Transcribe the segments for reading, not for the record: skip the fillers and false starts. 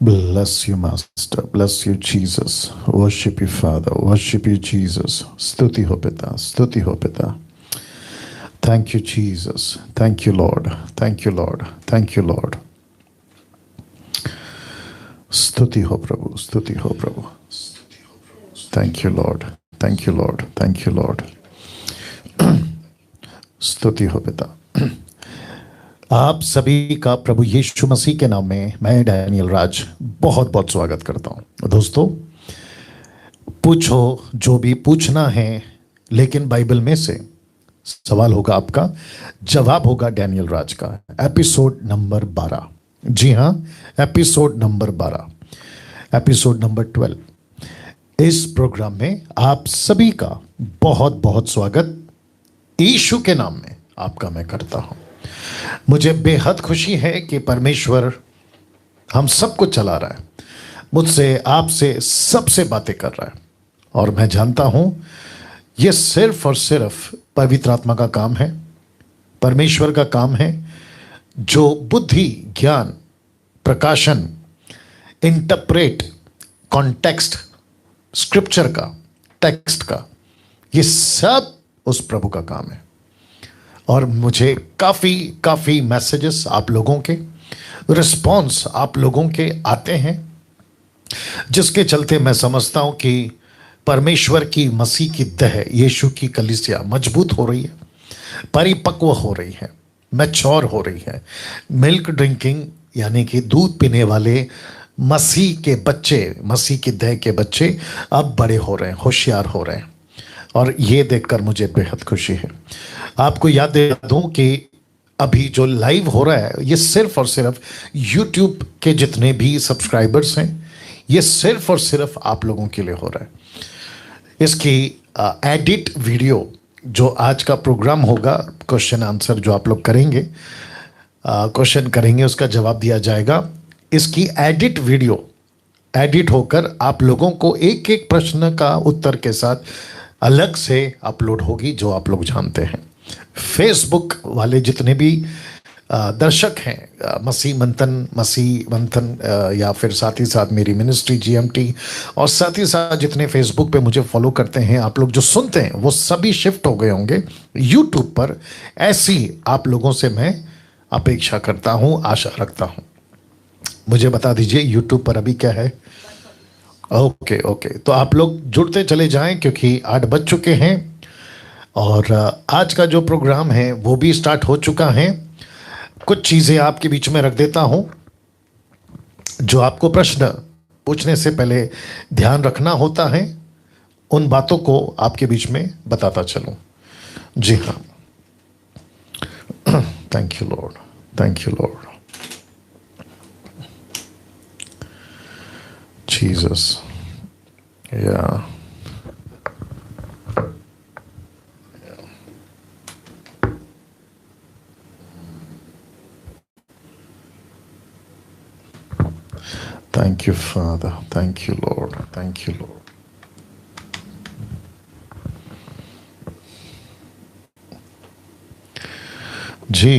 Bless you, Master. Bless you, Jesus. Worship you, Father. Worship you, Jesus. Stuti ho Pita. Stuti ho Pita. Thank you, Jesus. Thank you, Lord. Thank you, Lord. Thank you, Lord. Stuti ho Prabhu. Stuti ho Prabhu. Thank you, Lord. Thank you, Lord. Thank you, Lord. स्तुति हो पिता। आप सभी का प्रभु यीशु मसीह के नाम में मैं डैनियल राज बहुत बहुत स्वागत करता हूं। दोस्तों, पूछो जो भी पूछना है, लेकिन बाइबल में से सवाल होगा आपका, जवाब होगा डैनियल राज का। एपिसोड नंबर 12, जी हां, एपिसोड नंबर 12, एपिसोड नंबर 12। इस प्रोग्राम में आप सभी का बहुत बहुत स्वागत यीशु के नाम में आपका मैं करता हूं। मुझे बेहद खुशी है कि परमेश्वर हम सबको चला रहा है, मुझसे आपसे सबसे बातें कर रहा है, और मैं जानता हूं यह सिर्फ और सिर्फ पवित्र आत्मा का काम है, परमेश्वर का काम है, जो बुद्धि, ज्ञान, प्रकाशन, इंटरप्रेट, कॉन्टेक्स्ट, स्क्रिप्चर का, टेक्स्ट का, ये सब उस प्रभु का काम है। और मुझे काफ़ी मैसेजेस आप लोगों के, रिस्पॉन्स आप लोगों के आते हैं, जिसके चलते मैं समझता हूं कि परमेश्वर की, मसीह की देह, यीशु की कलीसिया मजबूत हो रही है, परिपक्व हो रही है, मैच्योर हो रही है। मिल्क ड्रिंकिंग यानी कि दूध पीने वाले मसीह के बच्चे, मसीह की देह के बच्चे अब बड़े हो रहे हैं, होशियार हो रहे हैं, और ये देखकर मुझे बेहद खुशी है। आपको याद दे दूं कि अभी जो लाइव हो रहा है, ये सिर्फ और सिर्फ YouTube के जितने भी सब्सक्राइबर्स हैं, ये सिर्फ और सिर्फ आप लोगों के लिए हो रहा है। इसकी एडिट वीडियो, जो आज का प्रोग्राम होगा, क्वेश्चन आंसर जो आप लोग करेंगे, क्वेश्चन करेंगे, उसका जवाब दिया जाएगा। इसकी एडिट वीडियो एडिट होकर आप लोगों को एक एक प्रश्न का उत्तर के साथ अलग से अपलोड होगी, जो आप लोग जानते हैं। फेसबुक वाले जितने भी दर्शक हैं, मसीह मंथन या फिर साथ ही साथ मेरी मिनिस्ट्री GMT, और साथ ही साथ जितने फेसबुक पे मुझे फॉलो करते हैं, आप लोग जो सुनते हैं, वो सभी शिफ्ट हो गए होंगे यूट्यूब पर। ऐसी आप लोगों से मैं अपेक्षा करता हूँ, आशा रखता हूँ। मुझे बता दीजिए यूट्यूब पर अभी क्या है। ओके, तो आप लोग जुड़ते चले जाएं, क्योंकि 8 बज चुके हैं और आज का जो प्रोग्राम है वो भी स्टार्ट हो चुका है। कुछ चीज़ें आपके बीच में रख देता हूं, जो आपको प्रश्न पूछने से पहले ध्यान रखना होता है, उन बातों को आपके बीच में बताता चलूं। जी हाँ, thank you Lord, thank you Lord Jesus. Yeah. Thank you, Father. Thank you, Lord. Thank you, Lord. जी,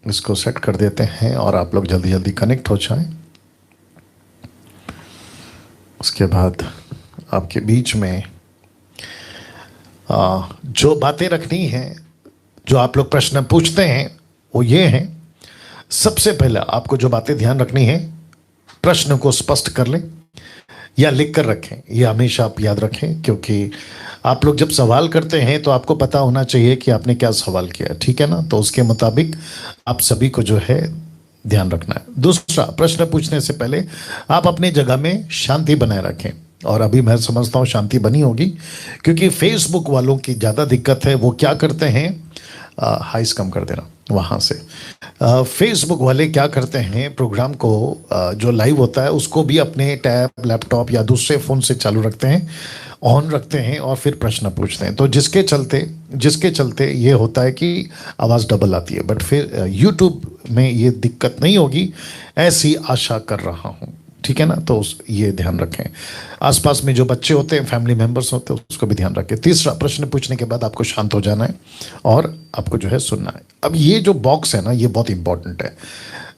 इसको सेट कर देते हैं और आप लोग जल्दी जल्दी कनेक्ट हो जाएं। उसके बाद आपके बीच में जो बातें रखनी हैं, जो आप लोग प्रश्न पूछते हैं, वो ये हैं। सबसे पहले आपको जो बातें ध्यान रखनी है, प्रश्न को स्पष्ट कर लें या लिख कर रखें। ये हमेशा आप याद रखें, क्योंकि आप लोग जब सवाल करते हैं तो आपको पता होना चाहिए कि आपने क्या सवाल किया, ठीक है ना। तो उसके मुताबिक आप सभी को जो है ध्यान रखना है। दूसरा, प्रश्न पूछने से पहले आप अपनी जगह में शांति बनाए रखें, और अभी मैं समझता हूँ शांति बनी होगी, क्योंकि फेसबुक वालों की ज़्यादा दिक्कत है। वो क्या करते हैं, हाइस कम कर देना वहाँ से। फेसबुक वाले क्या करते हैं, प्रोग्राम को जो लाइव होता है उसको भी अपने टैब, लैपटॉप या दूसरे फ़ोन से चालू रखते हैं, ऑन रखते हैं, और फिर प्रश्न पूछते हैं। तो जिसके चलते ये होता है कि आवाज़ डबल आती है। बट फिर यूट्यूब में ये दिक्कत नहीं होगी, ऐसी आशा कर रहा हूँ, ठीक है ना। तो ये ध्यान रखें। आसपास में जो बच्चे होते हैं, फैमिली मेंबर्स होते हैं, उसको भी ध्यान रखें। तीसरा, प्रश्न पूछने के बाद आपको शांत हो जाना है और आपको जो है सुनना है। अब ये जो बॉक्स है ना, ये बहुत इंपॉर्टेंट है।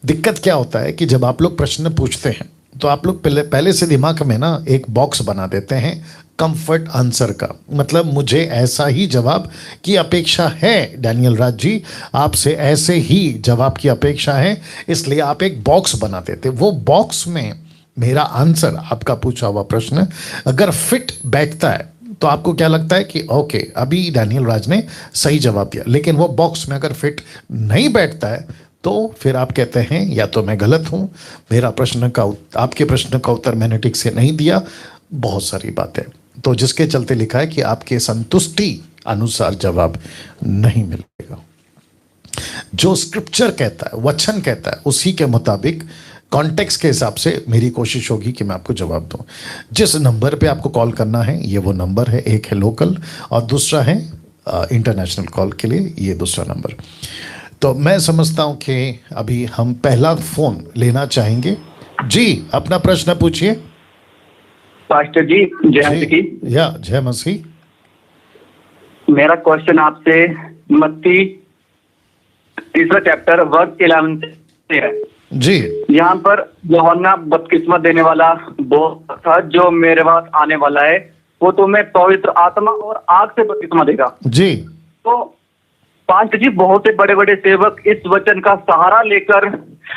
दिक्कत क्या होता है कि जब आप लोग प्रश्न पूछते हैं तो आप लोग पहले पहले से दिमाग में ना एक बॉक्स बना देते हैं कंफर्ट आंसर का, मतलब मुझे ऐसा ही जवाब की अपेक्षा है डैनियल राज जी, आपसे ऐसे ही जवाब की अपेक्षा है, इसलिए आप एक बॉक्स बना देते। वो बॉक्स में मेरा आंसर, आपका पूछा हुआ प्रश्न अगर फिट बैठता है तो आपको क्या लगता है कि ओके अभी डैनियल राज ने सही जवाब दिया, लेकिन वो बॉक्स में अगर फिट नहीं बैठता है तो फिर आप कहते हैं या तो मैं गलत हूं, मेरा प्रश्न का आपके प्रश्न का उत्तर मैंने ठीक से नहीं दिया, बहुत सारी बातें। तो जिसके चलते लिखा है कि आपके संतुष्टि अनुसार जवाब नहीं मिलेगा। जो स्क्रिप्चर कहता है, वचन कहता है, उसी के मुताबिक कॉन्टेक्स्ट के हिसाब से मेरी कोशिश होगी कि मैं आपको जवाब दूं। जिस नंबर पे आपको कॉल करना है ये वो नंबर है, एक है लोकल और दूसरा है इंटरनेशनल कॉल के लिए ये दूसरा नंबर। तो मैं समझता हूं कि अभी हम पहला फोन लेना चाहेंगे। जी अपना प्रश्न पूछिए। पास्टर जी जय मसीह। या जय मसीह। मेरा क्वेश्चन आपसे मत्ती तीसरा चैप्टर वर्ष 11 से है जी। यहाँ पर यूहन्ना बपतिस्मा देने वाला वो था जो मेरे पास आने वाला है, वो तुम्हें पवित्र आत्मा और आग से बपतिस्मा देगा। जी तो पास्टर जी बहुत से बड़े बड़े सेवक इस वचन का सहारा लेकर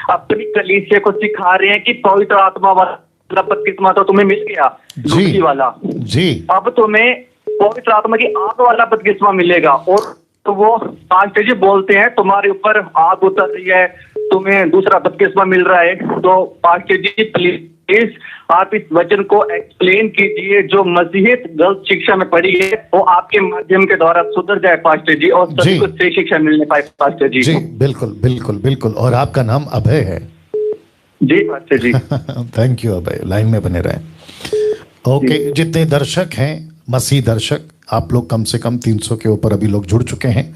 अपनी कलीसिया को सिखा रहे हैं कि पवित्र आत्मा वाला बपतिस्मा तो तुम्हें मिल गया, डुबकी वाला जी, अब तुम्हें पवित्र आत्मा की आग वाला बपतिस्मा मिलेगा। और तो वो पास्टर जी बोलते हैं तुम्हारे ऊपर आग उतर रही है, तुम्हें दूसरा बपतिस्मा मिल रहा है। तो पास्टर जी प्लीज आप इस वचन को एक्सप्लेन कीजिए, जो मसीहियत गलत शिक्षा में पड़ी है वो आपके माध्यम के द्वारा सुधर जाए पास्टर जी, और सभी को सही शिक्षा मिलने पाए पास्टर जी। जी बिल्कुल बिल्कुल बिल्कुल। और आपका नाम अभय है? जी पास्टर जी। थैंक यू अभय, लाइन में बने रहें। ओके जितने दर्शक हैं मसीह दर्शक, आप लोग कम से कम 300 के ऊपर अभी लोग जुड़ चुके हैं।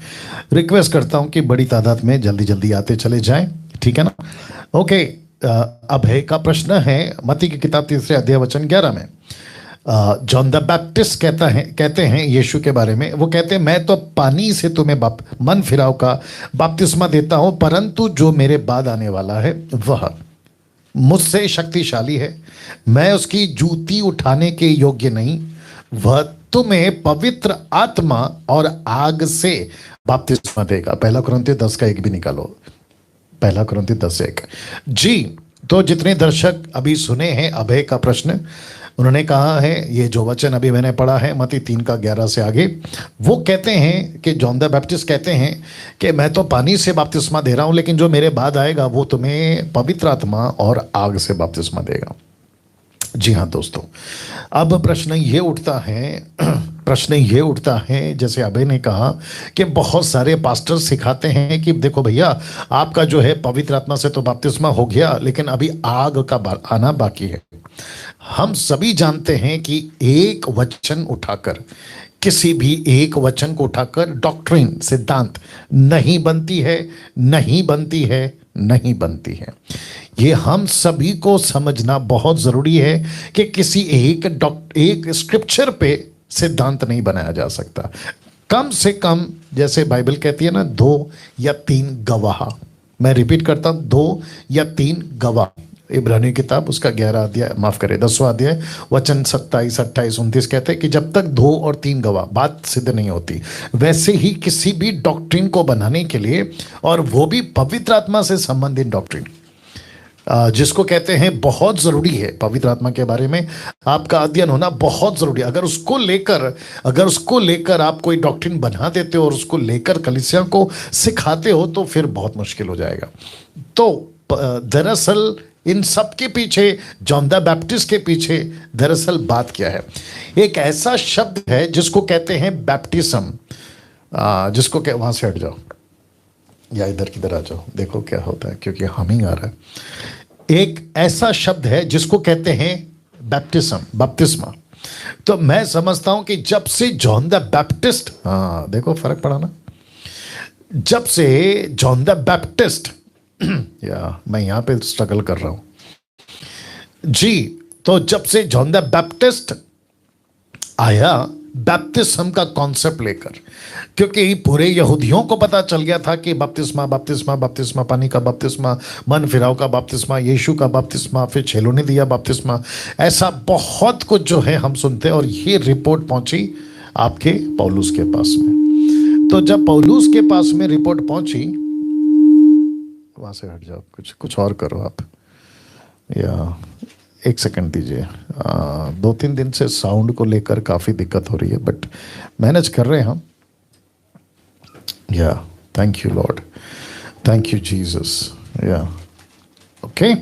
रिक्वेस्ट करता हूं कि बड़ी तादाद में जल्दी जल्दी आते चले जाएं, ठीक है ना? ओके अभय का प्रश्न है मत्ती की किताब 3 अध्याय वचन 11 में जॉन द बैप्टिस्ट कहते हैं यीशु के बारे में, वो कहते हैं मैं तो पानी से तुम्हें मन फिराव का बपतिस्मा देता हूं, परंतु जो मेरे बाद आने वाला है वह मुझसे शक्तिशाली है, मैं उसकी जूती उठाने के योग्य नहीं, वह तुम्हें पवित्र आत्मा और आग से बपतिस्मा देगा। 1 कुरिन्थियों 10:1 भी निकालो, 1 कुरिन्थियों 10:1। जी तो जितने दर्शक अभी सुने हैं अभय का प्रश्न, उन्होंने कहा है ये जो वचन अभी मैंने पढ़ा है मत्ती 3:11 से आगे, वो कहते हैं कि जॉन द बैप्टिस्ट कहते हैं कि मैं तो पानी से बपतिस्मा दे रहा हूं, लेकिन जो मेरे बाद आएगा वो तुम्हें पवित्र आत्मा और आग से बपतिस्मा देगा। जी हाँ दोस्तों, अब प्रश्न ये उठता है जैसे अभय ने कहा कि बहुत सारे पास्टर सिखाते हैं कि देखो भैया आपका जो है पवित्र आत्मा से तो बपतिस्मा हो गया, लेकिन अभी आग का आना बाकी है। हम सभी जानते हैं कि एक वचन उठाकर, किसी भी एक वचन को उठाकर डॉक्ट्रिन सिद्धांत नहीं बनती है, नहीं बनती है, नहीं बनती है। ये हम सभी को समझना बहुत जरूरी है कि किसी एक स्क्रिप्चर पे सिद्धांत नहीं बनाया जा सकता। कम से कम जैसे बाइबल कहती है ना 2 या 3 गवाह, मैं रिपीट करता हूं 2 या 3 गवाह। इब्रानी किताब उसका 10वां अध्याय वचन 27, 28, 29 कहते हैं कि जब तक 2 और 3 गवाह बात सिद्ध नहीं होती, वैसे ही किसी भी डॉक्ट्रिन को बनाने के लिए, और वो भी पवित्र आत्मा से संबंधित डॉक्ट्रिन, जिसको कहते हैं बहुत जरूरी है, पवित्र आत्मा के बारे में आपका अध्ययन होना बहुत जरूरी है। अगर उसको लेकर आप कोई डॉक्ट्रिन बना देते हो और उसको लेकर कलीसिया को सिखाते हो तो फिर बहुत मुश्किल हो जाएगा। तो दरअसल इन सब के पीछे, जॉन द बैप्टिस्ट के पीछे दरअसल बात क्या है? एक ऐसा शब्द है जिसको कहते हैं बैप्टिज्म, जिसको वहां से हट जाओ या इधर किधर आ जाओ, देखो क्या होता है क्योंकि हमिंग आ रहा है। एक ऐसा शब्द है जिसको कहते हैं बैप्टिज्म, बपतिस्मा। तो मैं समझता हूं कि जब से जॉन द बैप्टिस्ट, देखो फर्क पड़ा ना, जब से जॉन द बैप्टिस्ट या मैं यहां पे स्ट्रगल कर रहा हूं जी, तो जब से जॉन द बैप्टिस्ट आया बैप्टिस्म का कॉन्सेप्ट लेकर, क्योंकि पूरे यहूदियों को पता चल गया था कि बपतिस्मा बपतिस्मा बपतिस्मा, पानी का बपतिस्मा, मन फिराव का बपतिस्मा, यीशु का बपतिस्मा, फिर चेलों ने दिया बपतिस्मा, ऐसा बहुत कुछ जो है हम सुनते हैं। और ये रिपोर्ट पहुंची आपके पौलुस के पास में। तो जब पौलुस के पास में रिपोर्ट पहुंची, वहां से हट जाओ, कुछ और करो आप, या एक सेकंड दीजिए। 2-3 दिन से साउंड को लेकर काफ़ी दिक्कत हो रही है, बट मैनेज कर रहे हैं हम। या thank you Lord, thank you Jesus. या ओके,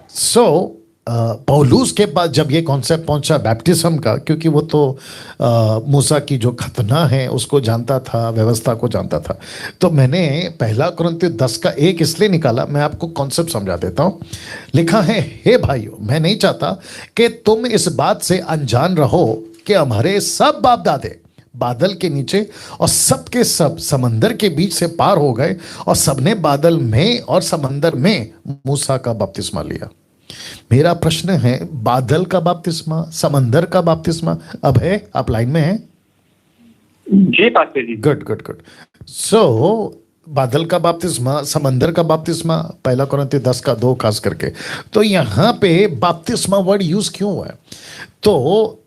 सो पौलुस के पास जब ये कॉन्सेप्ट पहुंचा बैप्टिज्म का, क्योंकि वो तो मूसा की जो खतना है उसको जानता था, व्यवस्था को जानता था, तो मैंने 1 कुरिन्थियों 10 का 1 इसलिए निकाला, मैं आपको कॉन्सेप्ट समझा देता हूं। लिखा है, हे भाइयों, मैं नहीं चाहता कि तुम इस बात से अनजान रहो कि हमारे सब बाप दादे बादल के नीचे और सबके सब समंदर के बीच से पार हो गए, और सबने बादल में और समंदर में मूसा का बपतिस्मा लिया। मेरा प्रश्न है, बादल का बपतिस्मा, समंदर का बपतिस्मा, अब है, आप लाइन में हैं? जी पास्टर जी। Good good good. सो बादल का बपतिस्मा, समंदर का बपतिस्मा, 1 कुरिन्थियों 10 का 2 खास करके। तो यहाँ पे बपतिस्मा वर्ड यूज क्यों हुआ है? तो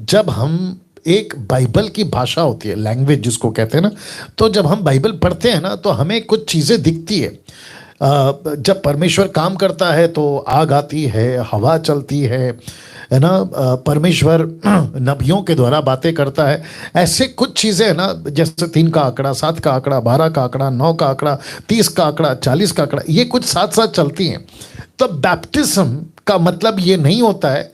जब हम एक बाइबल की भाषा होती है, लैंग्वेज जिसको कहते हैं ना, तो जब हम बाइबल पढ़ते हैं ना, तो हमें कुछ चीज़ें दिखती है। जब परमेश्वर काम करता है तो आग आती है, हवा चलती है ना, परमेश्वर नबियों के द्वारा बातें करता है, ऐसे कुछ चीज़ें है ना, जैसे 3 का आंकड़ा, 7 का आंकड़ा, 12 का आंकड़ा, 9 का आंकड़ा, 30 का आंकड़ा, 40 का आंकड़ा, ये कुछ साथ साथ चलती हैं। तो बैप्टिज्म का मतलब ये नहीं होता है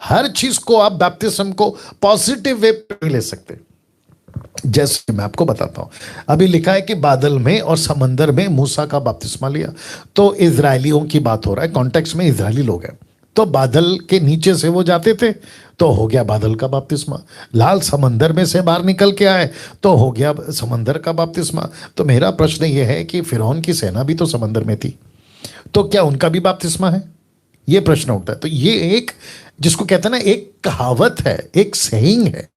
हर चीज़ को आप बैप्टिज्म को पॉजिटिव वे पे ले सकते। जैसे मैं आपको बताता हूं, अभी लिखा है कि बादल में और समंदर में मूसा का बपतिस्मा लिया, तो इजरायलियों की बात हो रहा है, कॉन्टेक्स्ट में इजरायली लोग हैं। तो बादल के नीचे से वो जाते थे तो हो गया बादल का बपतिस्मा, लाल समंदर में से बाहर निकल के आए तो हो गया समंदर का बपतिस्मा। तो मेरा प्रश्न ये है कि फिरौन की सेना भी तो समंदर में थी, तो क्या उनका भी बपतिस्मा है? ये प्रश्न उठता है। तो ये एक, जिसको कहते हैं ना, एक कहावत है, एक सेइंग है,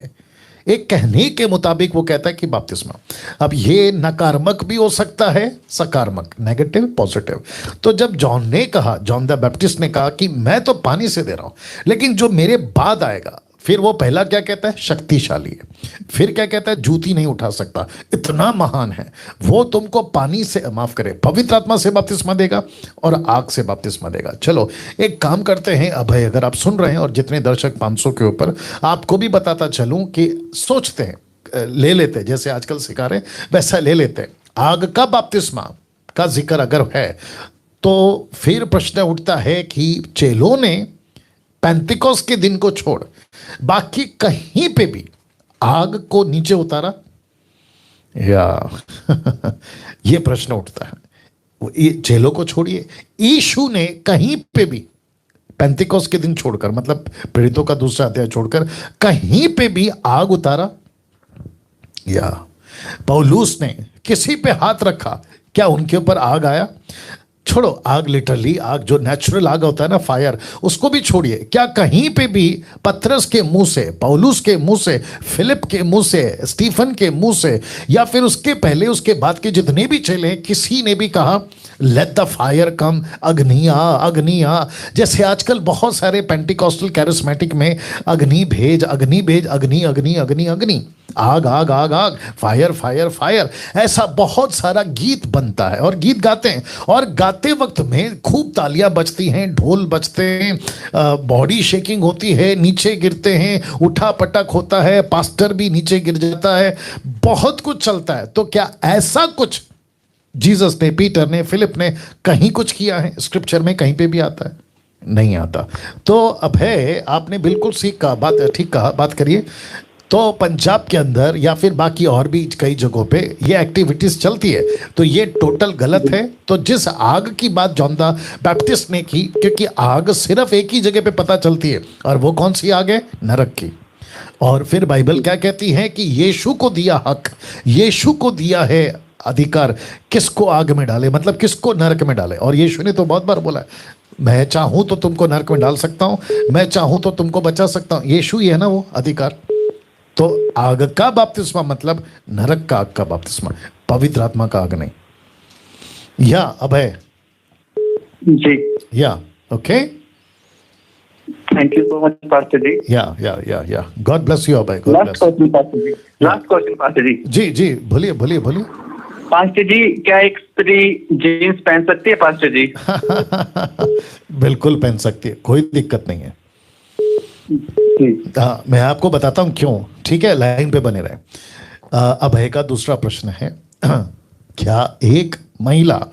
एक कहने के मुताबिक वो कहता है कि बपतिस्मा। अब ये नकारात्मक भी हो सकता है, सकारात्मक, नेगेटिव, पॉजिटिव। तो जब जॉन ने कहा, जॉन द बैप्टिस्ट ने कहा कि मैं तो पानी से दे रहा हूं, लेकिन जो मेरे बाद आएगा, फिर वो पहला क्या कहता है? शक्तिशाली है। फिर क्या कहता है? जूती नहीं उठा सकता, इतना महान है वो, तुमको पानी से, माफ करे, पवित्र आत्मा से बपतिस्मा देगा और आग से बपतिस्मा देगा। चलो एक काम करते हैं अभय, अगर आप सुन रहे हैं और जितने दर्शक 500 के ऊपर, आपको भी बताता चलूं कि सोचते हैं, ले लेते हैं, जैसे आजकल सिखा रहे वैसा ले लेते हैं। आग का बपतिस्मा का जिक्र अगर है तो फिर प्रश्न उठता है कि चेलों ने पेंतिकोस के दिन को छोड़ बाकी कहीं पे भी आग को नीचे उतारा या ये प्रश्न उठता है। चेलों को छोड़िए, यीशु ने कहीं पे भी पेंतिकोस के दिन छोड़कर, मतलब प्रेरितों का दूसरा अध्याय छोड़कर, कहीं पे भी आग उतारा? या पौलुस ने किसी पे हाथ रखा, क्या उनके ऊपर आग आया? छोड़ो आग, लिटरली आग, जो नेचुरल आग होता है ना, फायर, उसको भी छोड़िए। क्या कहीं पे भी पतरस के मुंह से, पौलुस के मुंह से, फिलिप के मुंह से, स्टीफन के मुंह से, या फिर उसके पहले उसके बाद के जितने भी चेले, किसी ने भी कहा लेट द फायर कम, अग्नि आ, अग्नि आ? जैसे आजकल बहुत सारे पेंटिकॉस्टल कैरिस्मेटिक में अग्नि भेज, अग्नि भेज, अग्नि अग्नि अग्नि अग्नि, आग आग आग आग, फायर फायर फायर, ऐसा बहुत सारा गीत बनता है और गीत गाते हैं, और गाते वक्त में खूब तालियां बजती हैं, ढोल बजते हैं, बॉडी शेकिंग होती है, नीचे गिरते हैं, उठा पटक होता है, पास्टर भी नीचे गिर जाता है, बहुत कुछ चलता है। तो क्या ऐसा कुछ जीसस ने, पीटर ने, फिलिप ने कहीं कुछ किया है? स्क्रिप्चर में कहीं पे भी आता है? नहीं आता। तो अब है, आपने बिल्कुल ठीक कहा, बात करिए। तो पंजाब के अंदर या फिर बाकी और भी कई जगहों पे ये एक्टिविटीज चलती है, तो ये टोटल गलत है। तो जिस आग की बात जॉन द बैप्टिस्ट ने की, क्योंकि आग सिर्फ एक ही जगह पे पता चलती है, और वो कौन सी आग है? नरक की। और फिर बाइबल क्या कहती है कि यीशु को दिया हक, यीशु को दिया है अधिकार, किसको आग में डाले, मतलब किसको नरक में डाले। और यीशु ने तो बहुत बार बोला है, मैं चाहूं तो तुमको नरक में डाल सकता हूं, मैं चाहूं तो तुमको बचा सकता हूं। यीशु ही है ना वो अधिकार। तो आग का बपतिस्मा मतलब नरक का आग का बपतिस्मा, पवित्र आत्मा का आग नहीं। या अभय? जी, yeah okay, thank you so much pastor जी। Yeah God bless you Abhay, God last bless. Question pastor जी, लास्ट क्वेश्चन पास्टर जी। जी जी, बोलिए बोलिए बोलिए। पास्टर जी, क्या एक स्त्री जीन्स पहन सकती है पास्टर जी? बिल्कुल पहन सकती है, कोई दिक्कत नहीं है। जी। हाँ, मैं आपको बताता हूं क्यों, ठीक है, लाइन पे बने रहे। अभय का दूसरा प्रश्न है, क्या एक महिला,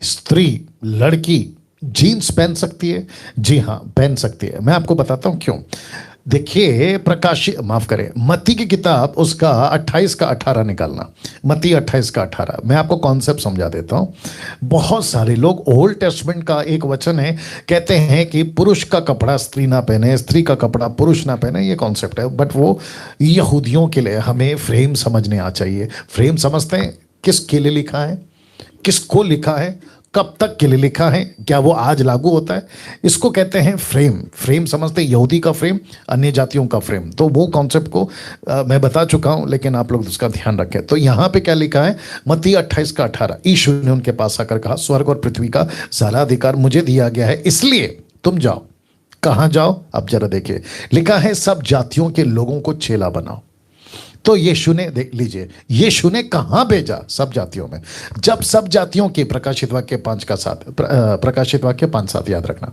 स्त्री, लड़की जीन्स पहन सकती है? जी हाँ, पहन सकती है। मैं आपको बताता हूं क्यों। देखिए, माफ करें, मत्ती की किताब उसका 28 का 18 निकालना, मत्ती 28 का 18। मैं आपको कॉन्सेप्ट समझा देता हूं। बहुत सारे लोग ओल्ड टेस्टमेंट का एक वचन है, कहते हैं कि पुरुष का कपड़ा स्त्री ना पहने, स्त्री का कपड़ा पुरुष ना पहने, ये कॉन्सेप्ट है। बट वो यहूदियों के लिए, हमें फ्रेम समझने आ चाहिए। फ्रेम समझते हैं किसके लिए लिखा है, किसको लिखा है, कब तक के लिए लिखा है, क्या वो आज लागू होता है, इसको कहते हैं फ्रेम। फ्रेम समझते हैं, यहूदी का फ्रेम, अन्य जातियों का फ्रेम। तो वो कॉन्सेप्ट को मैं बता चुका हूं, लेकिन आप लोग उसका ध्यान रखें। तो यहां पे क्या लिखा है, मत्ती 28 का 18, यीशु ने उनके पास आकर कहा, स्वर्ग और पृथ्वी का सारा अधिकार मुझे दिया गया है, इसलिए तुम जाओ। कहां जाओ? अब जरा देखिए, लिखा है सब जातियों के लोगों को चेला बनाओ। तो यीशु ने, देख लीजिए, यीशु ने कहां भेजा? सब जातियों में। जब सब जातियों के, प्रकाशित वाक्य 5 का 7, प्रकाशित वाक्य 5:7 याद रखना।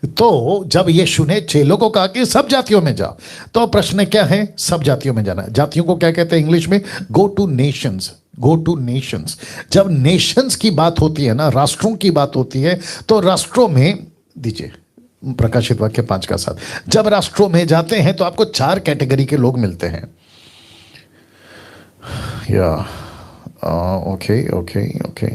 तो जब यीशु ने चेलों को कहा कि सब जातियों में जाओ, तो प्रश्न क्या है? सब जातियों में जाना। जातियों को क्या कहते हैं इंग्लिश में? Go two nations. Go two nations. जब नेशंस की बात होती है ना, राष्ट्रों की बात होती है, तो राष्ट्रों में, दीजिए प्रकाशित वाक्य 5 का 7, जब राष्ट्रों में जाते हैं तो आपको 4 कैटेगरी के लोग मिलते हैं। या ओके ओके ओके,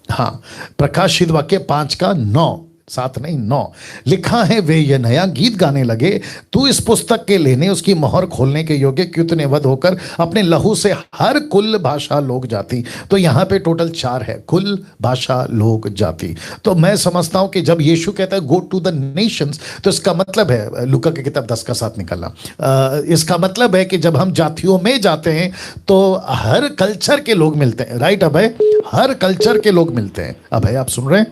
हाँ, प्रकाशित वाक्य 5 का 9, 7 नहीं 9, लिखा है, वे ये नया गीत गाने लगे, तू इस पुस्तक के लेने उसकी मोहर खोलने के योग्य क्यों तूने वध होकर अपने लहू से हर कुल भाषा लोग जाति। तो यहां पे टोटल 4 है, कुल भाषा लोग जाति। तो मैं समझता हूं कि जब यीशु कहता है गो टू द नेशंस, तो इसका मतलब है, लूका की किताब 10 का 7 निकालना, इसका मतलब है कि जब हम जातियों में जाते हैं तो हर कल्चर के लोग मिलते हैं। राइट अभय? हर कल्चर के लोग मिलते हैं। अभय आप सुन रहे हैं?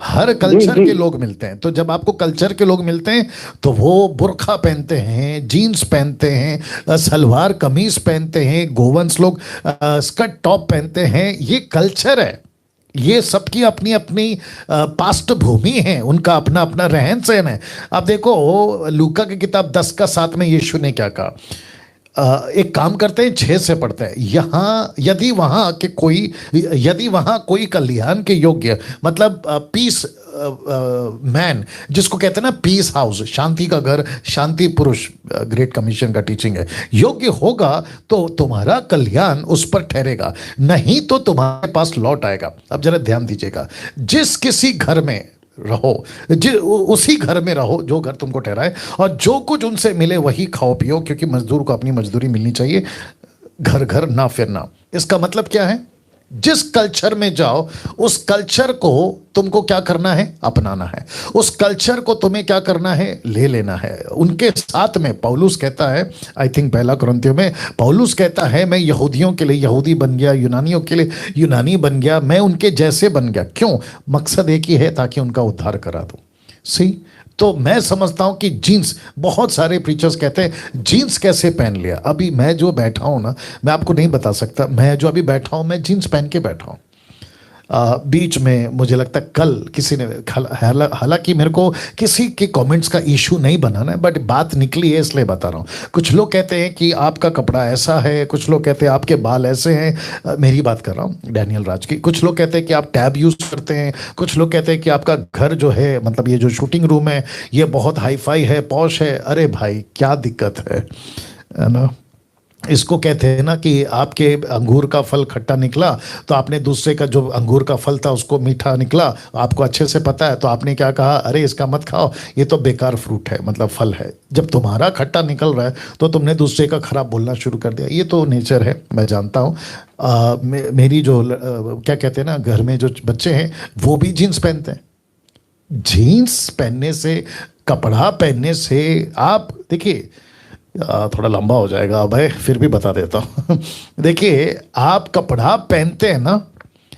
हर कल्चर के लोग मिलते हैं। तो जब आपको कल्चर के लोग मिलते हैं तो वो बुर्खा पहनते हैं, जीन्स पहनते हैं, सलवार कमीज पहनते हैं, गोवंश लोग स्कर्ट टॉप पहनते हैं। ये कल्चर है, ये सबकी अपनी अपनी पास्ट भूमि है, उनका अपना अपना रहन सहन है। अब देखो, लूका की किताब 10 का 7 में यीशु ने क्या कहा? एक काम करते हैं, 6 से पढ़ते हैं। यहाँ यदि वहाँ कोई कल्याण के योग्य, मतलब पीस मैन, जिसको कहते हैं ना पीस हाउस, शांति का घर, शांति पुरुष, ग्रेट कमीशन का टीचिंग है, योग्य होगा तो तुम्हारा कल्याण उस पर ठहरेगा, नहीं तो तुम्हारे पास लौट आएगा। अब जरा ध्यान दीजिएगा, जिस किसी घर में रहो, उसी घर में रहो जो घर तुमको ठहराए, और जो कुछ उनसे मिले वही खाओ पियो, क्योंकि मजदूर को अपनी मजदूरी मिलनी चाहिए। घर घर ना फिरना। इसका मतलब क्या है? जिस कल्चर में जाओ, उस कल्चर को तुमको क्या करना है? अपनाना है। उस कल्चर को तुम्हें क्या करना है? ले लेना है। उनके साथ में पौलुस कहता है, आई थिंक पहला कुरिन्थियों में पौलुस कहता है, मैं यहूदियों के लिए यहूदी बन गया, यूनानियों के लिए यूनानी बन गया, मैं उनके जैसे बन गया। क्यों? मकसद एक ही है, ताकि उनका उद्धार करा दूं। सी, तो मैं समझता हूं कि जीन्स, बहुत सारे प्रीचर्स कहते हैं जीन्स कैसे पहन लिया। अभी मैं जो बैठा हूं ना, मैं आपको नहीं बता सकता, मैं जो अभी बैठा हूं, मैं जीन्स पहन के बैठा हूं। बीच में मुझे लगता है कल किसी ने, हालांकि मेरे को किसी के कमेंट्स का इशू नहीं बनाना है, बट बात निकली है इसलिए बता रहा हूँ। कुछ लोग कहते हैं कि आपका कपड़ा ऐसा है, कुछ लोग कहते हैं आपके बाल ऐसे हैं। मेरी बात कर रहा हूँ, डैनियल राज की। कुछ लोग कहते हैं कि आप टैब यूज़ करते हैं, कुछ लोग कहते हैं कि आपका घर जो है, मतलब ये जो शूटिंग रूम है, ये बहुत हाई फाई है, पॉश है। अरे भाई, क्या दिक्कत है ना? इसको कहते हैं ना कि आपके अंगूर का फल खट्टा निकला, तो आपने दूसरे का जो अंगूर का फल था उसको मीठा निकला, आपको अच्छे से पता है, तो आपने क्या कहा? अरे इसका मत खाओ, ये तो बेकार फ्रूट है, मतलब फल है। जब तुम्हारा खट्टा निकल रहा है तो तुमने दूसरे का खराब बोलना शुरू कर दिया। ये तो नेचर है, मैं जानता हूँ। मेरी जो क्या कहते हैं ना, घर में जो बच्चे हैं वो भी जीन्स पहनते हैं। जीन्स पहनने से, कपड़ा पहनने से, आप देखिए, थोड़ा लंबा हो जाएगा अभय, फिर भी बता देता हूँ। देखिए, आप कपड़ा पहनते हैं ना,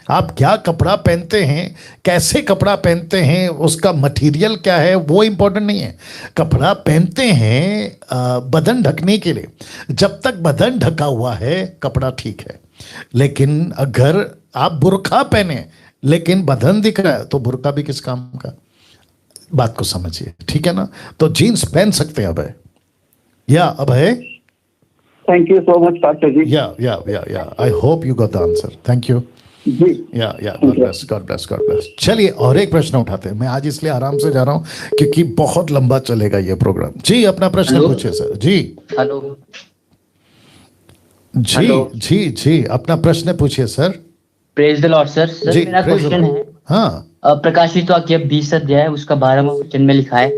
आप क्या कपड़ा पहनते हैं, कैसे कपड़ा पहनते हैं, उसका मटेरियल क्या है वो इंपॉर्टेंट नहीं है। कपड़ा पहनते हैं बदन ढकने के लिए। जब तक बदन ढका हुआ है कपड़ा ठीक है, लेकिन अगर आप बुर्का पहने लेकिन बदन दिख रहा है तो बुर्का भी किस काम का। बात को समझिए, ठीक है ना। तो जीन्स पहन सकते हैं Abhay, yeah Abhay. Thank you so much pastor जी। Yeah I hope you got the answer. Thank you. जी yeah God bless, God bless, God bless. चलिए और एक प्रश्न उठाते हैं। मैं आज इसलिए आराम से जा रहा हूं क्योंकि बहुत लंबा चलेगा ये प्रोग्राम। जी अपना प्रश्न पूछिए सर। जी हेलो। जी हेलो। जी अपना प्रश्न पूछिए sir. Praise the Lord sir. Sir जी मेरा praise the क्वेश्चन Lord। है, हाँ प्रकाशित वाक्य 20 अध्याय उसका 12वां वचन में लिखा है,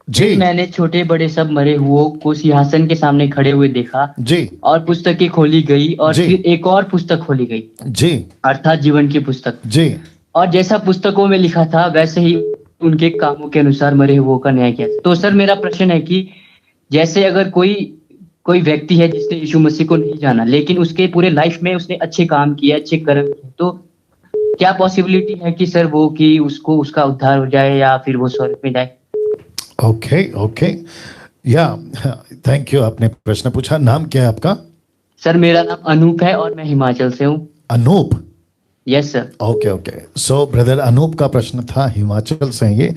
जी फिर मैंने छोटे बड़े सब मरे हुओं को सिंहासन के सामने खड़े हुए देखा, जी और पुस्तकें खोली गई, और जी। फिर एक और पुस्तक खोली गई, जी अर्थात जीवन की पुस्तक। जी और जैसा पुस्तकों में लिखा था वैसे ही उनके कामों के अनुसार मरे हुओं का न्याय किया। तो सर मेरा प्रश्न है कि जैसे अगर कोई व्यक्ति है जिसने यीशु मसीह को नहीं जाना, लेकिन उसके पूरे लाइफ में उसने अच्छे काम किए, अच्छे कर्म किए, तो क्या पॉसिबिलिटी है कि सर वो कि उसको उसका उद्धार हो जाए या फिर वो स्वर्ग में जाए? ओके या थैंक यू। आपने प्रश्न पूछा। नाम क्या है आपका? सर मेरा नाम अनूप है और मैं हिमाचल से हूँ। Anup. Yes sir. Okay so brother Anup का प्रश्न था, हिमाचल से हैं ये।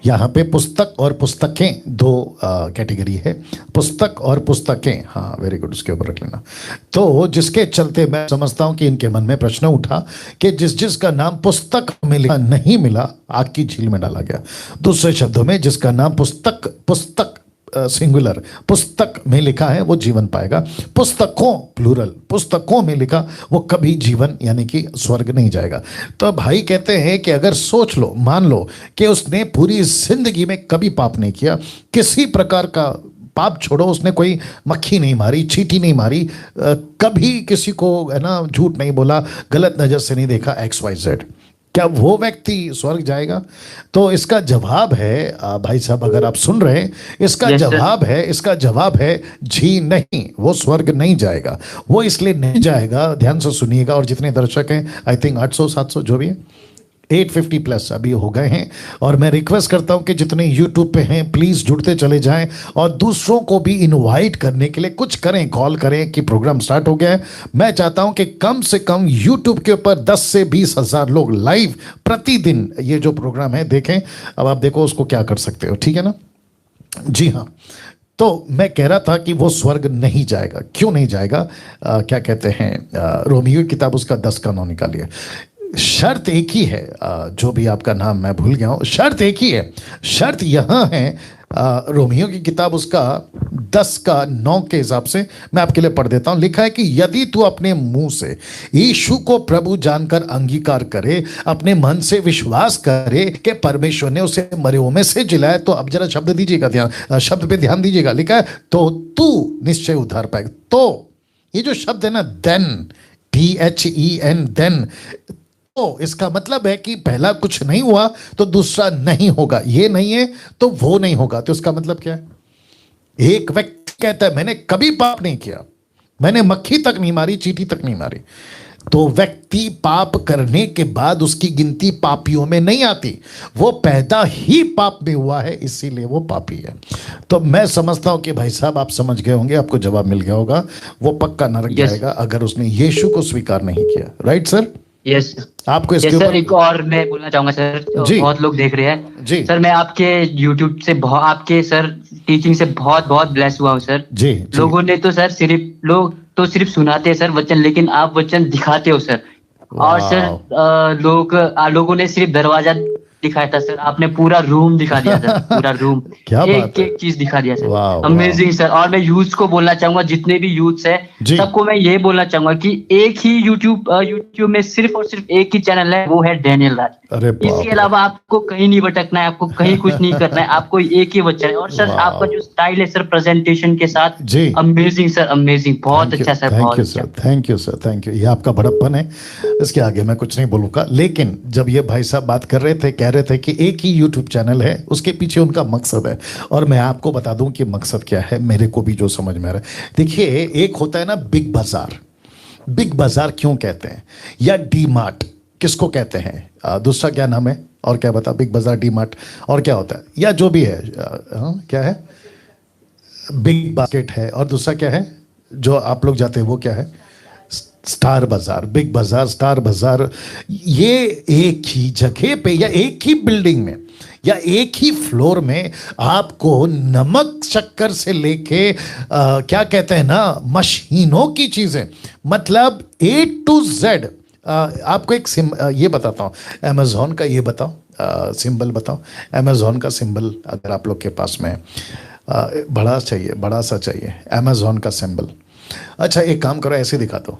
यहाँ पे पुस्तक और पुस्तकें दो कैटेगरी है, पुस्तक और पुस्तकें। हाँ वेरी गुड, उसके ऊपर रख लेना। तो जिसके चलते मैं समझता हूँ कि इनके मन में प्रश्न उठा कि जिसका नाम पुस्तक में लिखा नहीं मिला आग की झील में डाला गया। दूसरे शब्दों में जिसका नाम पुस्तक सिंगुलर पुस्तक में लिखा है वो जीवन पाएगा, पुस्तकों प्लूरल पुस्तकों में लिखा वो कभी जीवन यानी कि स्वर्ग नहीं जाएगा। तो भाई कहते हैं कि अगर सोच लो, मान लो कि उसने पूरी जिंदगी में कभी पाप नहीं किया, किसी प्रकार का पाप छोड़ो, उसने कोई मक्खी नहीं मारी, चींटी नहीं मारी, कभी किसी को है ना झूठ नहीं बोला, गलत नजर से नहीं देखा, XYZ, क्या वो व्यक्ति स्वर्ग जाएगा? तो इसका जवाब है भाई साहब अगर आप सुन रहे हैं, इसका जवाब है जी नहीं, वो स्वर्ग नहीं जाएगा। वो इसलिए नहीं जाएगा, ध्यान से सुनिएगा। और जितने दर्शक हैं, आई थिंक 800-700 जो भी है, 850 प्लस अभी हो गए हैं। और मैं रिक्वेस्ट करता हूं कि जितने YouTube पे हैं प्लीज जुड़ते चले जाएं और दूसरों को भी इनवाइट करने के लिए कुछ करें, कॉल करें कि प्रोग्राम स्टार्ट हो गया है। मैं चाहता हूं कि कम से कम YouTube के ऊपर 10 से 20 हजार लोग लाइव प्रतिदिन ये जो प्रोग्राम है देखें। अब आप देखो उसको क्या कर सकते हो, ठीक है ना। जी हाँ, तो मैं कह रहा था कि वो स्वर्ग नहीं जाएगा। क्यों नहीं जाएगा? क्या कहते हैं, रोमियो की किताब उसका 10 का 9 निकालिए। शर्त एक ही है, जो भी आपका नाम मैं भूल गया हूं, शर्त एक ही है। शर्त यहां है, रोमियो की किताब उसका 10 का 9 के हिसाब से मैं आपके लिए पढ़ देता हूं। लिखा है कि यदि तू अपने मुंह से यीशु को प्रभु जानकर अंगीकार करे, अपने मन से विश्वास करे कि परमेश्वर ने उसे मरे हुओं में से जिलाया, तो अब जरा शब्द दीजिएगा ध्यान, शब्द पे ध्यान दीजिएगा। लिखा है तो तू निश्चय उद्धार पाएगा। तो ये जो शब्द है ना, देन, THEN, देन, तो इसका मतलब है कि पहला कुछ नहीं हुआ तो दूसरा नहीं होगा, ये नहीं है तो वो नहीं होगा। तो इसका मतलब क्या है? एक व्यक्ति कहता है मैंने कभी पाप नहीं किया, मैंने मक्खी तक नहीं मारी, चींटी तक नहीं मारी, तो व्यक्ति पाप करने के बाद उसकी गिनती पापियों में नहीं आती, वो पैदा ही पाप में हुआ है, इसीलिए वो पापी है। तो मैं समझता हूं कि भाई साहब आप समझ गए होंगे, आपको जवाब मिल गया होगा। वो पक्का नरक जाएगा अगर उसने यीशु को स्वीकार नहीं किया। Right sir? यस आपको इसके सर। एक और मैं बोलना चाहूंगा सर, बहुत लोग देख रहे हैं जी सर, मैं आपके YouTube से आपके सर टीचिंग से बहुत बहुत ब्लेस हुआ हूँ सर। जी लोगों ने तो सर लोग तो सिर्फ सुनाते हैं सर वचन, लेकिन आप वचन दिखाते हो सर। और सर लोगों ने सिर्फ दरवाजा दिखाया था सर, आपने पूरा रूम दिखा दिया सर, पूरा रूम क्या एक एक चीज दिखा दिया सर। Amazing sir. और मैं यूथ को बोलना चाहूंगा, जितने भी यूथ्स है सबको मैं ये बोलना चाहूंगा कि एक ही यूट्यूब में सिर्फ और सिर्फ एक ही चैनल है, वो है डैनियल राज। इसके अलावा आपको कहीं नहीं भटकना है, आपको कहीं कुछ नहीं करना है, आपको एक ही वचन है। और सर आपका जो स्टाइल है सर प्रेजेंटेशन के साथ, अमेजिंग सर, अमेजिंग, बहुत अच्छा sir. Thank you sir, thank you sir, thank you. ये आपका बड़प्पन है, इसके आगे मैं कुछ नहीं बोलूंगा। लेकिन जब ये भाई साहब बात कर रहे थे, कह रहे थे कि एक ही यूट्यूब चैनल है, उसके पीछे उनका मकसद है। और मैं आपको बता दूं कि मकसद क्या है, मेरे को भी जो समझ में आ रहा है। देखिए, एक होता है ना बिग बाजार। बिग बाजार क्यों कहते हैं, या डी मार्ट किसको कहते हैं, दूसरा क्या नाम है और क्या बता, बिग बाजार, डी मार्ट, और क्या होता है, या जो भी है, क्या है, बिग बास्केट है, और दूसरा क्या है जो आप लोग जाते हैं वो क्या है, स्टार बाजार। बिग बाजार, स्टार बाजार, ये एक ही जगह पे या एक ही बिल्डिंग में या एक ही फ्लोर में आपको नमक शक्कर से लेके क्या कहते हैं ना, मशीनों की चीजें, मतलब A to Z। आपको एक ये बताता हूँ, अमेजोन का ये बताओ, सिंबल बताओ, अमेजोन का सिंबल अगर आप लोग के पास में बड़ा चाहिए, बड़ा सा चाहिए अमेजोन का सिंबल। अच्छा एक काम करो, ऐसे दिखा दो।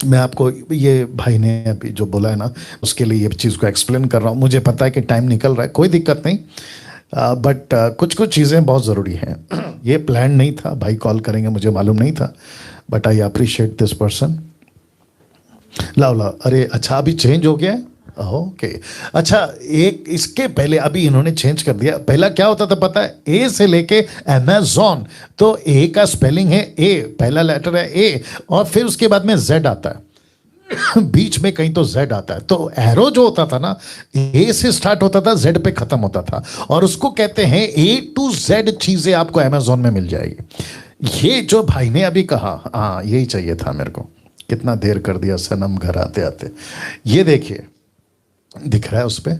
मैं आपको, ये भाई ने अभी जो बोला है ना, उसके लिए ये चीज़ को एक्सप्लेन कर रहा हूँ। मुझे पता है कि टाइम निकल रहा है, कोई दिक्कत नहीं, बट कुछ कुछ चीज़ें बहुत ज़रूरी हैं। ये प्लान नहीं था, भाई कॉल करेंगे मुझे मालूम नहीं था, but I appreciate this person. लाओ लाओ, अरे अच्छा अभी चेंज हो गया है, ओके। अच्छा एक इसके पहले अभी इन्होंने चेंज कर दिया, पहला क्या होता था पता है, ए से लेके अमेजॉन, तो ए का स्पेलिंग है ए, पहला लेटर है ए, और फिर उसके बाद में जेड आता है बीच में कहीं तो जेड आता है। तो एरो जो होता था ना, ए से स्टार्ट होता था, जेड पे खत्म होता था, और उसको कहते हैं A to Z चीजें आपको अमेजॉन में मिल जाएगी। ये जो भाई ने अभी कहा, हाँ यही चाहिए था मेरे को, कितना देर कर दिया सनम घर आते आते। ये देखिए दिख रहा है उस पे,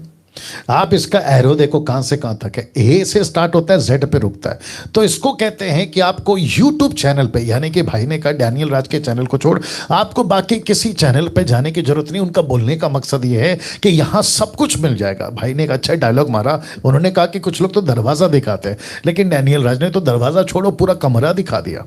आप इसका एरो देखो कहां से कहां तक है, ए से स्टार्ट होता है, जेड पे रुकता है। तो इसको कहते हैं कि आपको यूट्यूब चैनल पे, यानी कि भाई ने कहा डैनियल राज के चैनल को छोड़ आपको बाकी किसी चैनल पे जाने की जरूरत नहीं। उनका बोलने का मकसद ये है कि यहां सब कुछ मिल जाएगा। भाई ने एक अच्छा डायलॉग मारा, उन्होंने कहा कि कुछ लोग तो दरवाजा दिखाते हैं, लेकिन डैनियल राज ने तो दरवाजा छोड़ो पूरा कमरा दिखा दिया।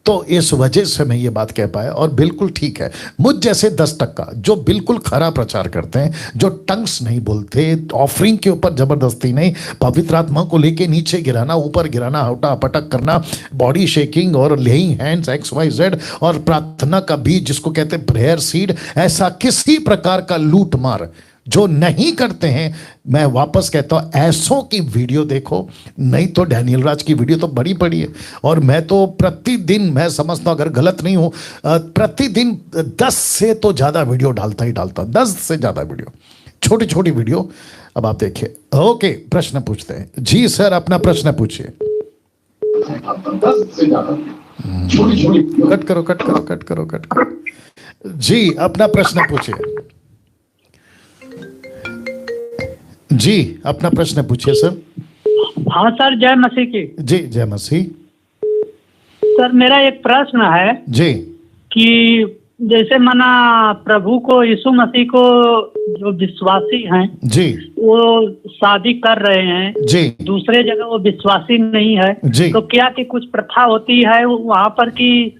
तो इस वजह से मैं ये बात कह पाया, और बिल्कुल ठीक है। मुझ जैसे 10% जो बिल्कुल खरा प्रचार करते हैं, जो टंग्स नहीं बोलते, ऑफरिंग के ऊपर जबरदस्ती नहीं, पवित्र आत्मा को लेके नीचे गिराना, ऊपर गिराना, हटा पटक करना, बॉडी शेकिंग और लेइंग हैंड्स XYZ, और प्रार्थना का बीज जिसको कहते हैं प्रेयर सीड, ऐसा किसी प्रकार का लूट मार जो नहीं करते हैं, मैं वापस कहता हूं ऐसों की वीडियो देखो, नहीं तो डैनियल राज की वीडियो तो बड़ी बड़ी है। और मैं तो प्रतिदिन, मैं समझता हूं अगर गलत नहीं हूं, प्रतिदिन 10 से तो ज्यादा वीडियो डालता ही डालता, 10 से ज्यादा वीडियो, छोटी छोटी वीडियो। अब आप देखिए, ओके प्रश्न पूछते हैं जी सर, अपना प्रश्न पूछिए। कट करो कट करो कट करो कट करो जी, अपना प्रश्न पूछिए जी, अपना प्रश्न पूछिए सर। हाँ सर, जय मसीह की। जी जय मसीह। सर मेरा एक प्रश्न है जी, कि जैसे माना प्रभु को, यीशु मसीह को जो विश्वासी हैं जी, वो शादी कर रहे हैं जी, दूसरे जगह वो विश्वासी नहीं है, जी, तो क्या कि कुछ प्रथा होती है वहाँ पर कि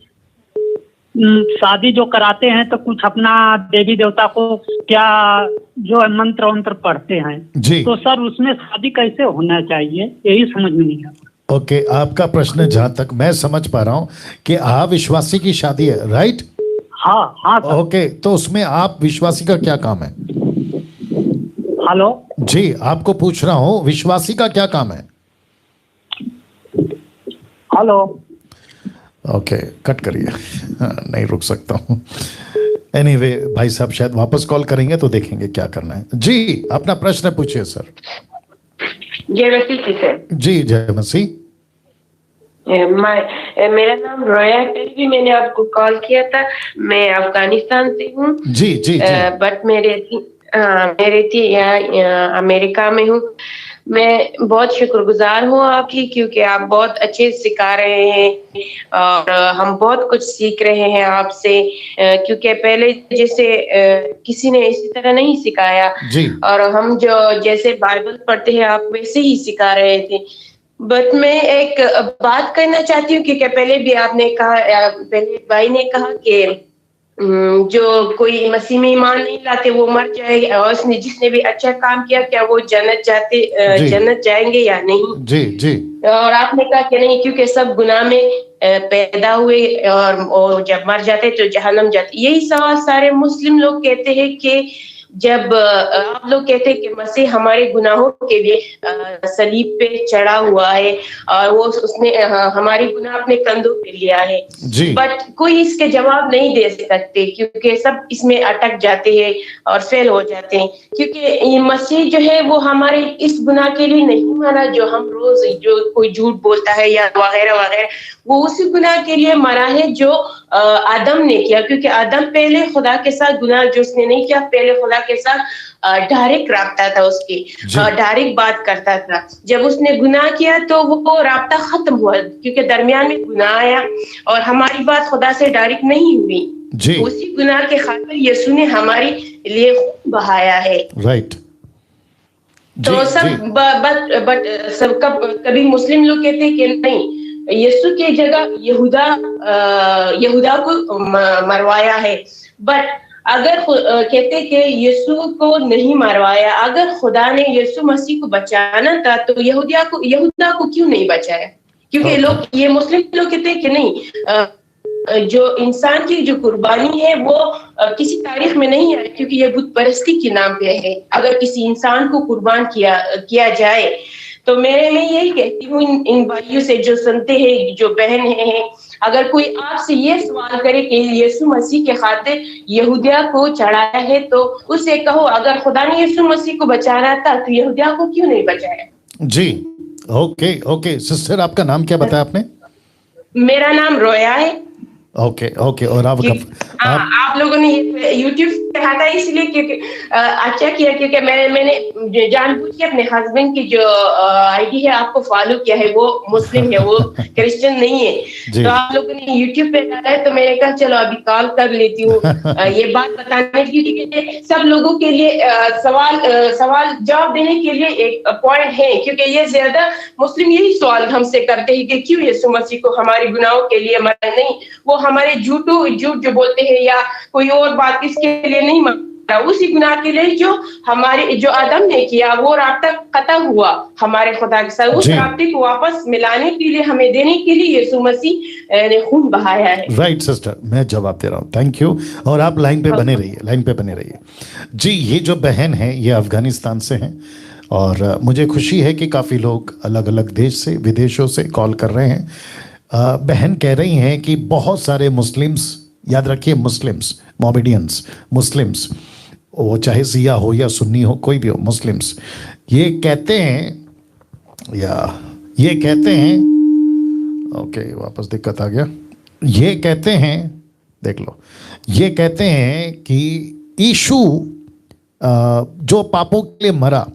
शादी जो कराते हैं तो कुछ अपना देवी देवता को क्या जो है मंत्र वंत्र पढ़ते हैं जी, तो सर उसमें शादी कैसे होना चाहिए, यही समझ में नहीं आता। ओके आपका प्रश्न जहां तक मैं समझ पा रहा हूं कि आप विश्वासी की शादी है, राइट? हाँ हाँ सर। ओके, तो उसमें आप विश्वासी का क्या काम है? हेलो जी, आपको पूछ रहा हूं विश्वासी का क्या काम है? हेलो। ओके कट करिए, नहीं रुक सकता हूं। एनीवे भाई साहब शायद वापस कॉल करेंगे तो देखेंगे क्या करना है। जी अपना प्रश्न पूछिए सर। जय मसीह की सर। जी जय मसीह। मेरा नाम रोया है, पहले भी मैंने आपको कॉल किया था, मैं अफगानिस्तान से हूँ। जी जी जी। बट मेरे थी यहाँ अमेरिका में हूँ। मैं बहुत शुक्रगुजार हूँ आपकी, क्योंकि आप बहुत अच्छे सिखा रहे हैं और हम बहुत कुछ सीख रहे हैं आपसे, क्योंकि पहले जैसे किसी ने इसी तरह नहीं सिखाया जी। और हम जो जैसे बाइबल पढ़ते हैं आप वैसे ही सिखा रहे थे। बट मैं एक बात करना चाहती हूँ, क्योंकि पहले भी आपने कहा, पहले भाई ने कहा कि जो कोई मसीह में ईमान नहीं लाते वो मर जाएगा, और जिसने भी अच्छा काम किया क्या वो जन्नत जन्नत जाएंगे या नहीं? जी जी। और आपने कहा कि नहीं, क्योंकि सब गुनाह में पैदा हुए और जब मर जाते तो जहन्नम जाते। यही सवाल सारे मुस्लिम लोग कहते हैं कि जब आप लोग कहते हैं कि मसीह हमारे गुनाहों के लिए सलीब पे चढ़ा हुआ है और वो उसने हमारे गुनाह अपने कंधों पे लिया है, बट कोई इसके जवाब नहीं दे सकते क्योंकि सब इसमें अटक जाते हैं और फेल हो जाते हैं, क्योंकि ये मसीह जो है वो हमारे इस गुनाह के लिए नहीं मरा जो हम रोज जो कोई झूठ बोलता है या वगैरह वगैरह, वो उसी गुनाह के लिए मरा है जो आदम ने किया, क्योंकि आदम पहले खुदा के साथ गुनाह जो उसने नहीं किया, पहले खुदा के साथ डायरेक्ट राब्ता था, उसकी डायरेक्ट बात करता था। जब उसने गुनाह किया तो वो राब्ता खत्म हुआ क्योंकि दरमियान में गुनाह आया और हमारी बात खुदा से डायरेक्ट नहीं हुई। उसी गुनाह के खातिर यीशु ने हमारे लिए खून बहाया है। राइट। तो सब बट सब कभी मुस्लिम लोग कहते हैं कि नहीं, यीशु की जगह यहूदा को मरवाया है, बट अगर कहते कि यीशु को नहीं मरवाया, अगर खुदा ने यीशु मसीह को बचाना था तो यहूदा को क्यों नहीं बचाया? क्योंकि लोग ये मुस्लिम लोग कहते हैं कि नहीं, जो इंसान की जो कुर्बानी है वो किसी तारीख में नहीं है, क्योंकि ये बुत परस्ती के नाम पे है। अगर किसी इंसान को कुर्बान किया जाए तो मैं यही कहती हूँ इन भाइयों से जो सुनते हैं, जो बहन हैं, अगर कोई आपसे ये सवाल करे कि यीशु मसीह के खातिर यहूदिया को चढ़ाया है तो उसे कहो, अगर खुदा ने यीशु मसीह को बचाना था तो यहूदिया को क्यों नहीं बचाया? जी ओके सिस्टर, आपका नाम क्या बताया आपने? मेरा नाम रोया है। ओके और आप लोगों ने YouTube पे कहा था इसलिए क्योंकि अच्छा किया, क्योंकि मैंने जानबूझ के अपने हस्बैंड की जो आईडी है आपको फॉलो किया है, वो मुस्लिम है, वो क्रिश्चियन नहीं है। तो आप लोगों ने YouTube पे डाला है तो मैंने कहा चलो अभी कॉल कर लेती हूँ ये बात बताने के लिए। सब लोगों के लिए सवाल जवाब देने के लिए एक पॉइंट है, क्योंकि ये ज्यादा मुस्लिम यही सवाल हमसे करते हैं कि क्यों यीशु मसीह को हमारे गुनाहों के लिए मरा नहीं, वो हमारे झूठ जो बोलते हैं या कोई और बात इसके लिए नहीं मरा, उसी गुनाह के लिए जो आदम ने किया वो राब्ता खत्म हुआ हमारे खुदा के साथ, उस राब्ते को वापस मिलाने के लिए, हमें देने के लिए यीशु मसीह ने खून बहाया है। राइट सिस्टर, मैं जवाब दे रहा हूँ, थैंक यू। और आप लाइन पे बने रहिए। जी, ये जो बहन है ये अफगानिस्तान से हैं और मुझे खुशी है कि काफ़ी लोग अलग अलग देश से, विदेशों से कॉल कर रहे हैं। बहन कह रही हैं कि बहुत सारे मुस्लिम्स, याद रखिए मुस्लिम्स, मोमेडियंस मुस्लिम्स, वो चाहे सिया हो या सुन्नी हो, कोई भी हो, मुस्लिम्स ये कहते हैं ओके वापस दिक्कत आ गया। ये कहते हैं, देख लो, ये कहते हैं कि यीशु जो पापों के लिए मरा,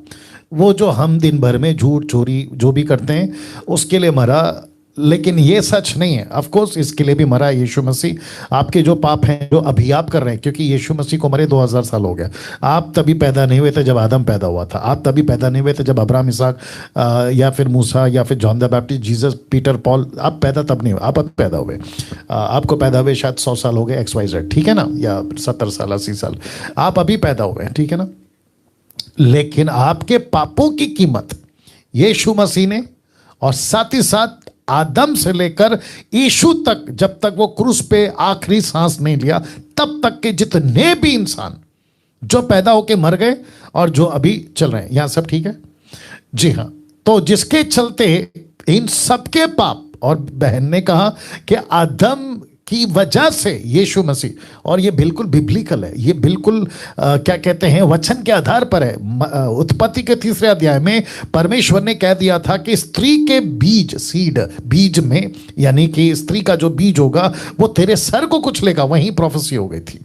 वो जो हम दिन भर में झूठ चोरी जो भी करते हैं उसके लिए मरा, लेकिन ये सच नहीं है। ऑफ कोर्स इसके लिए भी मरा यीशु मसीह। आपके जो पाप हैं जो अभी आप कर रहे हैं, क्योंकि यीशु मसीह को मरे 2000 साल हो गया। आप तभी पैदा नहीं हुए थे जब आदम पैदा हुआ था, आप तभी पैदा नहीं हुए थे जब अब्राहम, इसहाक या फिर मूसा या फिर John the Baptist, Jesus, Peter, Paul, आप पैदा तब नहीं हुए, आप अब पैदा हुए। आपको पैदा हुए शायद 100 साल हो गए, XYZ, ठीक है ना, या 70 साल 80 साल, आप अभी पैदा हुए हैं, ठीक है ना। लेकिन आपके पापों की कीमत यीशु मसीह ने, और साथ ही साथ आदम से लेकर यीशु तक, जब तक वो क्रूस पे आखिरी सांस नहीं लिया तब तक के जितने भी इंसान जो पैदा होके मर गए और जो अभी चल रहे हैं, यहां सब ठीक है? जी हाँ। तो जिसके चलते इन सबके पाप, और बहन ने कहा कि आदम की वजह से यीशु मसीह, और ये बिल्कुल बिब्लिकल है, ये बिल्कुल क्या कहते हैं, वचन के आधार पर है। उत्पत्ति के 3 अध्याय में परमेश्वर ने कह दिया था कि स्त्री के बीज, सीड, बीज में, यानी कि स्त्री का जो बीज होगा वो तेरे सर को कुचलेगा। वहीं प्रोफेसी हो गई थी,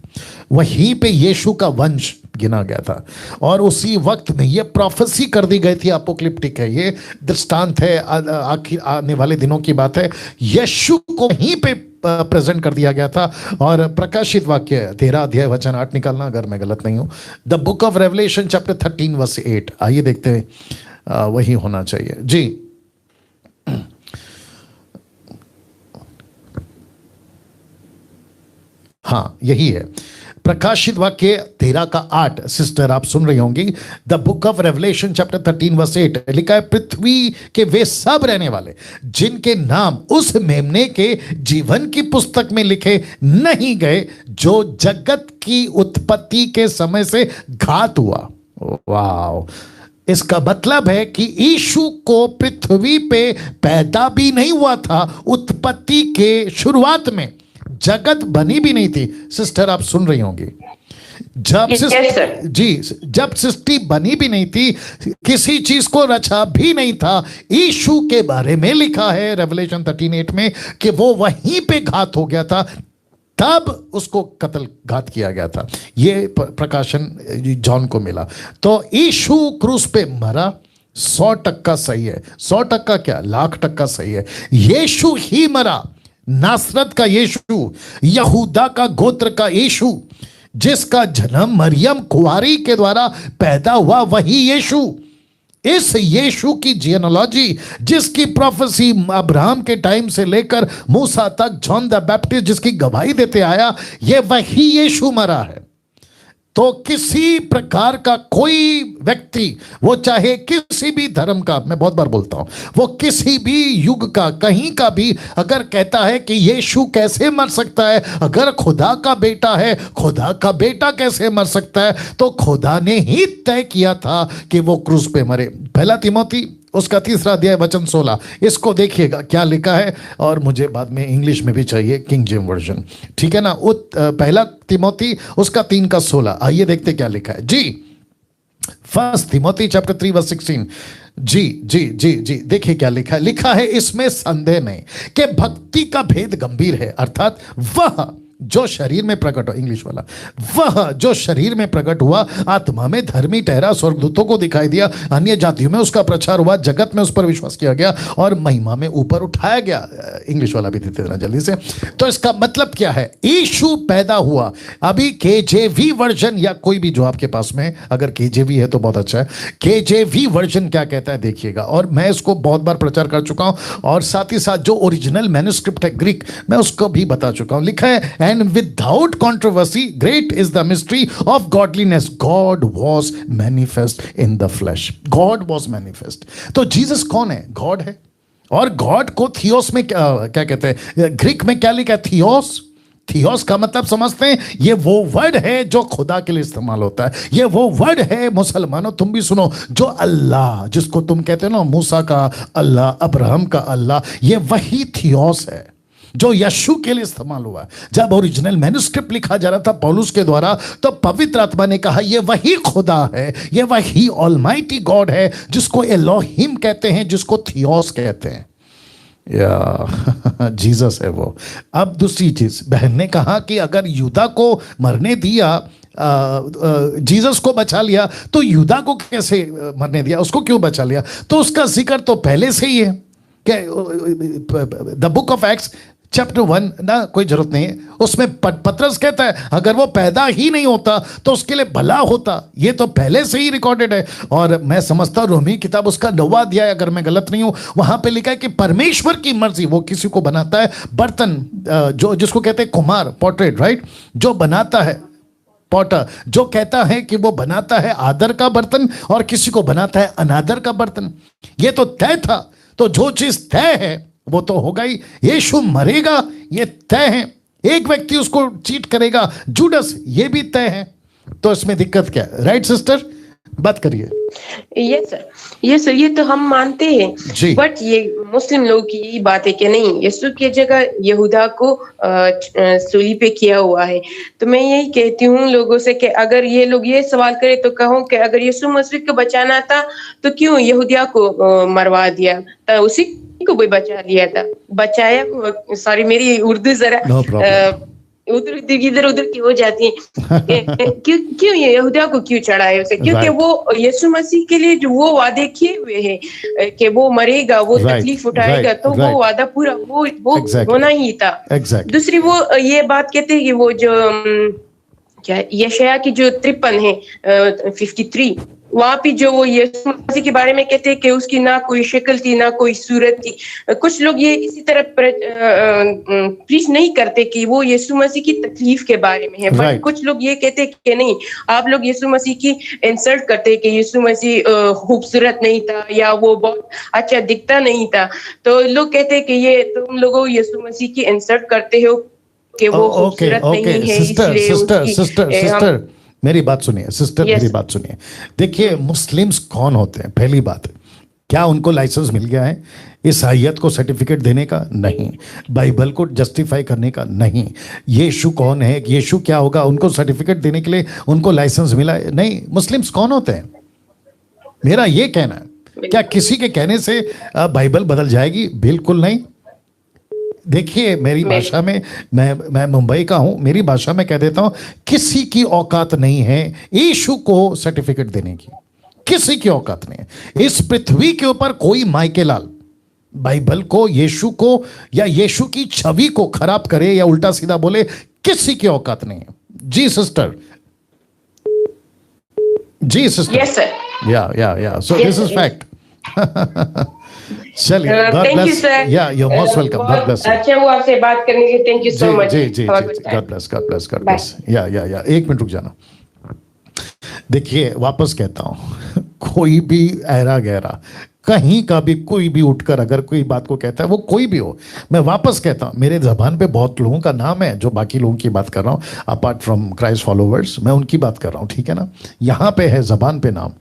वहीं पे यीशु का वंश गिना गया था, और उसी वक्त में ये प्रोफेसी कर दी गई थी। अपोक्लिप्टिक है, ये दृष्टांत है, आखिर आने वाले दिनों की बात है। यीशु को वहीं पे प्रेजेंट कर दिया गया था। और प्रकाशित वाक्य 13 अध्याय वचन 8 निकालना अगर मैं गलत नहीं हूं, the book of Revelation chapter 13 verse 8, आइए देखते हैं, वही होना चाहिए जी। हाँ यही है। प्रकाशित वाक्य 13:8 सिस्टर आप सुन रही होंगी। The book of Revelation chapter 13:8 लिखा है, पृथ्वी के वे सब रहने वाले जिनके नाम उस मेमने के जीवन की पुस्तक में लिखे नहीं गए जो जगत की उत्पत्ति के समय से घात हुआ। वाह, इसका मतलब है कि यीशु को पृथ्वी पे पैदा भी नहीं हुआ था, उत्पत्ति के शुरुआत में जगत बनी भी नहीं थी। सिस्टर आप सुन रही होंगी, जब सृष्टि बनी भी नहीं थी, किसी चीज को रचा भी नहीं था, यीशु के बारे में लिखा है रेवलेशन 13:8 में कि वो वहीं पे घात हो गया था, तब उसको कत्ल घात किया गया था। ये प्रकाशन जॉन को मिला। तो यीशु क्रूस पे मरा, 100% सही है। 100% क्या, 1,00,000% सही है। यीशु ही मरा, नासरत का यीशु, यहूदा का गोत्र का यीशु, जिसका जन्म मरियम कुंवारी के द्वारा पैदा हुआ, वही यीशु। इस यीशु की जियोलॉजी, जिसकी प्रोफेसी अब्राहम के टाइम से लेकर मूसा तक, जॉन द बैप्टिस्ट जिसकी गवाही देते आया, ये वही यीशु मरा है। तो किसी प्रकार का कोई व्यक्ति, वो चाहे किसी भी धर्म का, मैं बहुत बार बोलता हूं, वो किसी भी युग का, कहीं का भी अगर कहता है कि यीशु कैसे मर सकता है, अगर खुदा का बेटा है, खुदा का बेटा कैसे मर सकता है, तो खुदा ने ही तय किया था कि वो क्रूस पे मरे। पहला तिमोथी उसका 3 अध्याय वचन 16, इसको देखिएगा क्या लिखा है, और मुझे बाद में इंग्लिश में भी चाहिए किंग जेम्स वर्जन, ठीक है ना। पहला तिमोथी उसका 3:16, आइए देखते क्या लिखा है जी। 1 तिमोथी चैप्टर 3:16, जी देखिए क्या लिखा है। लिखा है, इसमें संदेह नहीं कि भक्ति का भेद गंभीर है, अर्थात वह जो शरीर में प्रकट हो, इंग्लिश वाला, वह जो शरीर में प्रकट हुआ, आत्मा में धर्मी ठहरा, स्वर्गदूतों को दिखाई दिया, अन्य जातियों में उसका प्रचार हुआ, जगत में उस पर विश्वास किया गया और महिमा में ऊपर उठाया गया। इंग्लिश वाला भी देते देना जल्दी से। तो इसका मतलब क्या है, यीशु पैदा हुआ। अभी केजेवी वर्जन या कोई भी जो आपके पास में, अगर केजेवी है तो बहुत अच्छा है, केजेवी वर्जन क्या कहता है देखिएगा। और मैं इसको बहुत बार प्रचार कर चुका हूं, और साथ ही साथ जो ओरिजिनल मैन्युस्क्रिप्ट है ग्रीक, मैं उसको भी बता चुका हूं। लिखा है, and without controversy great is the mystery of godliness, God was manifest in the flesh, God was manifest। तो जीसस कौन है, गॉड है। और गॉड को थियोस में क्या कहते हैं, ग्रीक में क्या लिखा है, थियोस। थियोस का मतलब समझते हैं, ये वो वर्ड है जो खुदा के लिए इस्तेमाल होता है। ये वो वर्ड है, मुसलमानों तुम भी सुनो, जो अल्लाह, जिसको तुम कहते हो ना मूसा का अल्लाह, अब्राहम का अल्लाह, ये वही थियोस है जो यीशु के लिए इस्तेमाल हुआ। जब ओरिजिनल मैन्युस्क्रिप्ट लिखा जा रहा था पौलुस के द्वारा, तो पवित्र आत्मा ने कहा ये वही खुदा है, ये वही ऑलमाइटी गॉड है, जिसको एलोहिम कहते हैं, जिसको थियोस कहते हैं, या जीसस है वो। अब दूसरी चीज, बहन ने कहा कि अगर यूदा को मरने दिया, जीसस को बचा लिया, तो यूदा को कैसे मरने दिया, उसको क्यों बचा लिया? तो उसका जिक्र तो पहले से ही है। The book of acts chapter 1 ना, कोई जरूरत नहीं है, उसमें पतरस कहता है अगर वो पैदा ही नहीं होता तो उसके लिए भला होता। ये तो पहले से ही रिकॉर्डेड है। और मैं समझता हूं रोमी किताब उसका 9वां अध्याय, अगर मैं गलत नहीं हूं, वहां पे लिखा है कि परमेश्वर की मर्जी, वो किसी को बनाता है बर्तन, जो जिसको कहते हैं कुम्हार, पोर्ट्रेट, राइट, जो बनाता है पॉटर, जो कहता है कि वो बनाता है आदर का बर्तन और किसी को बनाता है अनादर का बर्तन। ये तो तय था। तो जो चीज तय है वो तो होगा ही। यीशु मरेगा, ये तय है। एक व्यक्ति उसको चीट करेगा, जूडस, ये भी तय है। तो इसमें दिक्कत क्या है, राइट सिस्टर? बात करिए। यस सर, ये तो हम मानते हैं, बट ये मुस्लिम लोगों की यही बात है कि नहीं, यीशु की जगह यहूदा को सूली पे किया हुआ है। तो मैं यही कहती हूँ लोगों से कि अगर ये लोग ये सवाल करें तो कहूँ कि अगर यीशु मसीह को बचाना था तो क्यों यहूदिया को मरवा दिया, तो उसी को भी बचा लिया था, बचाया। सॉरी मेरी उर्दू जरा इधर उधर की हो जाती है। क्यों ये यहूदिया को क्यों चढ़ाए उसे? क्योंकि वो यीशु मसीह के लिए जो वो वादे किए हुए हैं कि वो मरेगा, वो तकलीफ उठाएगा, तो वो वादा पूरा वो होना ही था। दूसरी वो ये बात कहते हैं कि वो जो क्या यशायाह की जो 53 है 53 वहां पे जो वो यीशु मसीह के बारे में कहते हैं कि उसकी ना कोई शक्ल थी ना कोई सूरत थी। कुछ लोग ये इसी तरह प्रीच नहीं करते कि वो यीशु मसीह की तकलीफ के बारे में है, बट कुछ लोग ये कहते हैं कि नहीं, आप लोग यीशु मसीह की इंसल्ट करते हैं कि यीशु मसीह खूबसूरत नहीं था या वो बहुत अच्छा दिखता नहीं था। तो लोग कहते हैं कि ये तुम लोगों यीशु मसीह की इंसल्ट करते हो कि वो खूबसूरत नहीं है, इसलिए सिस्टर मेरी बात सुनिए, सिस्टर मेरी बात सुनिए। देखिए, मुस्लिम्स कौन होते हैं? पहली बात, क्या उनको लाइसेंस मिल गया है ईसाईयत को सर्टिफिकेट देने का? नहीं। बाइबल को जस्टिफाई करने का? नहीं। यीशु कौन है, यीशु क्या होगा, उनको सर्टिफिकेट देने के लिए उनको लाइसेंस मिला है? नहीं। मुस्लिम्स कौन होते हैं? मेरा ये कहना है, क्या किसी के कहने से बाइबल बदल जाएगी? बिल्कुल नहीं। देखिए, मेरी भाषा में, मैं मुंबई का हूं, मेरी भाषा में कह देता हूं, किसी की औकात नहीं है यीशु को सर्टिफिकेट देने की। किसी की औकात नहीं है इस पृथ्वी के ऊपर। कोई माइकेलाल बाइबल को, यीशु को या यीशु की छवि को खराब करे या उल्टा सीधा बोले, किसी की औकात नहीं है। जी सिस्टर, जी sister. Yes sir. Yeah so this is fact. चलिए, God bless. Yeah you are most welcome. God bless. अच्छा हुआ आपसे बात करने के लिए। Thank you so much. जी God bless, God bless, God bless. या एक मिनट रुक जाना। देखिए, वापस कहता हूं, कोई भी ऐरा गहरा कहीं का भी कोई भी उठकर अगर कोई बात को कहता है, वो कोई भी हो, मैं वापस कहता हूं, मेरे जबान पे बहुत लोगों का नाम है जो बाकी लोगों की बात कर रहा हूं, अपार्ट फ्रॉम क्राइस्ट फॉलोवर्स, मैं उनकी बात कर रहा हूं, ठीक है ना? यहां पे है जबान पे नाम,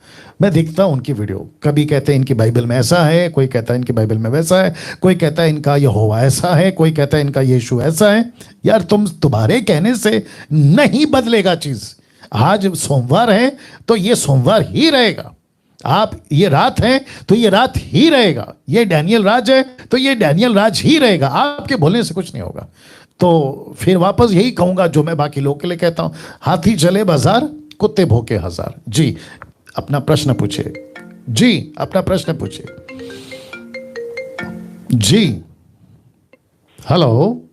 मैं देखता हूं उनकी वीडियो। कभी कहते हैं इनकी बाइबल में ऐसा है, कोई कहता है इनकी बाइबल में वैसा है, कोई कहता है इनका यहोवा ऐसा है, कोई कहता है इनका यीशु ऐसा है। यार, तुम्हारे कहने से नहीं बदलेगा चीज। आज सोमवार है तो ये सोमवार ही रहेगा, आप ये रात है तो ये रात ही रहेगा, ये डैनियल राज है तो ये डैनियल राज ही रहेगा। आपके बोलने से कुछ नहीं होगा। तो फिर वापस यही कहूंगा जो मैं बाकी लोगों के लिए कहता हूं, हाथी चले बाजार, कुत्ते भौंके हजार। जी, अपना प्रश्न पूछिए। जी, अपना प्रश्न पूछिए। जी, हेलो।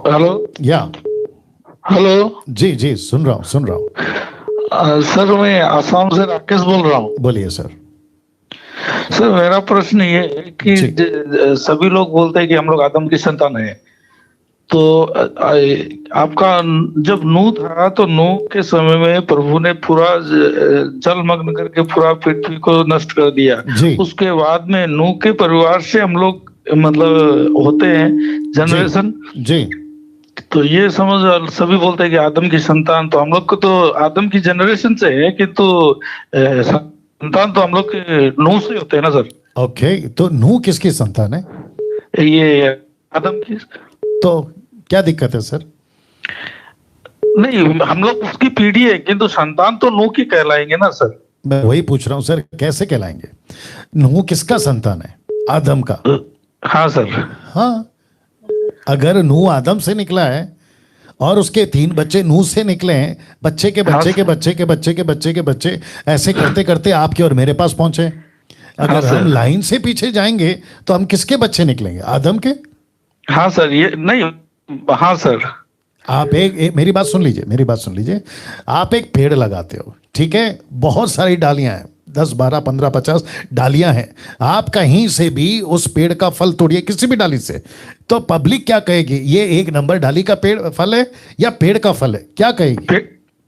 हेलो। या हेलो। जी, सुन रहा हूं। सर, मैं आसाम से राकेश बोल रहा हूँ। बोलिए सर। सर, मेरा प्रश्न ये है कि सभी लोग बोलते हैं कि हम लोग आदम की संतान है, तो आपका जब नूह था तो नूह के समय में प्रभु ने पूरा जलमग्न करके पूरा पृथ्वी को नष्ट कर दिया। उसके बाद में नूह के परिवार से हम लोग मतलब होते हैं जनरेशन। जी। तो ये समझ, सभी बोलते हैं कि आदम की संतान, तो हम लोग को तो आदम की जनरेशन से है, किंतु संतान तो हम लोग के नूह से होते हैं ना सर। ओके, तो नूह किसकी संतान है? ये आदम की। तो क्या दिक्कत है सर? नहीं, हम लोग उसकी पीढ़ी है, किंतु संतान तो नूह की कहलाएंगे ना सर। मैं वही पूछ रहा हूँ सर, कैसे कहलाएंगे? नूह किसका संतान है? आदम का। हाँ सर। हाँ, अगर नूह आदम से निकला है और उसके 3 बच्चे नूह से निकले हैं, बच्चे के बच्चे के बच्चे के बच्चे के बच्चे के बच्चे, ऐसे करते करते आपके और मेरे पास पहुंचे। अगर हम लाइन से पीछे जाएंगे तो हम किसके बच्चे निकलेंगे? आदम के। हाँ सर, ये नहीं। हाँ सर। आप मेरी बात सुन लीजिए, मेरी बात सुन लीजिए। आप एक पेड़ लगाते हो, ठीक है, बहुत सारी डालियां हैं, 10, 12, 15, 50 डालियां हैं। आप कहीं से भी उस पेड़ का फल तोड़िए, किसी भी डाली से, तो पब्लिक क्या कहेगी? ये 1 नंबर डाली का पेड़ फल है या पेड़ का फल है? क्या कहेगी?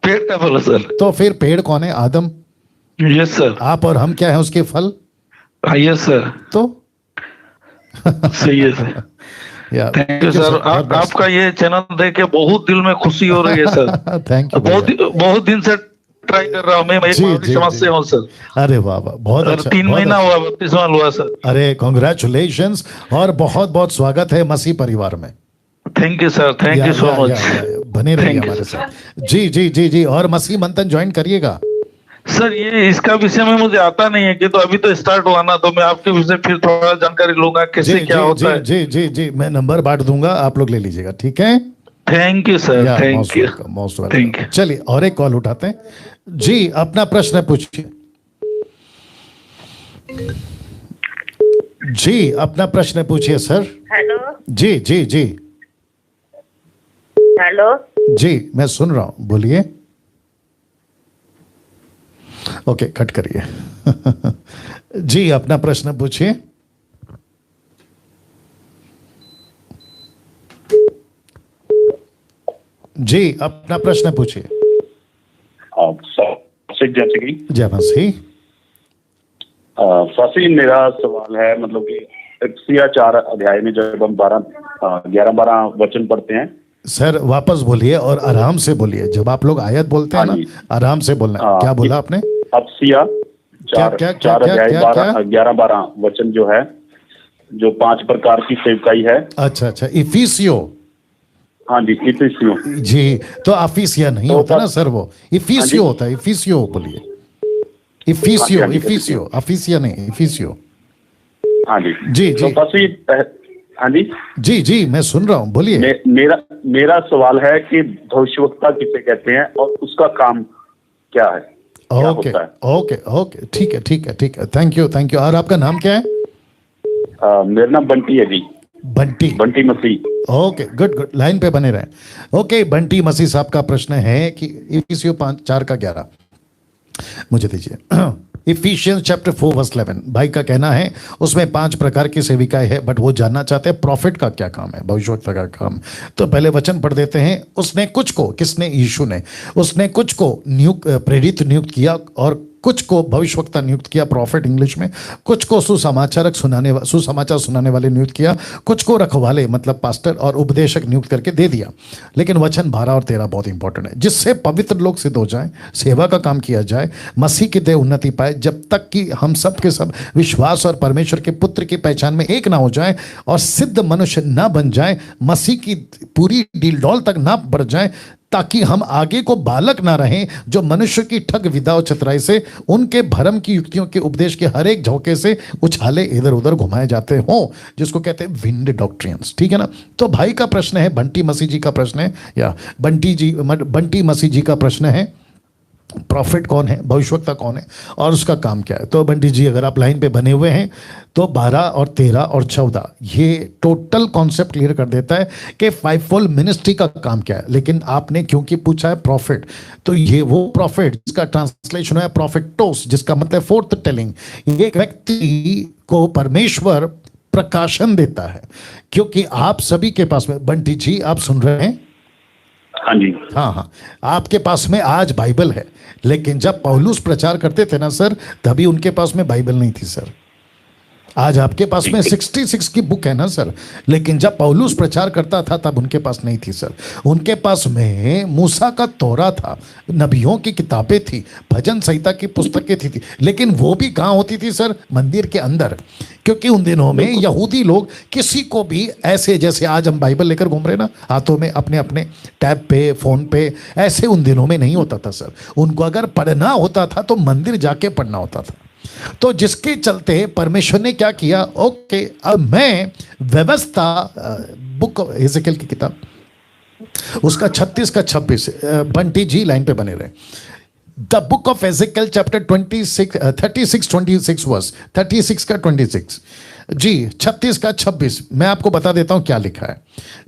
पेड़ का फल है सर। तो फिर पेड़ कौन है? आदम। Yes sir. आप और हम क्या है? उसके फल। Yes sir. तो सही है सर। Thank you sir. आपका ये चैनल देख के बहुत दिल में खुशी हो रही है सर। Thank you. बहुत दिन से ट्राई कर रहा हूँ मैं समाज से हूँ सर। अरे वाह वाह, बहुत अच्छा। 3 महीना हुआ, बपतिस्मा हुआ सर। अरे कॉन्ग्रेचुलेशंस और बहुत बहुत स्वागत है मसीह परिवार में। Thank you sir, thank you so much. बने रहिए हमारे साथ। जी, और मसीह मंथन ज्वाइन करिएगा सर। ये इसका विषय में मुझे आता नहीं है कि, तो अभी तो स्टार्ट हुआ ना, तो मैं आपके विषय फिर थोड़ा जानकारी लूंगा कैसे क्या होता है। जी, मैं नंबर बांट दूंगा, आप लोग ले लीजिएगा, ठीक है? Thank you sir. Thank you, most welcome. चलिए, और एक कॉल उठाते हैं। जी, अपना प्रश्न पूछिए। जी, अपना प्रश्न पूछिए सर। हेलो। जी। हेलो। जी मैं सुन रहा हूं, बोलिए। ओके, कट करिए। जी अपना प्रश्न पूछिए। जी अपना प्रश्न पूछिए। जैसे कि जय मसीह। फासी मेरा सवाल है, मतलब कि इफिसियाँ 4 अध्याय में जब हम 11-12 वचन पढ़ते हैं। सर वापस बोलिए और आराम से बोलिए। जब आप लोग आयत बोलते हैं ना, आराम से बोलना है। क्या बोला आपने? इफिसियाँ 4 अध्याय 11-12 वचन जो है, जो 5 प्रकार की सेवकाई है। अच्छा, इफिसियो। हाँ जी, इफिसियो जी, तो अफिसिया नहीं होता ना सर, वो इफिसियो होता है। इफिसियो बोलिए। इफिसियो, इफिसियो, अफिसिया नहीं, इफिसियो। हाँ जी जी तो फासी, हाँ जी जी मैं सुन रहा हूँ, बोलिए। मेरा सवाल है कि भविष्यवक्ता किसे कहते हैं और उसका काम क्या है, क्या होता है? ओके, ठीक है। Thank you. और आपका नाम क्या है? मेरा नाम बंटी है जी। बंटी मसीह। ओके, गुड, लाइन पे बने रहे। ओके, बंटी मसीह साहब का प्रश्न है कि इफिसियों 4:11 मुझे दीजिए। इफिशियंस चैप्टर 4 वर्स 11 भाई का कहना है उसमें 5 प्रकार की सेविकाएं है, बट वो जानना चाहते हैं प्रॉफिट का क्या काम है, भविष्यवक्ता का काम। तो पहले वचन पढ़ देते हैं। उसने कुछ को, किसने? यीशु ने। उसने कुछ को प्रेरित नियुक्त किया, और कुछ को भविष्यवक्ता नियुक्त किया, प्रॉफिट इंग्लिश में। कुछ को सुसमाचार सुनाने वाले नियुक्त किया। कुछ को रखवाले मतलब पास्टर और उपदेशक नियुक्त करके दे दिया। लेकिन वचन 12 और 13 बहुत इंपॉर्टेंट है, जिससे पवित्र लोग सिद्ध हो जाए, सेवा का काम किया जाए, मसीह की देह उन्नति पाए, जब तक कि हम सब के सब विश्वास और परमेश्वर के पुत्र की पहचान में एक ना हो जाए और सिद्ध मनुष्य ना बन जाए, मसीह की पूरी डील तक ना बढ़ जाए, ताकि हम आगे को बालक ना रहें जो मनुष्य की ठग विधा और चतुराई से, उनके भरम की युक्तियों के उपदेश के हर एक झोंके से उछाले इधर उधर घुमाए जाते हों, जिसको कहते हैं विंड डॉक्ट्रियंस। ठीक है ना? तो भाई का प्रश्न है, बंटी मसीह जी का प्रश्न है, या बंटी मसीह जी का प्रश्न है, प्रॉफिट कौन है, भविष्यवक्ता कौन है और उसका काम क्या है। तो बंटी जी अगर आप लाइन पे बने हुए हैं तो 12 और 13 और 14 ये टोटल कॉन्सेप्ट क्लियर कर देता है कि फाइवफोल्ड मिनिस्ट्री का काम क्या है। लेकिन आपने क्योंकि पूछा है प्रॉफिट, तो ये वो प्रॉफिट जिसका ट्रांसलेशन है प्रॉफिटोस, जिसका मतलब फोर्थ टेलिंग। एक व्यक्ति को परमेश्वर प्रकाशन देता है, क्योंकि आप सभी के पास में, बंटी जी आप सुन रहे हैं? हाँ जी। हाँ, आपके पास में आज बाइबल है, लेकिन जब पौलुस प्रचार करते थे ना सर, तभी उनके पास में बाइबल नहीं थी सर। आज आपके पास में 66 की बुक है ना सर, लेकिन जब पौलुस प्रचार करता था तब उनके पास नहीं थी सर। उनके पास में मूसा का तौरा था, नबियों की किताबें थी, भजन संहिता की पुस्तकें थी, लेकिन वो भी कहाँ होती थी सर? मंदिर के अंदर। क्योंकि उन दिनों में यहूदी लोग किसी को भी ऐसे, जैसे आज हम बाइबल लेकर घूम रहे ना हाथों में, अपने अपने टैब पे, फोन पे, ऐसे उन दिनों में नहीं होता था सर। उनको अगर पढ़ना होता था तो मंदिर जाके पढ़ना होता था। तो जिसके चलते परमेश्वर ने क्या किया, ओके अब मैं व्यवस्था, बुक एजेकिएल की किताब उसका 36 का 26, बंटी जी लाइन पे बने रहे। The book of Ezekiel chapter 36 verse 36 का 26 जी, 36 का 26 मैं आपको बता देता हूं क्या लिखा है।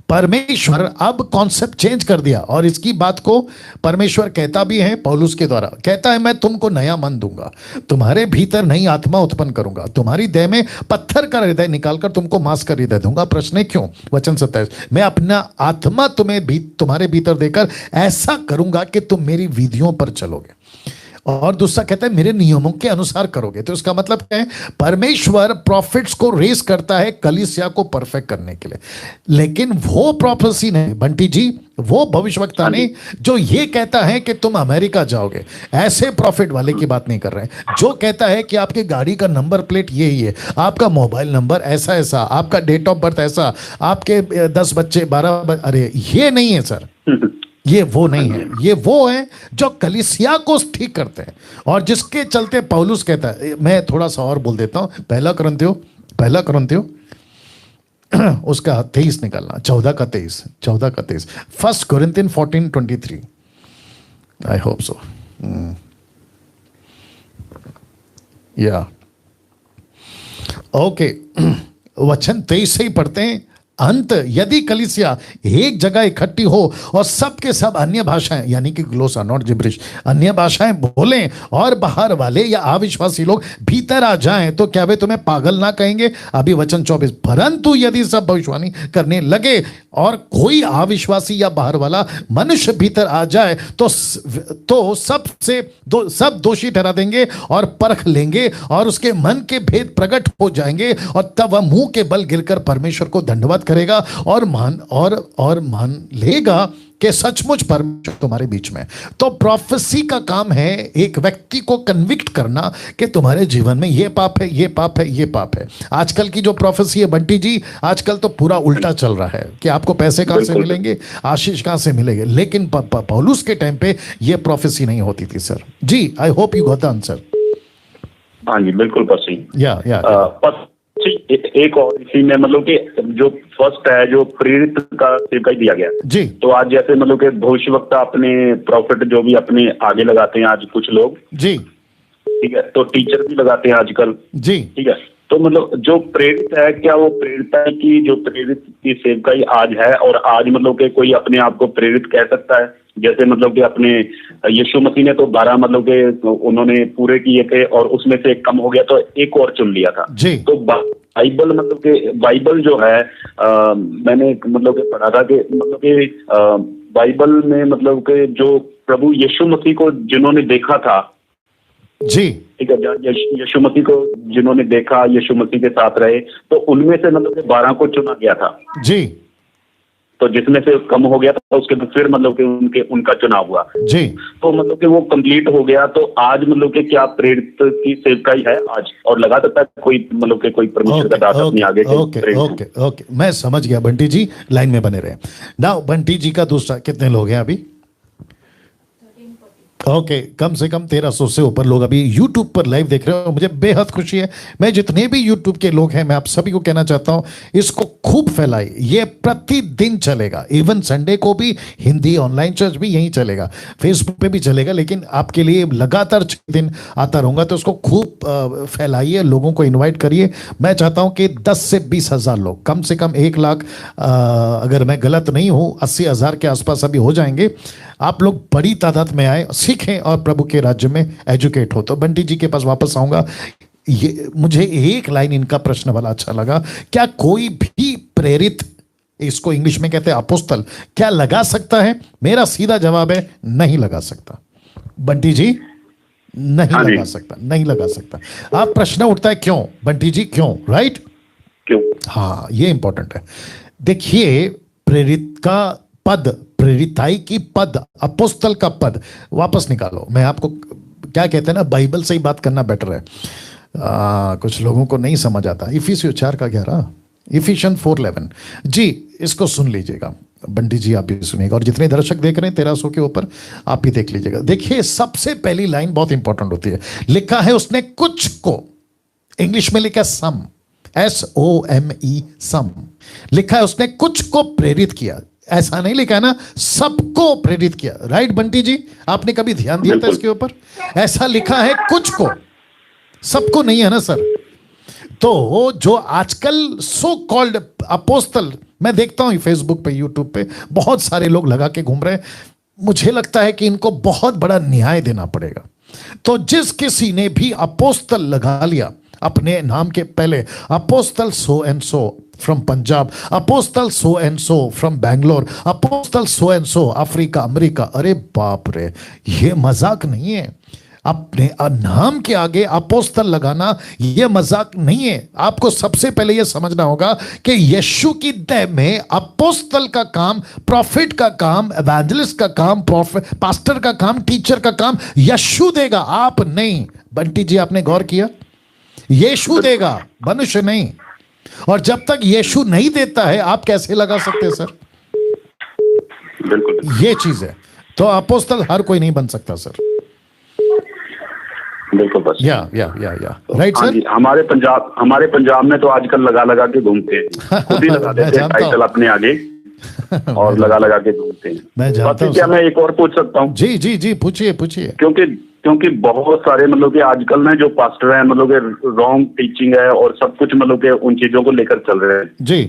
परमेश्वर अब कॉन्सेप्ट चेंज कर दिया, और इसकी बात को परमेश्वर कहता भी है पौलुस के द्वारा। कहता है मैं तुमको नया मन दूंगा, तुम्हारे भीतर नई आत्मा उत्पन्न करूंगा, तुम्हारी देह में पत्थर का हृदय निकालकर तुमको मांस का हृदय दूंगा। प्रश्न है क्यों? वचन 27, मैं अपना आत्मा तुम्हारे भीतर देकर ऐसा करूंगा कि तुम मेरी विधियों पर चलोगे, और दूसरा कहता है मेरे नियमों के अनुसार करोगे। तो इसका मतलब क्या है? परमेश्वर प्रॉफिट्स को रेस करता है कलीसिया को परफेक्ट करने के लिए, लेकिन वो प्रोफेसी नहीं बंटी जी, वो भविष्यवक्ता नहीं जो ये कहता है कि तुम अमेरिका जाओगे। ऐसे प्रॉफिट वाले की बात नहीं कर रहे हैं जो कहता है कि आपकी गाड़ी का नंबर प्लेट यही है, आपका मोबाइल नंबर ऐसा ऐसा, आपका डेट ऑफ बर्थ ऐसा, आपके 10 बच्चे 12 अरे ये नहीं है सर, ये वो नहीं है। ये वो है जो कलीसिया को ठीक करते हैं, और जिसके चलते पौलुस कहता है, मैं थोड़ा सा और बोल देता हूं, पहला कुरिन्थियों उसका 23 निकालना, 14 का 23 first Corinthian 14:23। I hope so, या ओके। वचन 23 से ही पढ़ते हैं, अंत यदि कलीसिया एक जगह इकट्ठी हो और सबके सब अन्य भाषाएं यानी कि ग्लोसा नॉट जिब्रिश अन्य भाषाएं बोलें और बाहर वाले या अविश्वासी लोग भीतर आ जाएं तो क्या वे तुम्हें पागल ना कहेंगे? अभी वचन 24, परंतु यदि सब भविष्यवाणी करने लगे और कोई अविश्वासी या बाहर वाला मनुष्य भीतर आ जाए तो सब दोषी ठहरा देंगे और परख लेंगे और उसके मन के भेद प्रकट हो जाएंगे और तब वह मुंह के बल गिरकर परमेश्वर को दंडवत करेगा और मान लेगा कि सचमुच परमेश्वर तुम्हारे बीच में। तो प्रोफेसी का काम है एक व्यक्ति को कन्विक्ट करना कि तुम्हारे जीवन में ये पाप है, ये पाप है, ये पाप है। आजकल की जो प्रोफेसी है बंटी जी, आजकल तो पूरा उल्टा चल रहा है कि आपको पैसे कहां से मिलेंगे, आशीष कहां से मिलेंगे। लेकिन पौलुस के टाइम पे ये प्रोफेसी नहीं होती थी सर जी। I hope you got the answer. हाँ जी बिल्कुल पसी या एक और इसी में मतलब कि जो फर्स्ट है जो प्रेरित का सेवकाई दिया गया जी। तो आज जैसे मतलब कि भविष्यवक्ता अपने प्रॉफिट जो भी अपने आगे लगाते हैं आज कुछ लोग जी, ठीक है, तो टीचर भी लगाते हैं आजकल जी, ठीक है। तो मतलब जो प्रेरित है क्या वो प्रेरित है कि जो प्रेरित की सेवकाई आज है और आज मतलब कि कोई अपने आप को प्रेरित कह सकता है? जैसे मतलब कि अपने यीशु मसीह ने तो 12 मतलब कि उन्होंने पूरे किए थे और उसमें से एक कम हो गया तो एक और चुन लिया था जी। तो बाइबल मतलब कि बाइबल जो है मैंने मतलब कि पढ़ा था कि मतलब कि बाइबल में मतलब कि जो प्रभु यीशु मसीह को जिन्होंने देखा था जी, ठीक है, यीशु मसीह को जिन्होंने देखा, यीशु मसीह के साथ रहे, तो उनमें से मतलब कि 12 को चुना गया था जी। तो जिसमें से कम हो गया था उसके बाद फिर मतलब कि उनका चुनाव हुआ जी। तो मतलब कि वो कंप्लीट हो गया। तो आज मतलब कि क्या प्रेरित की सेवकाई है आज और लगा सकता है कोई मतलब कि कोई परमेश्वर का दास अपने आगे ओके मैं समझ गया बंटी जी, लाइन में बने रहे। नाउ बंटी जी का दूसरा, कितने लोग हैं अभी? ओके कम से कम 1300 से ऊपर लोग अभी YouTube पर लाइव देख रहे हो। मुझे बेहद खुशी है। मैं जितने भी YouTube के लोग हैं मैं आप सभी को कहना चाहता हूं इसको खूब फैलाइए। ये प्रतिदिन चलेगा, इवन संडे को भी हिंदी ऑनलाइन चर्च भी यहीं चलेगा, फेसबुक पे भी चलेगा, लेकिन आपके लिए लगातार 6 दिन आता रहूंगा। तो उसको खूब फैलाइए, लोगों को इन्वाइट करिए। मैं चाहता हूं कि 10 से 20 हजार लोग, कम से कम 1 लाख, अगर मैं गलत नहीं हूं 80,000 के आसपास अभी हो जाएंगे। आप लोग बड़ी तादाद में आए, सीखें और प्रभु के राज्य में एजुकेट हो। तो बंटी जी के पास वापस आऊंगा। ये मुझे एक लाइन इनका प्रश्न वाला अच्छा लगा, क्या कोई भी प्रेरित, इसको इंग्लिश में कहते हैं अपोस्तल, क्या लगा सकता है? मेरा सीधा जवाब है नहीं लगा सकता। बंटी जी नहीं लगा सकता, नहीं लगा सकता। आप प्रश्न उठता है क्यों बंटी जी, क्यों? राइट, क्यों? हाँ ये इंपॉर्टेंट है। देखिए प्रेरित का पद, प्रेरिताई की पद, अपोस्तल का पद वापस निकालो। मैं आपको क्या कहते हैं ना, बाइबल से ही बात करना बेटर है। कुछ लोगों को नहीं समझ आता। इफिसियों 4:11, इफिशियन 4:11 जी, इसको सुन लीजिएगा। बंटी जी आप भी सुनिएगा और जितने दर्शक देख रहे हैं 1300 के ऊपर आप भी देख लीजिएगा। देखिए सबसे पहली लाइन बहुत इंपॉर्टेंट होती है। लिखा है उसने कुछ को, इंग्लिश में लिखा सम, SOME सम, लिखा है उसने कुछ को प्रेरित किया। ऐसा नहीं लिखा है ना सबको प्रेरित किया। राइट बंटी जी, आपने कभी ध्यान दिया था इसके ऊपर? ऐसा लिखा है कुछ को, सबको नहीं है ना सर। तो जो आजकल सो कॉल्ड अपोस्तल मैं देखता हूं फेसबुक पे, यूट्यूब पे बहुत सारे लोग लगा के घूम रहे हैं, मुझे लगता है कि इनको बहुत बड़ा न्याय देना पड़ेगा। तो जिस किसी ने भी अपोस्तल लगा लिया अपने नाम के पहले, apostle so and so from Punjab, apostle so and so from Bangalore, apostle so and so Africa, America, अरे बाप रे, ये मजाक नहीं है। अपने नाम के आगे अपोस्तल लगाना ये मजाक नहीं है। आपको सबसे पहले ये समझना होगा कि यीशु की देह में अपोस्तल का काम, प्रॉफिट का काम, एवेंजलिस्ट का काम, पास्टर का काम, टीचर का काम यीशु देगा, आप नहीं। बंटी जी आपने गौर किया? यीशु देगा, मनुष्य नहीं। और जब तक यीशु नहीं देता है आप कैसे लगा सकते हैं सर? बिल्कुल, ये चीज है। तो अपोस्तल हर कोई नहीं बन सकता सर। बिल्कुल बस या राइट सर। हमारे पंजाब में तो आजकल लगा के घूमते हैं, खुद ही लगा देते हैं टाइटल अपने आगे और लगा के घूमते हैं। मैं जानता हूं। क्या मैं एक और पूछ सकता हूँ? जी पूछिए। क्योंकि बहुत सारे मतलब कि आजकल में जो पास्टर हैं मतलब कि रॉन्ग टीचिंग है और सब कुछ मतलब कि उन चीजों को लेकर चल रहे हैं जी।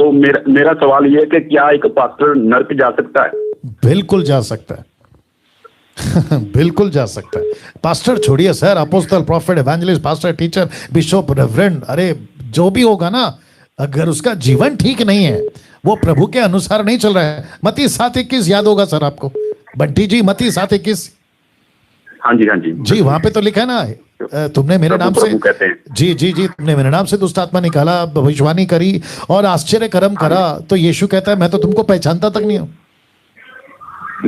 तो मेरा सवाल ये है कि क्या एक पास्टर नर्क जा सकता है? बिल्कुल जा सकता है। बिल्कुल जा सकता है। पास्टर छोड़िए sir, apostle, profit, evangelist, pastor, teacher, bishop, reverend, अरे जो भी होगा ना, अगर उसका जीवन ठीक नहीं है, वो प्रभु के अनुसार नहीं चल रहा है। मत्ती 7:21 याद होगा सर आपको, बंटी जी, मत्ती 7:21। हाँ जी, हाँ जी जी, वहां पे तो लिखा है ना, तुमने मेरे नाम से, जी जी जी, तुमने मेरे नाम से दुष्ट आत्मा निकाला, भविष्यवाणी करी और आश्चर्य कर्म करा, तो यीशु कहता है मैं तो तुमको पहचानता तक नहीं हूं।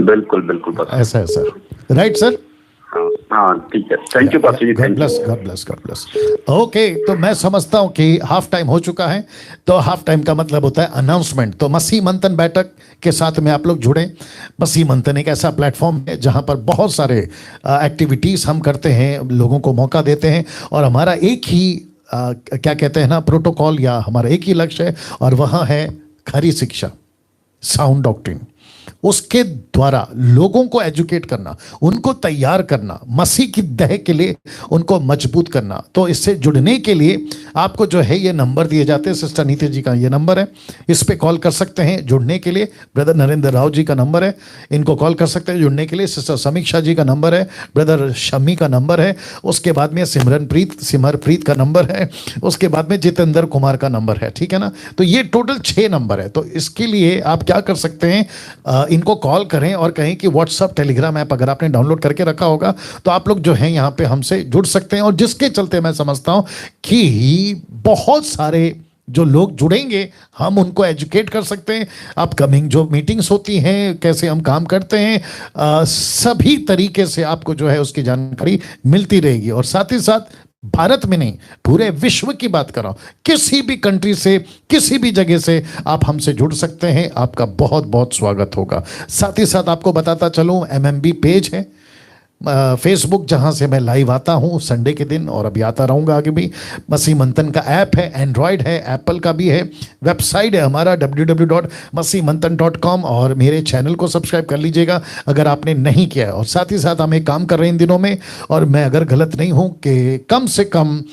बिल्कुल बिल्कुल, ऐसा है सर, राइट सर? हाँ ठीक है, थैंक यू पास्टर जी, God bless, God bless, God bless. Okay, तो मैं समझता हूं कि हाफ टाइम हो चुका है, तो हाफ टाइम का मतलब होता है अनाउंसमेंट। तो मसीह मंथन बैठक के साथ में आप लोग जुड़े। मसीह मंथन एक ऐसा प्लेटफॉर्म है जहां पर बहुत सारे एक्टिविटीज हम करते हैं, लोगों को मौका देते हैं, और हमारा एक ही क्या कहते हैं ना, प्रोटोकॉल, या हमारा एक ही लक्ष्य है, और वहां है खरी शिक्षा, साउंड डॉक्ट्रिन। उसके द्वारा लोगों को एजुकेट करना, उनको तैयार करना, मसीह की देह के लिए उनको मजबूत करना। तो इससे जुड़ने के लिए आपको जो है ये नंबर दिए जाते हैं, सिस्टर नीति जी का ये नंबर है, इस पे कॉल कर सकते हैं जुड़ने के लिए। ब्रदर नरेंद्र राव जी का नंबर है, इनको कॉल कर सकते हैं जुड़ने के लिए। सिस्टर समीक्षा जी का नंबर है, ब्रदर शमी का नंबर है, उसके बाद में सिमरप्रीत का नंबर है, उसके बाद में जितेंद्र कुमार का नंबर है, ठीक है ना। तो ये टोटल 6 नंबर है। तो इसके लिए आप क्या कर सकते हैं, इनको कॉल करें और कहें कि व्हाट्सएप, टेलीग्राम ऐप अगर आपने डाउनलोड करके रखा होगा तो आप लोग जो हैं यहाँ पे हमसे जुड़ सकते हैं, और जिसके चलते मैं समझता हूं कि बहुत सारे जो लोग जुड़ेंगे, हम उनको एजुकेट कर सकते हैं। अपकमिंग जो मीटिंग्स होती हैं, कैसे हम काम करते हैं, सभी तरीके से आपको जो है उसकी जानकारी मिलती रहेगी। और साथ ही साथ भारत में नहीं, पूरे विश्व की बात कर रहा हूं, किसी भी कंट्री से, किसी भी जगह से आप हमसे जुड़ सकते हैं। आपका बहुत बहुत स्वागत होगा। साथ ही साथ आपको बताता चलूं, MMB पेज है फेसबुक, जहां से मैं लाइव आता हूं संडे के दिन, और अभी आता रहूंगा आगे भी। मसीह मंथन का ऐप है, एंड्रॉयड है, एप्पल का भी है। वेबसाइट है हमारा www.masimantan.com, और मेरे चैनल को सब्सक्राइब कर लीजिएगा अगर आपने नहीं किया है। और साथ ही साथ हम एक काम कर रहे हैं इन दिनों में, और मैं अगर गलत नहीं हूं, कि कम से कम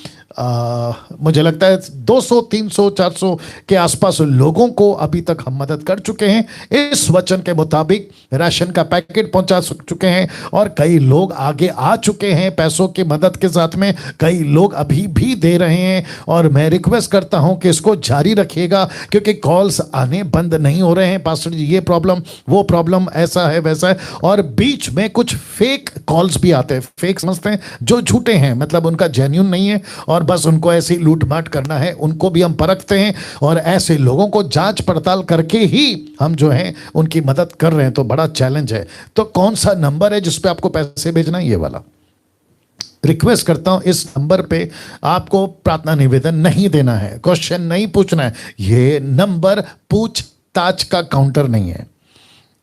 मुझे लगता है 200, 300, 400 के आसपास लोगों को अभी तक हम मदद कर चुके हैं। इस वचन के मुताबिक राशन का पैकेट पहुंचा चुके हैं, और कई लोग आगे आ चुके हैं पैसों की मदद के साथ में, कई लोग अभी भी दे रहे हैं। और मैं रिक्वेस्ट करता हूं कि इसको जारी रखिएगा, क्योंकि कॉल्स आने बंद नहीं हो रहे हैं, पास्टर जी ये प्रॉब्लम, वो प्रॉब्लम, ऐसा है वैसा है। और बीच में कुछ फेक कॉल्स भी आते हैं, फेक समझते हैं, जो झूठे हैं, मतलब उनका जेन्युइन नहीं है, और बस उनको ऐसी लूटमाट करना है, उनको भी हम परखते हैं, और ऐसे लोगों को जांच पड़ताल करके ही हम जो है उनकी मदद कर रहे हैं। तो बड़ा चैलेंज है। तो कौन सा नंबर है जिस पे आपको पैसे भेजना है? ये वाला। रिक्वेस्ट करता हूं, इस नंबर पे आपको प्रार्थना निवेदन नहीं देना है, क्वेश्चन नहीं पूछना है। ये नंबर पूछताछ का काउंटर नहीं है,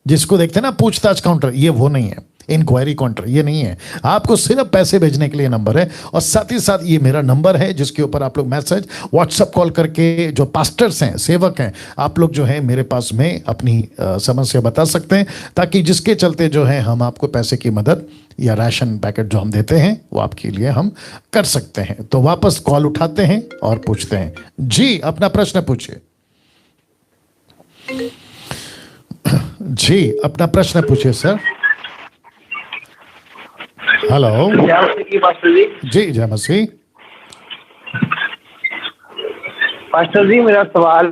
जिसको देखते हैं ना पूछताछ काउंटर, ये वो नहीं है। इंक्वायरी काउंटर ये नहीं है, आपको सिर्फ पैसे भेजने के लिए नंबर है। और साथ ही साथ ये मेरा नंबर है, जिसके ऊपर आप लोग मैसेज, व्हाट्सएप कॉल करके, जो पास्टर्स हैं, सेवक हैं, आप लोग जो है मेरे पास में अपनी समस्या बता सकते हैं, ताकि जिसके चलते जो है हम आपको पैसे की मदद या राशन पैकेट जो हम देते हैं वो आपके लिए हम कर सकते हैं। तो वापस कॉल उठाते हैं और पूछते हैं। जी, अपना प्रश्न पूछिए। जी, अपना प्रश्न पूछिए सर। हेलो जी, जय मसीह। पास्टर जी, मेरा सवाल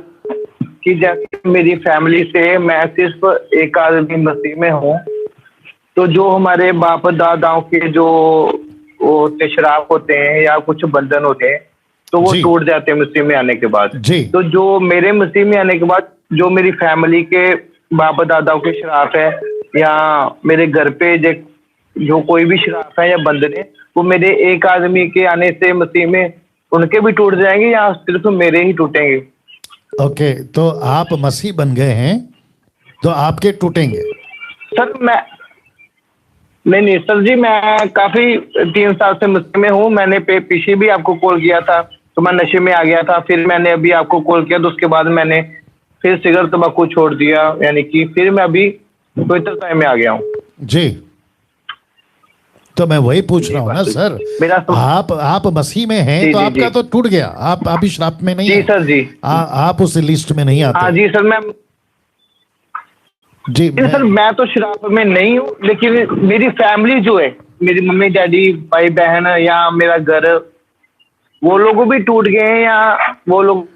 कि जैसे मेरी फैमिली से मैं सिर्फ एक आदमी मसीह में हूँ, तो जो हमारे बाप दादाओं के जो वो श्राप होते हैं या कुछ बंधन होते हैं, तो वो टूट जाते हैं मसीह में आने के बाद। तो जो मेरे मसीह में आने के बाद जो मेरी फैमिली के बाप दादाओं के श्राप है, या मेरे घर पे जो कोई भी श्राप है या बंधन है, वो मेरे एक आदमी के आने से मसीह में उनके भी टूट जाएंगे, या सिर्फ मेरे ही टूटेंगे? ओके, तो आप मसीह बन गए हैं तो आपके टूटेंगे? सर मैं नहीं सर जी, मैं काफी 3 साल से मसीह में हूँ। मैंने पीछे भी आपको कॉल किया था तो मैं नशे में आ गया था, फिर मैंने अभी आपको कॉल किया तो उसके बाद मैंने फिर सिगरेट तंबाकू छोड़ दिया, यानी कि फिर मैं अभी पवित्रता में आ गया हूँ। जी, तो मैं वही पूछ रहा हूँ ना सर, आप मसीह में हैं तो आपका तो टूट गया, आप अभी श्राप में नहीं जी सर जी। आप उस लिस्ट में नहीं आते। हाँ जी सर, मैं जी सर मैं तो श्राप में नहीं हूँ, लेकिन मेरी फैमिली जो है, मेरी मम्मी डैडी भाई बहन या मेरा घर, वो लोग भी टूट गए हैं या वो लोग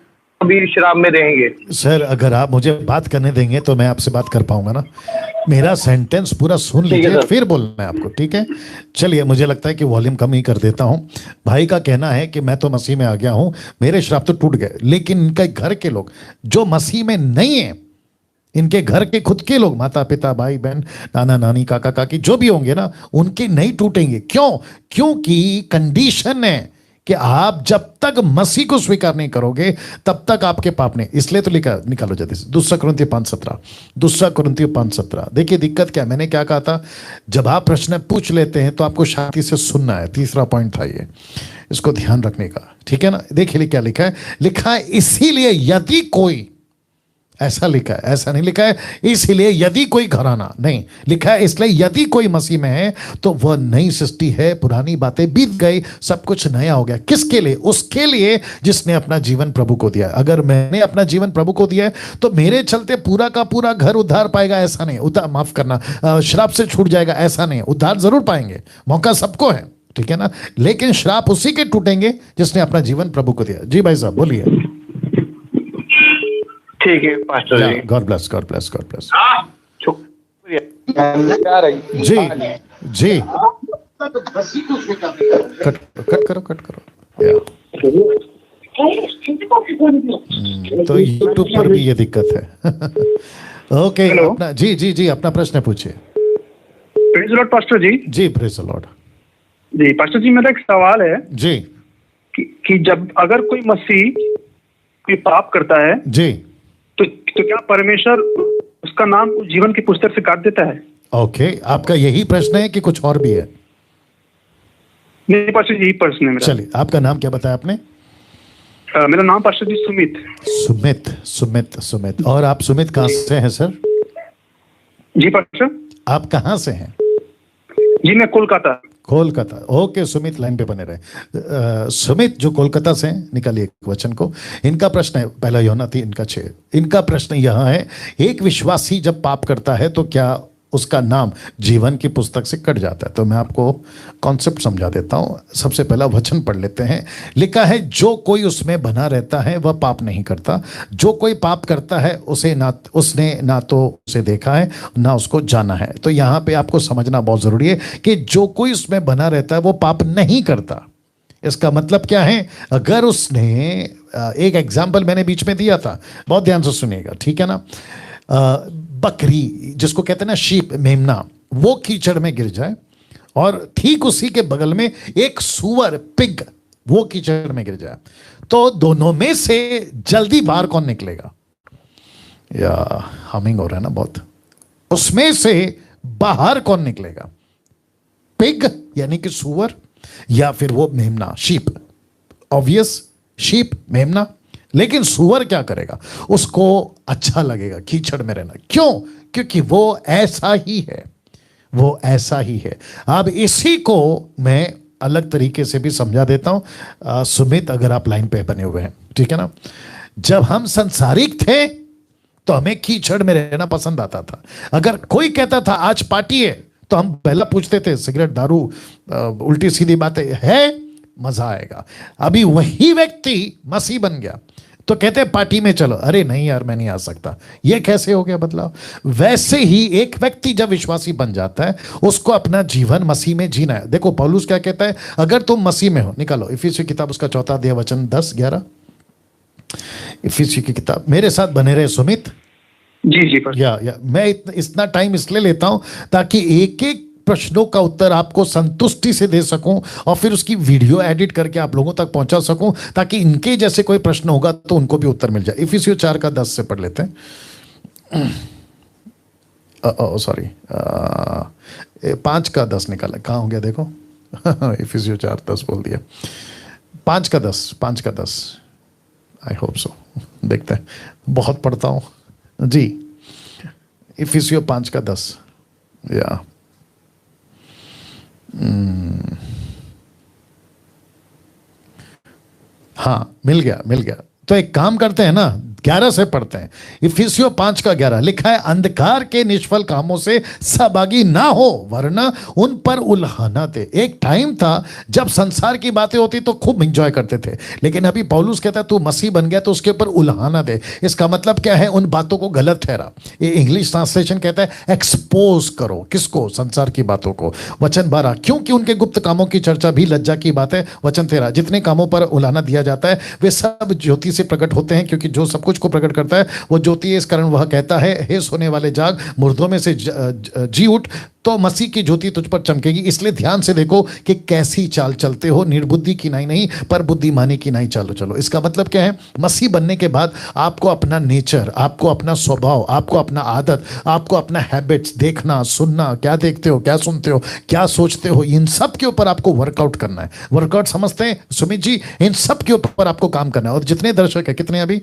अभी श्राप में रहेंगे? सर अगर आप मुझे बात करने देंगे तो मैं आपसे बात कर पाऊंगा ना। मेरा सेंटेंस पूरा सुन लीजिए फिर बोलना है आपको, ठीक है? चलिए, मुझे लगता है कि वॉल्यूम कम ही कर देता हूं। भाई का कहना है कि मैं तो मसीह में आ गया हूं, मेरे श्राप तो टूट गए, लेकिन इनके घर के लोग जो मसीह में नहीं है, इनके घर के खुद के लोग, माता पिता भाई बहन नाना नानी काका काकी जो भी होंगे ना, उनके नहीं टूटेंगे। क्यों? क्योंकि कंडीशन है कि आप जब तक मसीह को स्वीकार नहीं करोगे तब तक आपके पाप नहीं। इसलिए तो लिखा, निकालो जल्दी से, 2 कुरिन्थियों 5:17, 2 कुरिन्थियों 5:17। देखिए दिक्कत क्या, मैंने क्या कहा था, जब आप प्रश्न पूछ लेते हैं तो आपको शांति से सुनना है। तीसरा पॉइंट था ये, इसको ध्यान रखने का, ठीक है ना? देखिए क्या लिखा है, लिखा है इसीलिए यदि कोई, ऐसा लिखा है, ऐसा नहीं लिखा है इसलिए यदि कोई घराना, नहीं लिखा है इसलिए यदि कोई मसीह में है तो वह नई सृष्टि है, पुरानी बातें बीत गई, सब कुछ नया हो गया। किसके लिए? उसके लिए जिसने अपना जीवन प्रभु को दिया। अगर मैंने अपना जीवन प्रभु को दिया है तो मेरे चलते पूरा का पूरा घर उद्धार पाएगा, ऐसा नहीं। उद्धार, माफ करना, श्राप से छूट जाएगा, ऐसा नहीं। उद्धार जरूर पाएंगे, मौका सबको है, ठीक है ना? लेकिन श्राप उसी के टूटेंगे जिसने अपना जीवन प्रभु को दिया। जी भाई साहब बोलिए। ठीक है पास्टर जी, God bless, God bless, God bless. जी जी, कट करो। तो यूट्यूब पर भी ये दिक्कत है। ओके, अपना जी अपना प्रश्न पूछिए। प्रेज द लॉर्ड पास्टर जी। जी प्रेज द लॉर्ड जी। पास्टर जी मेरा एक सवाल है जी कि जब अगर कोई मसीह कोई पाप करता है जी, तो क्या परमेश्वर उसका नाम जीवन की पुस्तक से काट देता है? ओके, आपका यही प्रश्न है कि कुछ और भी है? नहीं पास्टर जी, यही प्रश्न है मेरा। चलिए, आपका नाम क्या बताया आपने? मेरा नाम पास्टर जी सुमित। और आप सुमित कहाँ से हैं सर? जी पास्टर। आप कहाँ से हैं? जी मैं कोलकाता। ओके सुमित, लाइन पे बने रहे। सुमित जो कोलकाता से हैं, निकालिए वचन को। इनका प्रश्न है, पहला यूहन्ना 3:6। इनका प्रश्न यह है, एक विश्वासी जब पाप करता है तो क्या उसका नाम जीवन की पुस्तक से कट जाता है? तो मैं आपको कॉन्सेप्ट समझा देता हूं। सबसे पहला वचन पढ़ लेते हैं। लिखा है, जो कोई उसमें बना रहता है वह पाप नहीं करता। जो कोई पाप करता है उसने ना तो उसे देखा है ना उसको जाना है। तो यहां पे आपको समझना बहुत जरूरी है कि जो कोई उसमें बना रहता है वो पाप नहीं करता। इसका मतलब क्या है? अगर उसने, एक एग्जाम्पल मैंने बीच में दिया था, बहुत ध्यान से सुनिएगा, ठीक है ना? बकरी जिसको कहते हैं ना शीप, मेमना, वो कीचड़ में गिर जाए और ठीक उसी के बगल में एक सुअर, पिग, वो कीचड़ में गिर जाए, तो दोनों में से जल्दी बाहर कौन निकलेगा? या हमिंग हो रहा है ना बहुत। उसमें से बाहर कौन निकलेगा? पिग यानी कि सुअर, या फिर वो मेमना, शीप? ऑब्वियस शीप, मेमना। लेकिन सुअर क्या करेगा? उसको अच्छा लगेगा कीचड़ में रहना। क्यों? क्योंकि वो ऐसा ही है। अब इसी को मैं अलग तरीके से भी समझा देता हूं। सुमित, अगर आप लाइन पे बने हुए हैं, ठीक है ना? जब हम संसारिक थे तो हमें कीचड़ में रहना पसंद आता था। अगर कोई कहता था आज पार्टी है तो हम पहला पूछते थे, सिगरेट, दारू, उल्टी सीधी बातें है, मजा आएगा। अभी वही व्यक्ति मसीह बन गया तो कहते हैं पार्टी में चलो, अरे नहीं यार मैं नहीं आ सकता। ये कैसे हो गया बदलाव? वैसे ही एक व्यक्ति जब विश्वासी बन जाता है उसको अपना जीवन मसीह में जीना है। देखो पौलुस क्या कहता है, अगर तुम मसीह में हो, निकालो इफिसियों की किताब उसका 4 अध्याय वचन 10-11। इफिसियों की किताब, मेरे साथ बने रहे सुमित। जी या मैं इतना टाइम इसलिए लेता हूं ताकि एक एक प्रश्नों का उत्तर आपको संतुष्टि से दे सकूं और फिर उसकी वीडियो एडिट करके आप लोगों तक पहुंचा सकूं, ताकि इनके जैसे कोई प्रश्न होगा तो उनको भी उत्तर मिल जाए। इफिसियों 4:10 से पढ़ लेते हैं। सॉरी, 5:10 निकाला, कहाँ हो गया देखो। इफिसियों 4:10 बोल दिया। 5:10 आई होप सो, देखते हैं, बहुत पढ़ता हूं जी। इफिसियों 5:10, या हाँ, मिल गया। तो एक काम करते हैं ना, 11 से पढ़ते हैं। इफिसियों 5:11 लिखा है, अंधकार के निष्फल कामों से सहभागी ना हो वरना उन पर उल्हाना दे। एक टाइम था जब संसार की बातें होती तो खूब एंजॉय करते थे, लेकिन अभी पौलुस कहता है तू मसीह बन गया तो उसके ऊपर उल्हाना दे। इसका मतलब क्या है? उन बातों को गलत ठहरा। ये इंग्लिश ट्रांसलेशन कहता है एक्सपोज करो। किसको? संसार की बातों को। वचन 12, क्योंकि उनके गुप्त कामों की चर्चा भी लज्जा की बात है। वचन 13, जितने कामों पर उल्हाना दिया जाता है वे सब ज्योति से प्रकट होते हैं, क्योंकि जो सब कुछ को प्रकट करता है वो ज्योति है। इस कारण वह कहता है, हे सोने वाले जाग, मुर्दों में से जी उठ, तो मसीह की ज्योति तुझ पर चमकेगी। इसलिए ध्यान से देखो कि कैसी चाल चलते हो, निर्बुद्धि की नहीं पर बुद्धिमानी की नहीं चलो। इसका मतलब क्या है? मसीह बनने के बाद आपको अपना नेचर, आपको अपना स्वभाव, आपको अपना आदत, आपको अपना हैबिट्स, देखना सुनना, क्या देखते हो, क्या सुनते हो, क्या सोचते हो, इन सब के ऊपर आपको वर्कआउट करना है। वर्कआउट समझते हैं सुमित जी? इन सब के ऊपर आपको काम करना है। और जितने दर्शक है, कितने अभी?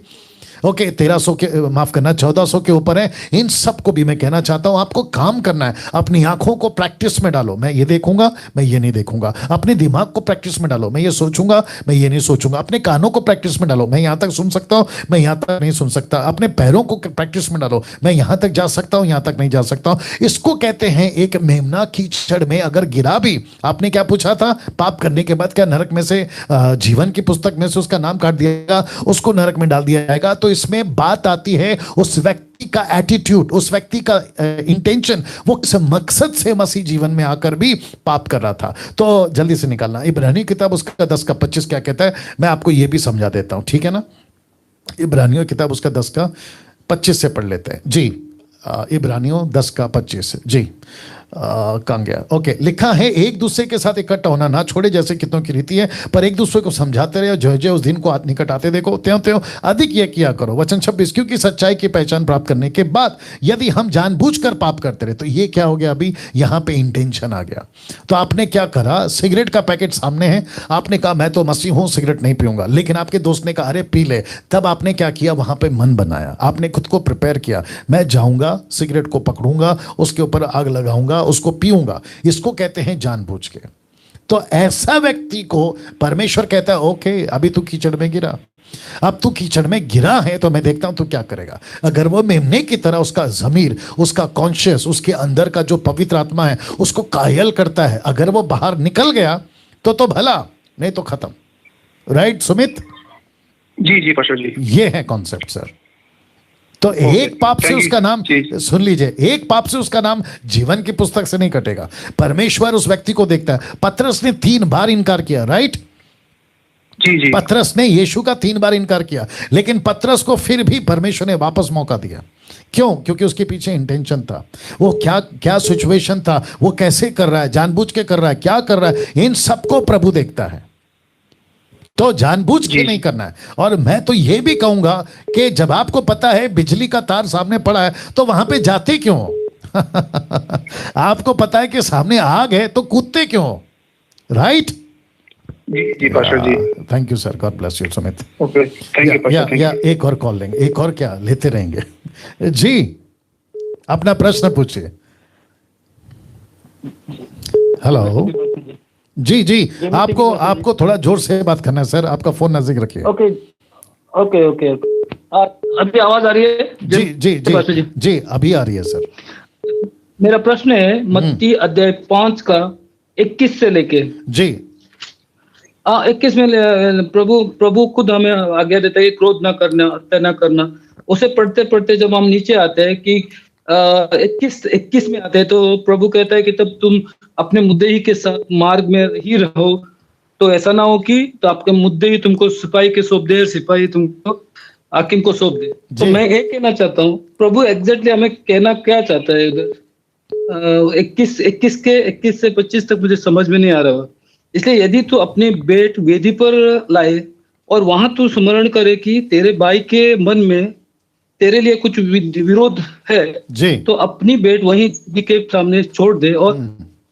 ओके, 1300 के, माफ करना, 1400 के ऊपर है। इन सबको भी मैं कहना चाहता हूं आपको काम करना है। अपनी आंखों को प्रैक्टिस में डालो, मैं ये देखूंगा, मैं ये नहीं देखूंगा। अपने दिमाग को प्रैक्टिस में डालो, मैं ये सोचूंगा, मैं ये नहीं सोचूंगा। अपने कानों को प्रैक्टिस में डालो, मैं यहां तक सुन सकता हूं, मैं यहां तक नहीं सुन सकता। अपने पैरों को प्रैक्टिस में डालो, मैं यहां तक जा सकता हूं, यहां तक नहीं जा सकता हूं। इसको कहते हैं एक मेमना कीचड़ में अगर गिरा भी। आपने क्या पूछा था? पाप करने के बाद क्या नरक में से, जीवन की पुस्तक में से उसका नाम काट दिया, उसको नरक में डाल दिया जाएगा? तो इसमें बात आती है उस व्यक्ति का एटीट्यूड, उस व्यक्ति का इंटेंशन, वो किस मकसद से मसीह जीवन में आकर भी पाप कर रहा था। तो जल्दी से निकालना। इब्रानियों किताब उसका 10:25 क्या कहता है, मैं आपको ये भी समझा देता हूं, ठीक है ना? इब्रानियों किताब उसका 10:25 से पढ़ लेते हैं जी। इब्रानियों 10:25 जी। कहाँ गया? ओके, लिखा है, एक दूसरे के साथ इकट्ठा होना ना छोड़े जैसे कितनों की रीति है, पर एक दूसरे को समझाते रहे, जो जो उस दिन को निकट आते देखो, त्यों अधिक यह किया करो। वचन 26, क्योंकि सच्चाई की पहचान प्राप्त करने के बाद यदि हम जानबूझकर पाप करते रहे, तो ये क्या हो गया? अभी यहां पे इंटेंशन आ गया। तो आपने क्या करा? सिगरेट का पैकेट सामने है, आपने कहा मैं तो मसीह हूं, सिगरेट नहीं पीऊंगा, लेकिन आपके दोस्त ने कहा अरे पी ले। तब आपने क्या किया? वहां पे मन बनाया, आपने खुद को प्रिपेयर किया, मैं जाऊंगा, सिगरेट को पकड़ूंगा, उसके ऊपर आग लगाऊंगा, उसको पीऊंगा। इसको कहते हैं जानबूझ के। तो ऐसा व्यक्ति को परमेश्वर कहता है, ओके अभी तू कीचड़ में गिरा, अब तू कीचड़ में गिरा है तो मैं देखता हूं तू क्या करेगा। अगर वो मेमने की तरह उसका ज़मीर, उसका कॉन्शियस, उसके अंदर का जो पवित्र आत्मा है उसको कायल करता है, अगर वो बाहर निकल गया तो भला, नहीं तो खत्म। राइट सुमित? जी पास्टर जी, ये है कॉन्सेप्ट सर। तो एक पाप से उसका नाम, सुन लीजिए, एक पाप से उसका नाम जीवन की पुस्तक से नहीं कटेगा। परमेश्वर उस व्यक्ति को देखता है। पतरस ने 3 बार इनकार किया, राइट? जी। पतरस ने यीशु का 3 बार इनकार किया, लेकिन पतरस को फिर भी परमेश्वर ने वापस मौका दिया। क्यों? क्योंकि उसके पीछे इंटेंशन था। वो क्या सिचुएशन था, वो कैसे कर रहा है, जानबूझ के कर रहा है, क्या कर रहा है, इन सबको प्रभु देखता है। तो जानबूझ के नहीं करना है। और मैं तो ये भी कहूंगा कि जब आपको पता है बिजली का तार सामने पड़ा है तो वहां पे जाते क्यों? आपको पता है कि सामने आग है तो कूदते क्यों? राइट? जी पास्टर जी। Thank you sir, God bless you Sumit. Okay, thank you pastor. या एक और कॉल लेंगे, एक और क्या लेते रहेंगे जी। अपना प्रश्न पूछिए। हेलो जी, आपको थोड़ा जोर से बात करना है सर, आपका फोन नजदीक रखिए। ओके। अभी आवाज आ रही है? जी अभी आ रही है सर। मेरा प्रश्न है मत्ती अध्याय 5:21 से लेके जी 21 में प्रभु खुद हमें आज्ञा देता है क्रोध ना करना, हत्या ना करना। उसे पढ़ते पढ़ते जब हम नीचे आते हैं कि 21 में आते हैं तो प्रभु कहता है कि तब तुम अपने मुद्दई के साथ मार्ग में ही रहो, तो ऐसा ना हो कि तो आपके मुद्दई तुमको सिपाही के सौंप दे, सिपाही तुमको हाकिम को सौंप दे। तो मैं ये कहना चाहता हूँ, प्रभु एग्जैक्टली हमें कहना क्या चाहता है उधर? 21 से 25 तक मुझे समझ में नहीं आ रहा। इसलिए यदि तू अपने बेट वेदी पर लाए और वहां तू स्मरण करे कि तेरे भाई के मन में तेरे लिए कुछ विरोध है जी, तो अपनी बेट वहीं के सामने छोड़ दे और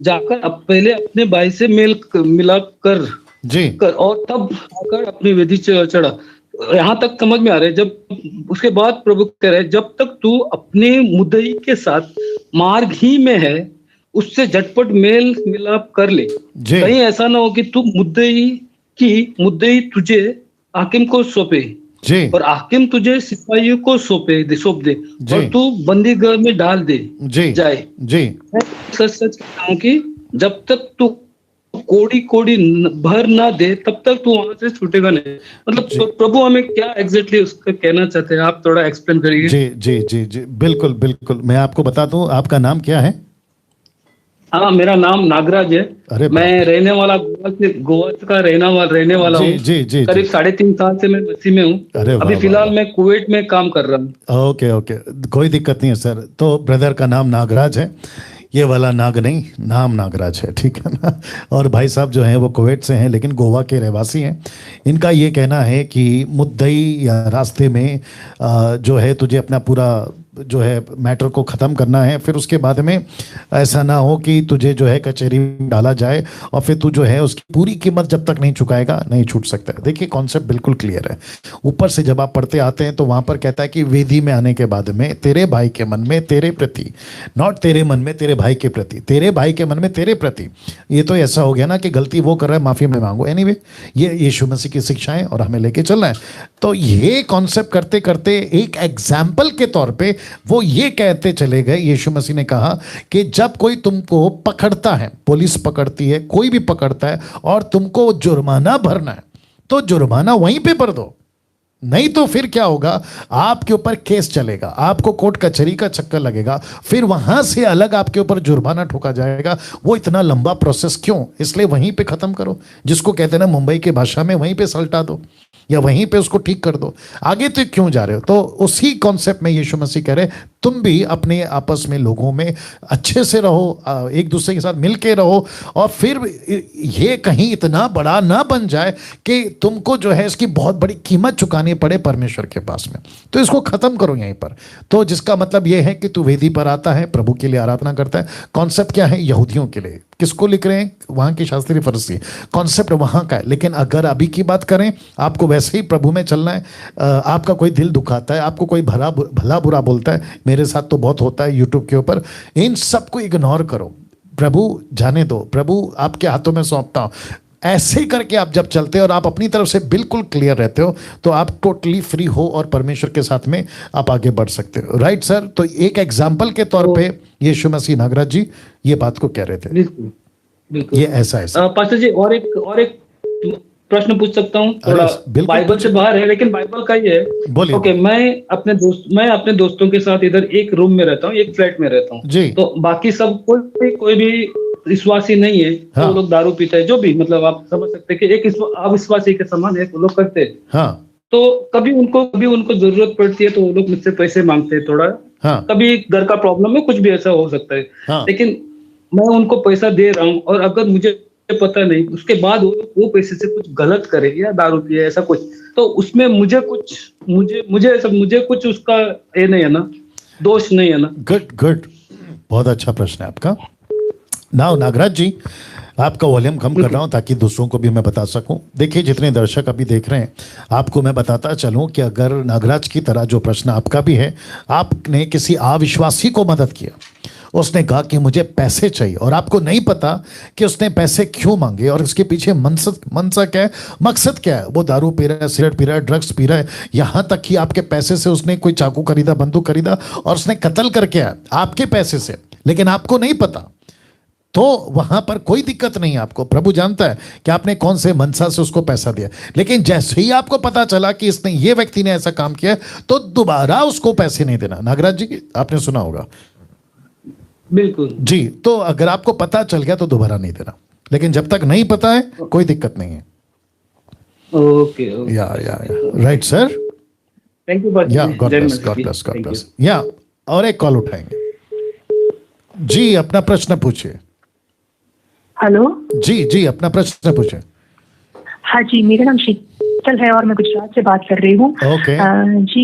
जाकर पहले अपने भाई से मिलाप कर जी कर, और तब आकर अपनी वेदी चढ़ा। यहाँ तक समझ में आ रहा है। जब उसके बाद प्रभु कह रहे जब तक तू अपने मुद्दई के साथ मार्ग ही में है उससे झटपट मेल मिलाप कर ले। जी कहीं ऐसा ना हो कि तू मुद्दई तुझे हाकिम को सौंपे जी और हाकिम तुझे सिपाहियों को सौंप दे जी और तू बंदी घर में डाल दे जी जाए। जी मैं सच सच कहता हूँ कि जब तक तू कोड़ी भर ना दे तब तक तू वहां से छूटेगा नहीं। मतलब जी। प्रभु हमें क्या एग्जैक्टली उसका कहना चाहते हैं, आप थोड़ा एक्सप्लेन करिए। जी जी जी जी बिल्कुल बिल्कुल, मैं आपको बता दूं, आपका नाम क्या है? हाँ, मेरा नाम नागराज है। अरे मैं रहने वाला गोवा का रहने वाला जी हूँ। जी जी करीब जी 3.5 साल से मैं मसीह में हूँ। अरे वाह अभी वाह फिलहाल मैं कुवैत में काम कर रहा हूँ। ओके ओके, कोई दिक्कत नहीं है सर। तो ब्रदर का नाम नागराज है, ये वाला नाग नहीं, नाम नागराज है, ठीक है ना। और भाई साहब जो हैं वो कुवैत से हैं लेकिन गोवा के रहवासी हैं। इनका ये कहना है कि मुद्दई या रास्ते में जो है तुझे अपना पूरा जो है मैटर को ख़त्म करना है, फिर उसके बाद में ऐसा ना हो कि तुझे जो है कचहरी में डाला जाए और फिर तू जो है उसकी पूरी कीमत जब तक नहीं चुकाएगा नहीं छूट सकता है। देखिए कॉन्सेप्ट बिल्कुल क्लियर है। ऊपर से जब आप पढ़ते आते हैं तो वहाँ पर कहता है कि वेदी में आने के बाद में तेरे भाई के मन में तेरे प्रति, नॉट तेरे मन में तेरे भाई के प्रति, तेरे भाई के मन में तेरे प्रति। ये तो ऐसा हो गया ना कि गलती वो कर रहा है माफ़ी में मांगो। एनीवे ये यीशु मसीह की शिक्षाएं और हमें लेके चलना है। तो ये कॉन्सेप्ट करते करते एक एग्जाम्पल के तौर पे वो ये कहते चले गए, यीशु मसीह ने कहा कि जब कोई तुमको पकड़ता है, पुलिस पकड़ती है, कोई भी पकड़ता है और तुमको जुर्माना भरना है तो जुर्माना वहीं पे भर दो, नहीं तो फिर क्या होगा, आपके ऊपर केस चलेगा, आपको कोर्ट कचहरी का चक्कर लगेगा, फिर वहां से अलग आपके ऊपर जुर्माना ठोका जाएगा। वो इतना लंबा प्रोसेस क्यों? इसलिए वहीं पे खत्म करो, जिसको कहते हैं ना मुंबई की भाषा में, वहीं पे सलटा दो या वहीं पे उसको ठीक कर दो। आगे तो क्यों जा रहे हो? तो उसी कॉन्सेप्ट में यीशु मसीह कह रहे तुम भी अपने आपस में लोगों में अच्छे से रहो, एक दूसरे के साथ मिल के रहो, और फिर ये कहीं इतना बड़ा ना बन जाए कि तुमको जो है इसकी बहुत बड़ी कीमत चुकानी पड़े परमेश्वर के पास में। तो इसको खत्म करो यहीं पर। तो जिसका मतलब ये है कि तू वेदी पर आता है, प्रभु के लिए आराधना करता है। कॉन्सेप्ट क्या है? यहूदियों के लिए। किसको लिख रहे हैं? वहां के शास्त्री फरीसी। कॉन्सेप्ट वहां का है। लेकिन अगर अभी की बात करें, आपको वैसे ही प्रभु में चलना है। आपका कोई दिल दुखाता है, आपको कोई भला बुरा बोलता है, मेरे साथ तो बहुत होता है यूट्यूब के ऊपर, इन सबको इग्नोर करो। प्रभु जाने दो, प्रभु आपके हाथों में सौंपता हूं। ऐसे करके आप जब चलते हो और आप अपनी तरफ से बिल्कुल क्लियर रहते हो तो आप टोटली फ्री हो और परमेश्वर के साथ में आप आगे बढ़ सकते हो। Right sir? तो एक एग्जाम्पल के तौर पे यीशु मसीह नागराज जी ये बात को कह रहे थे। बिल्कुल बिल्कुल, ये ऐसा है। पास्टर जी और एक प्रश्न पूछ सकता हूँ? थोड़ा बाइबल से बाहर है लेकिन बाइबल का ही है। बोलिए। ओके, मैं अपने दोस्तों के साथ इधर एक रूम में रहता हूँ, एक फ्लैट में रहता हूँ जी। तो बाकी सब कोई भी विश्वासी नहीं है। हाँ। तो लोग दारू पीते हैं, जो भी, मतलब आप समझ सकते हैं कि एक अविश्वासी के समान है वो लोग करते हैं। हाँ। तो कभी उनको जरूरत पड़ती है तो वो लोग मुझसे पैसे मांगते हैं थोड़ा। हाँ। कभी घर का प्रॉब्लम है, कुछ भी ऐसा हो सकता है। हाँ। लेकिन मैं उनको पैसा दे रहा हूँ और अगर मुझे पता नहीं उसके बाद वो पैसे से कुछ गलत करे या दारू पिए ऐसा कुछ, तो उसमें मुझे कुछ उसका ये नहीं है ना, दोष नहीं है ना? गुड, बहुत अच्छा प्रश्न है आपका। नागराज जी, आपका वॉल्यूम कम कर रहा हूं ताकि दूसरों को भी मैं बता सकूं। देखिए जितने दर्शक अभी देख रहे हैं, आपको मैं बताता चलूं कि अगर नागराज की तरह जो प्रश्न आपका भी है, आपने किसी अविश्वासी को मदद किया, उसने कहा कि मुझे पैसे चाहिए और आपको नहीं पता कि उसने पैसे क्यों मांगे और उसके पीछे मनसा क्या है, मकसद क्या है। वो दारू पी रहा है, सिगरेट पी रहा है, ड्रग्स पी रहा है, यहां तक कि आपके पैसे से उसने कोई चाकू खरीदा, बंदूक खरीदा और उसने कत्ल करके आया आपके पैसे से, लेकिन आपको नहीं पता, तो वहां पर कोई दिक्कत नहीं है। आपको प्रभु जानता है कि आपने कौन से मनसा से उसको पैसा दिया। लेकिन जैसे ही आपको पता चला कि इसने, ये व्यक्ति ने ऐसा काम किया, तो दोबारा उसको पैसे नहीं देना। नागराज जी, आपने सुना होगा। बिल्कुल जी। तो अगर आपको पता चल गया तो दोबारा नहीं देना, लेकिन जब तक नहीं पता है कोई दिक्कत नहीं है। ओके। या राइट सर, थैंक यू। या गॉड ब्लेस। या और एक कॉल उठाएंगे जी, अपना प्रश्न पूछिए। हेलो जी, अपना प्रश्न पूछिए। हाँ जी, मेरा नाम क्रिस्टल है और मैं गुजरात से बात कर रही हूँ। जी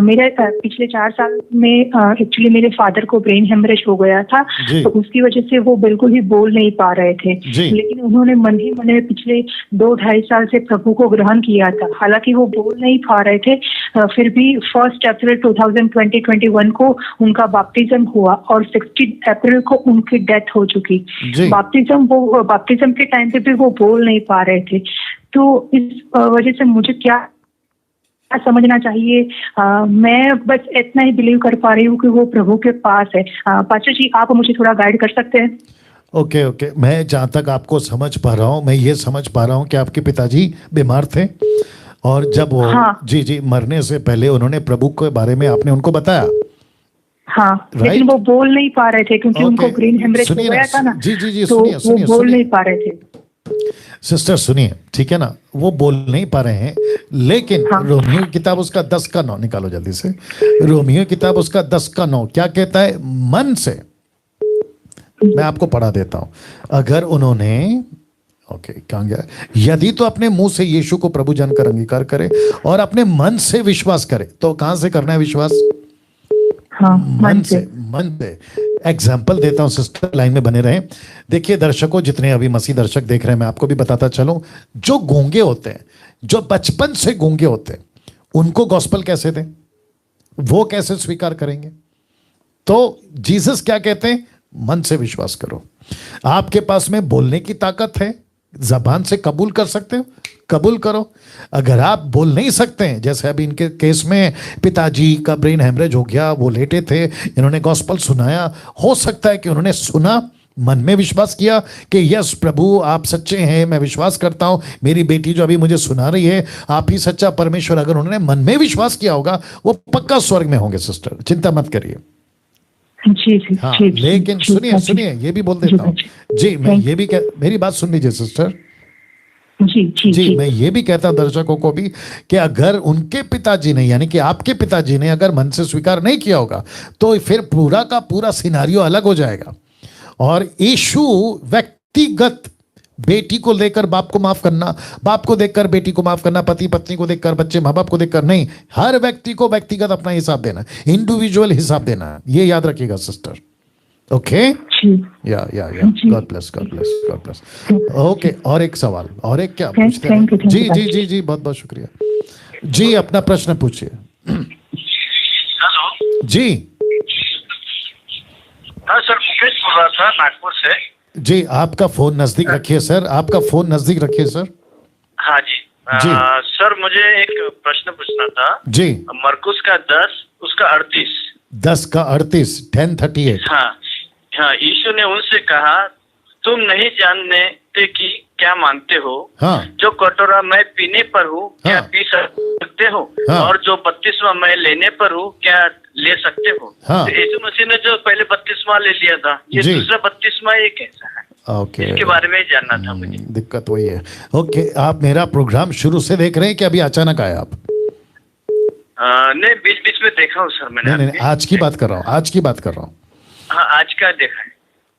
मेरे पिछले 4 साल में एक्चुअली मेरे फादर को ब्रेन हेमरेज हो गया था, तो उसकी वजह से वो बिल्कुल ही बोल नहीं पा रहे थे, लेकिन उन्होंने मन ही मन में पिछले 2-2.5 साल से प्रभु को ग्रहण किया था। हालांकि वो बोल नहीं पा रहे थे, फिर भी 1 अप्रैल 2021 को उनका बैप्टिज्म हुआ और 16 अप्रैल को उनकी डेथ हो चुकी। बैप्टिज्म के टाइम पे भी वो बोल नहीं पा रहे थे। तो इस वजह से मुझे क्या समझना चाहिए? मैं बस इतना ही बिलीव कर पा रही हूँ कि वो प्रभु के पास है। पास्टर जी, आप मुझे थोड़ा गाइड कर सकते हैं? ओके, मैं जहाँ तक आपको समझ पा रहा हूँ, मैं ये समझ पा रहा हूँ कि आपके पिताजी बीमार थे और जब वो जी मरने से पहले उन्होंने प्रभु के बारे में आपने उनको बताया। हाँ, लेकिन वो बोल नहीं पा रहे थे क्योंकि उनको ब्रेन हेमरेज हो गया था ना। जी तो वो बोल नहीं पा रहे थे। सिस्टर सुनिए, ठीक है ना, वो बोल नहीं पा रहे हैं, लेकिन रोमियो की किताब उसका 10:9 निकालो जल्दी से। रोमियो की किताब उसका 10:9 क्या कहता है? मन से, मैं आपको पढ़ा देता हूं। अगर उन्होंने कहाँ गया? यदि तो अपने मुंह से यीशु को प्रभु जानकर अंगीकार करे और अपने मन से विश्वास करे, तो कहां से करना है विश्वास? मन से। एग्जाम्पल देता हूं सिस्टर, लाइन में बने रहें। देखिए दर्शकों, जितने अभी मसीह दर्शक देख रहे हैं, मैं आपको भी बताता चलूं, जो गूंगे होते हैं, जो बचपन से गूंगे होते हैं, उनको गॉस्पेल कैसे दें? वो कैसे स्वीकार करेंगे? तो जीसस क्या कहते हैं? मन से विश्वास करो। आपके पास में बोलने की ताकत है, जबान से कबूल कर सकते हो, कबूल करो। अगर आप बोल नहीं सकते हैं, जैसे अभी इनके केस में पिताजी का ब्रेन हेमरेज हो गया, वो लेटे थे, इन्होंने गॉस्पेल सुनाया, हो सकता है कि उन्होंने सुना, मन में विश्वास किया कि यस प्रभु आप सच्चे हैं, मैं विश्वास करता हूं, मेरी बेटी जो अभी मुझे सुना रही है आप ही सच्चा परमेश्वर। अगर उन्होंने मन में विश्वास किया होगा, वो पक्का स्वर्ग में होंगे सिस्टर, चिंता मत करिए। लेकिन सुनिए ये भी बोल देता हूँ जी, मैं ये भी मेरी बात सुन लीजिए सिस्टर। जी, मैं ये भी कहता हूं दर्शकों को भी कि अगर उनके पिताजी ने, यानी कि आपके पिताजी ने अगर मन से स्वीकार नहीं किया होगा, तो फिर पूरा का पूरा सिनारियो अलग हो जाएगा। और यीशु व्यक्तिगत बेटी को लेकर बाप को माफ करना, बाप को देखकर बेटी को माफ करना, पति पत्नी को देखकर, बच्चे माँ बाप को देखकर नहीं, हर व्यक्ति को व्यक्तिगत अपना हिसाब देना, इंडिविजुअल हिसाब देना, ये याद रखिएगा सिस्टर। ओके, या गॉड ब्लेस। ओके, और एक सवाल, और एक क्या पूछते हैं? जी, बहुत बहुत शुक्रिया जी, अपना प्रश्न पूछिए। हेलो जी, हाँ सर, मुकेश बोल रहा था नागपुर से। जी, आपका फोन नजदीक रखिए सर, आपका फोन नजदीक रखिए सर। हाँ जी, सर मुझे एक प्रश्न पूछना था जी। मरकुस का 10 उसका 38 10 का 38 10:38। हाँ, यीशु ने उनसे कहा तुम नहीं जानते कि क्या मांगते हो। जो कटोरा मैं पीने पर हूँ क्या पी सकते हो? और जो बपतिस्मा मैं लेने पर हूँ क्या ले सकते हो? तो यीशु मसीह ने जो पहले बपतिस्मा ले लिया था, ये दूसरा बपतिस्मा ये कैसा है? इसके बारे में जानना था मुझे। दिक्कत वही है। ओके, आप मेरा प्रोग्राम शुरू से देख रहे हैं कि अभी अचानक आए आप? नहीं, बीच बीच में देखा हूँ सर मैंने। नहीं, आज की बात कर रहा हूँ, आज की बात कर रहा हूँ। हाँ, आज का देखा है।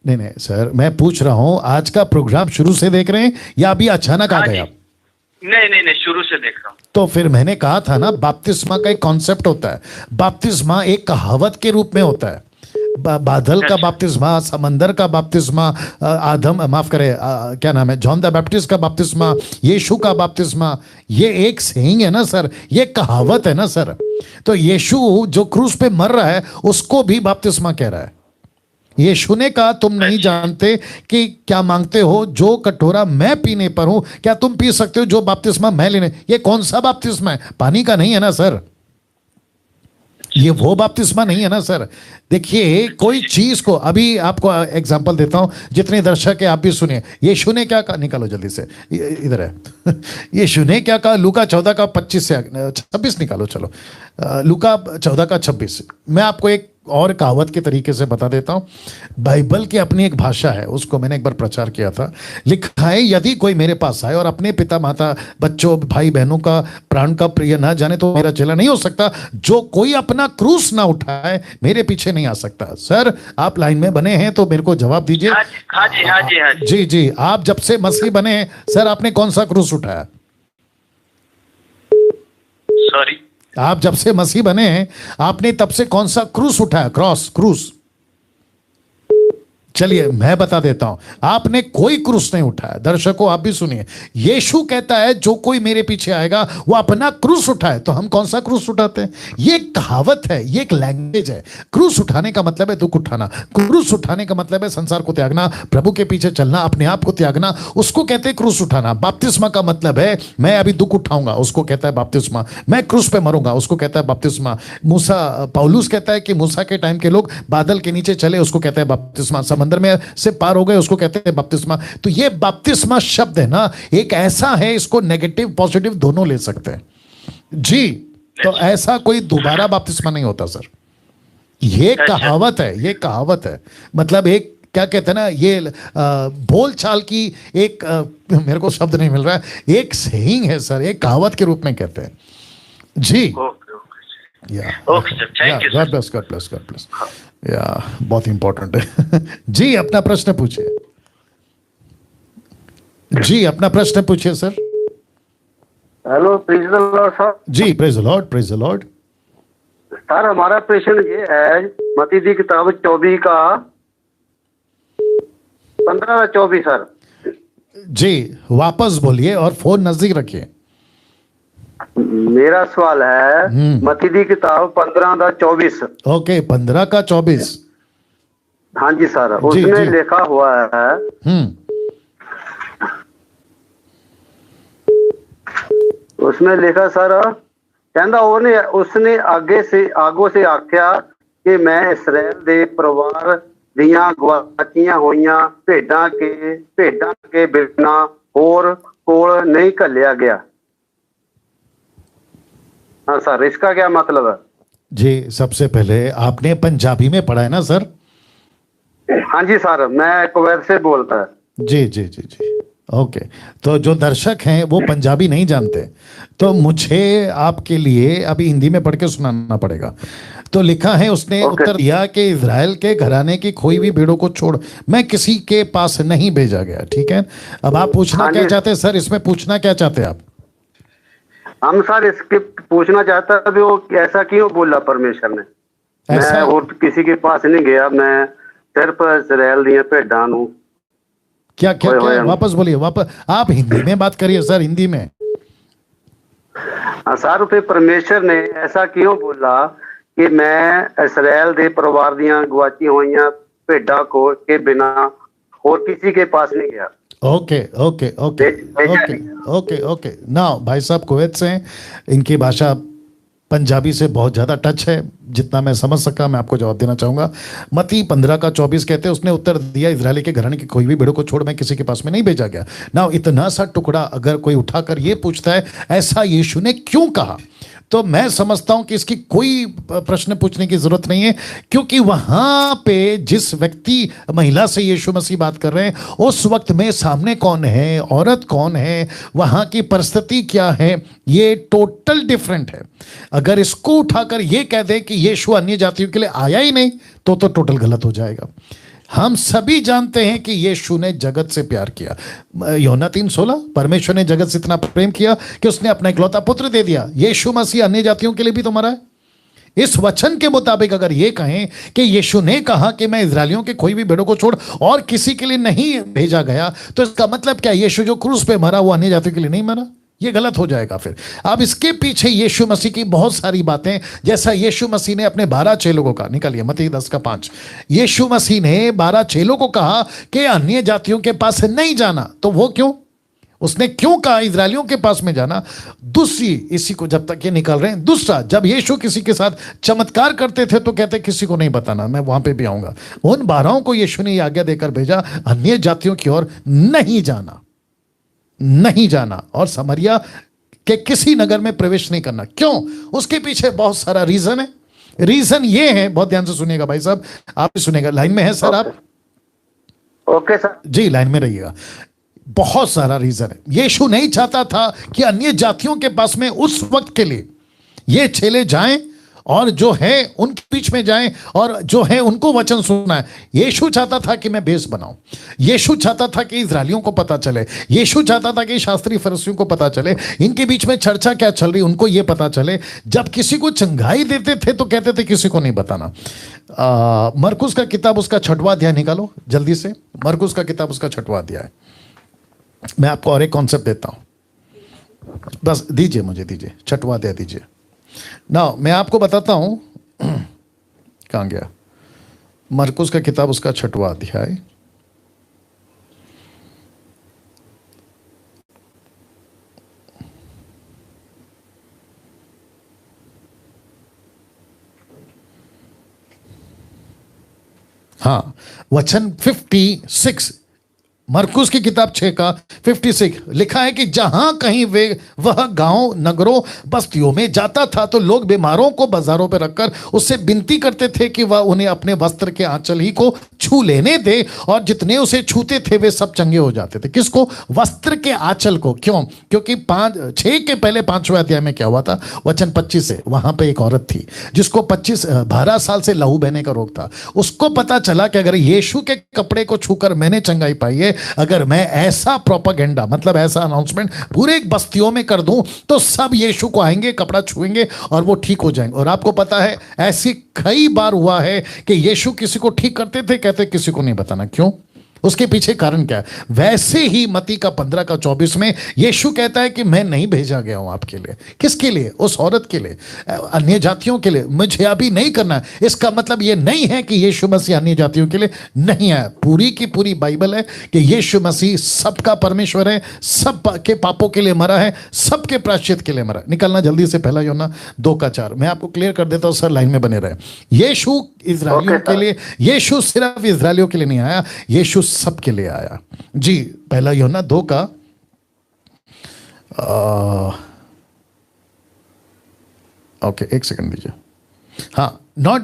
नहीं सर, मैं पूछ रहा हूँ आज का प्रोग्राम शुरू से देख रहे हैं या अभी अचानक आ गए आप? नहीं, शुरू से देख रहा हूँ। तो फिर मैंने कहा था ना, बपतिस्मा का एक कॉन्सेप्ट होता है। बपतिस्मा एक कहावत के रूप में होता है। बादल का बपतिस्मा, समंदर का बपतिस्मा, आदम माफ करे क्या नाम है, जॉन द बैप्टिस्ट का बपतिस्मा, यीशु का बपतिस्मा, ये एक सेइंग है ना सर, ये कहावत है ना सर। तो यीशु जो क्रूस पे मर रहा है उसको भी बपतिस्मा कह रहा है। यीशु ने कहा तुम नहीं जानते कि क्या मांगते हो, जो कटोरा मैं पीने पर हूं क्या तुम पी सकते हो, जो बपतिस्मा मैं लेने। ये कौन सा बपतिस्मा है? पानी का नहीं है ना सर, ये वो बपतिस्मा नहीं है ना सर। देखिए, कोई चीज को, अभी आपको एग्जांपल देता हूं, जितने दर्शक है आप भी सुनिए। यीशु ने क्या कहा, निकालो जल्दी से, इधर है। यीशु ने क्या कहा? लूका 14 का 25 से 26 निकालो, चलो लूका 14 का 26। मैं आपको एक और कहावत के तरीके से बता देता हूं। बाइबल की अपनी एक भाषा है, उसको मैंने एक बार प्रचार किया था। लिखा है, यदि कोई मेरे पास आए और अपने पिता माता बच्चों भाई बहनों का प्राण का प्रिय ना जाने तो मेरा चेला नहीं हो सकता। जो कोई अपना क्रूस ना उठाए मेरे पीछे नहीं आ सकता। सर आप लाइन में बने हैं तो मेरे को जवाब दीजिए। जी, आप जब से मसीह बने हैं सर, आपने कौन सा क्रूस उठाया? सॉरी। आप जब से मसीह बने हैं आपने तब से कौन सा क्रूस उठाया? क्रूस। चलिए मैं बता देता हूं, आपने कोई क्रूस नहीं उठाया। दर्शकों आप भी सुनिए, यीशु कहता है जो कोई मेरे पीछे आएगा वो अपना क्रूस उठाए। तो हम कौन सा क्रूस उठाते हैं? ये एक कहावत है, ये एक लैंग्वेज है। क्रूस उठाने का मतलब है दुख उठाना, क्रूस उठाने का मतलब है संसार को त्यागना, प्रभु के पीछे चलना, अपने आप को त्यागना, उसको कहते हैं क्रूस उठाना। बपतिस्मा का मतलब है मैं अभी दुख उठाऊंगा, उसको कहता है बपतिस्मा। मैं क्रूस पे मरूंगा, उसको कहता है बपतिस्मा। पौलुस कहता है कि मूसा के टाइम के लोग बादल के नीचे चले, उसको कहता है बपतिस्मा। समंदर में से पार हो गए, उसको कहते हैं बपतिस्मा। तो ये बपतिस्मा शब्द है ना, एक ऐसा है, इसको नेगेटिव पॉजिटिव दोनों ले सकते हैं जी। तो ऐसा कोई दोबारा बपतिस्मा नहीं होता सर, ये कहावत है, ये कहावत है। मतलब एक क्या कहते हैं ना, ये बोल चाल की एक मेरे को शब्द नहीं मिल रहा है, एक सेइंग है सर, एक कहावत के रूप में कहते हैं जी। गॉड ब्लेस या बहुत इंपॉर्टेंट है जी। अपना प्रश्न पूछिए जी, अपना प्रश्न पूछिए sir. Hello, praise the Lord sir. जी प्रेज द लॉर्ड। सर हमारा प्रश्न ये है, मत्ती की किताब 24 का 15-24 सर जी। वापस बोलिए और फोन नजदीक रखिए। मेरा सवाल है मत्ती की किताब 15-24। ओके, 15 का 24। हाँ जी सर, उसमें लिखा हुआ है उसमें लिखा सर, कहता उसने आगों से आख्या कि मैं इसराइल दे परिवार दियां गवाचियां होइयां भेडां के बिना होर कोल नहीं घल्लिया गया। हाँ सर, इसका क्या मतलब है? जी सबसे पहले आपने पंजाबी में पढ़ा है ना सर? हाँ जी सर, मैं कुवैत से बोलता है। जी ओके। तो जो दर्शक हैं वो पंजाबी नहीं जानते, तो मुझे आपके लिए अभी हिंदी में पढ़ के सुनाना पड़ेगा। तो लिखा है, उसने उत्तर दिया कि इजराइल के घराने की खोई हुई भेड़ों को छोड़ मैं किसी के पास नहीं भेजा गया। ठीक है, अब आप पूछना क्या चाहते हैं सर? इसमें पूछना क्या चाहते हैं आप? हम सर इसके पूछना चाहता है वो ऐसा क्यों बोला परमेश्वर ने? मैं और किसी के पास नहीं गया, मैं सिर्फ इजराइल दी भेडां नूं। क्या वापस बोलिए, वापस आप हिंदी में बात करिए सर, हिंदी में। सर फिर परमेश्वर ने ऐसा क्यों बोला कि मैं इजराइल दे परिवार दियां गवाची हुईयां भेडां को के बिना और किसी के पास नहीं गया? ओके। नाउ भाई साहब कुवैत से हैं, इनकी भाषा पंजाबी से बहुत ज़्यादा टच है, जितना मैं समझ सका मैं आपको जवाब देना चाहूँगा। मत्ती 15 का 24 कहते हैं, उसने उत्तर दिया इजराइली के घराने की कोई भी भेड़ों को छोड़ मैं किसी के पास में नहीं भेजा गया। नाउ इतना सा टुकड़ा अगर कोई उठाकर ये पूछता है ऐसा यीशु ने क्यों कहा, तो मैं समझता हूं कि इसकी कोई प्रश्न पूछने की जरूरत नहीं है, क्योंकि वहां पे जिस व्यक्ति महिला से यीशु मसीह बात कर रहे हैं उस वक्त में सामने कौन है, औरत कौन है, वहां की परिस्थिति क्या है, ये टोटल डिफरेंट है। अगर इसको उठाकर ये कह दे कि यीशु अन्य जातियों के लिए आया ही नहीं तो टोटल गलत हो जाएगा। हम सभी जानते हैं कि यीशु ने जगत से प्यार किया। यूहन्ना 3:16, परमेश्वर ने जगत से इतना प्रेम किया कि उसने अपना इकलौता पुत्र दे दिया। यीशु मसीह अन्य जातियों के लिए भी तो मरा है। इस वचन के मुताबिक अगर ये कहें कि यीशु ने कहा कि मैं इजराइलियों के कोई भी भेड़ों को छोड़ और किसी के लिए नहीं भेजा गया, तो इसका मतलब क्या? यीशु जो क्रूस पे मरा वो अन्य जातियों के लिए नहीं मरा? ये गलत हो जाएगा फिर। अब इसके पीछे यीशु मसीह की बहुत सारी बातें, जैसा यीशु मसीह ने अपने 12 चेलों को कहा, निकालिए मत्ती 10:5, यीशु मसीह ने 12 चेलों को कहा कि अन्य जातियों के पास नहीं जाना। तो वो क्यों? उसने क्यों कहा इजराइलियों के पास में जाना? दूसरी, इसी को जब तक ये निकाल रहे हैं, दूसरा, जब यीशु किसी के साथ चमत्कार करते थे तो कहते किसी को नहीं बताना, मैं वहां पे भी आऊंगा। उन 12 को यीशु ने आज्ञा देकर भेजा, अन्य जातियों की ओर नहीं जाना और समरिया के किसी नगर में प्रवेश नहीं करना। क्यों? उसके पीछे बहुत सारा रीजन है। रीजन ये है, बहुत ध्यान से सुनिएगा भाई साहब, आप भी सुनिएगा, लाइन में है सर आप? ओके सर जी, लाइन में रहिएगा। बहुत सारा रीजन है। यीशु नहीं चाहता था कि अन्य जातियों के पास में उस वक्त के लिए ये चेले जाएं और जो है उनके बीच में जाएं और जो है उनको वचन सुनाएं। यीशु चाहता था कि मैं बेस बनाऊं, यीशु चाहता था कि इजरायलियों को पता चले, यीशु चाहता था कि शास्त्री फरीसियों को पता चले, इनके बीच में चर्चा क्या चल रही उनको ये पता चले। जब किसी को चंगाई देते थे तो कहते थे किसी को नहीं बताना। मरकुस का किताब उसका 6वां अध्याय निकालो जल्दी से, मरकुस का किताब उसका 6वां अध्याय। मैं आपको और एक कॉन्सेप्ट देता हूं, बस दीजिए मुझे, दीजिए 6वां अध्याय दीजिए ना। मैं आपको बताता हूं कहां गया मरकुस का किताब उसका 6वां अध्याय। हाँ, वचन 56, मरकुस की किताब 6 का 56 लिखा है कि जहां कहीं वह गांव नगरों बस्तियों में जाता था तो लोग बीमारों को बाजारों पर रखकर उससे विनती करते थे कि वह उन्हें अपने वस्त्र के आंचल ही को छू लेने दे, और जितने उसे छूते थे वे सब चंगे हो जाते थे। किसको? वस्त्र के आंचल को। क्यों? क्योंकि 6 के पहले 5वें अध्याय में क्या हुआ था? वचन 25 से, वहां पे एक औरत थी जिसको 12 साल से लहू बहने का रोग था। उसको पता चला कि अगर यीशु के कपड़े को छूकर मैंने चंगाई पाई है, अगर मैं ऐसा प्रोपेगेंडा मतलब ऐसा अनाउंसमेंट पूरे बस्तियों में कर दूं तो सब यीशु को आएंगे, कपड़ा छुएंगे और वो ठीक हो जाएंगे। और आपको पता है ऐसी कई बार हुआ है कि यीशु किसी को ठीक करते थे, कहते किसी को नहीं बताना। क्यों? उसके पीछे कारण क्या है? वैसे ही मत्ती का 15 का 24 में यीशु कहता है कि मैं नहीं भेजा गया हूं आपके लिए। किसके लिए? उस औरत के लिए, अन्य जातियों के लिए। मुझे अभी नहीं करना है। इसका मतलब यह नहीं है कि यीशु मसीह अन्य जातियों के लिए नहीं है। पूरी की पूरी बाइबल है कि यीशु मसीह सबका परमेश्वर है, सब के पापों के लिए मरा है, सबके प्रायश्चित के लिए मरा। निकलना जल्दी से 1 यूहन्ना 2 का 4। मैं आपको क्लियर कर देता हूं सर, लाइन में बने रहे। यीशु इजरायलियों के लिए, यीशु सिर्फ इजरायलियों के लिए नहीं आया, यीशु सबके लिए आया जी। 1 यूहन्ना 2 का ओके, एक सेकंड दीजिए। हाँ, नॉट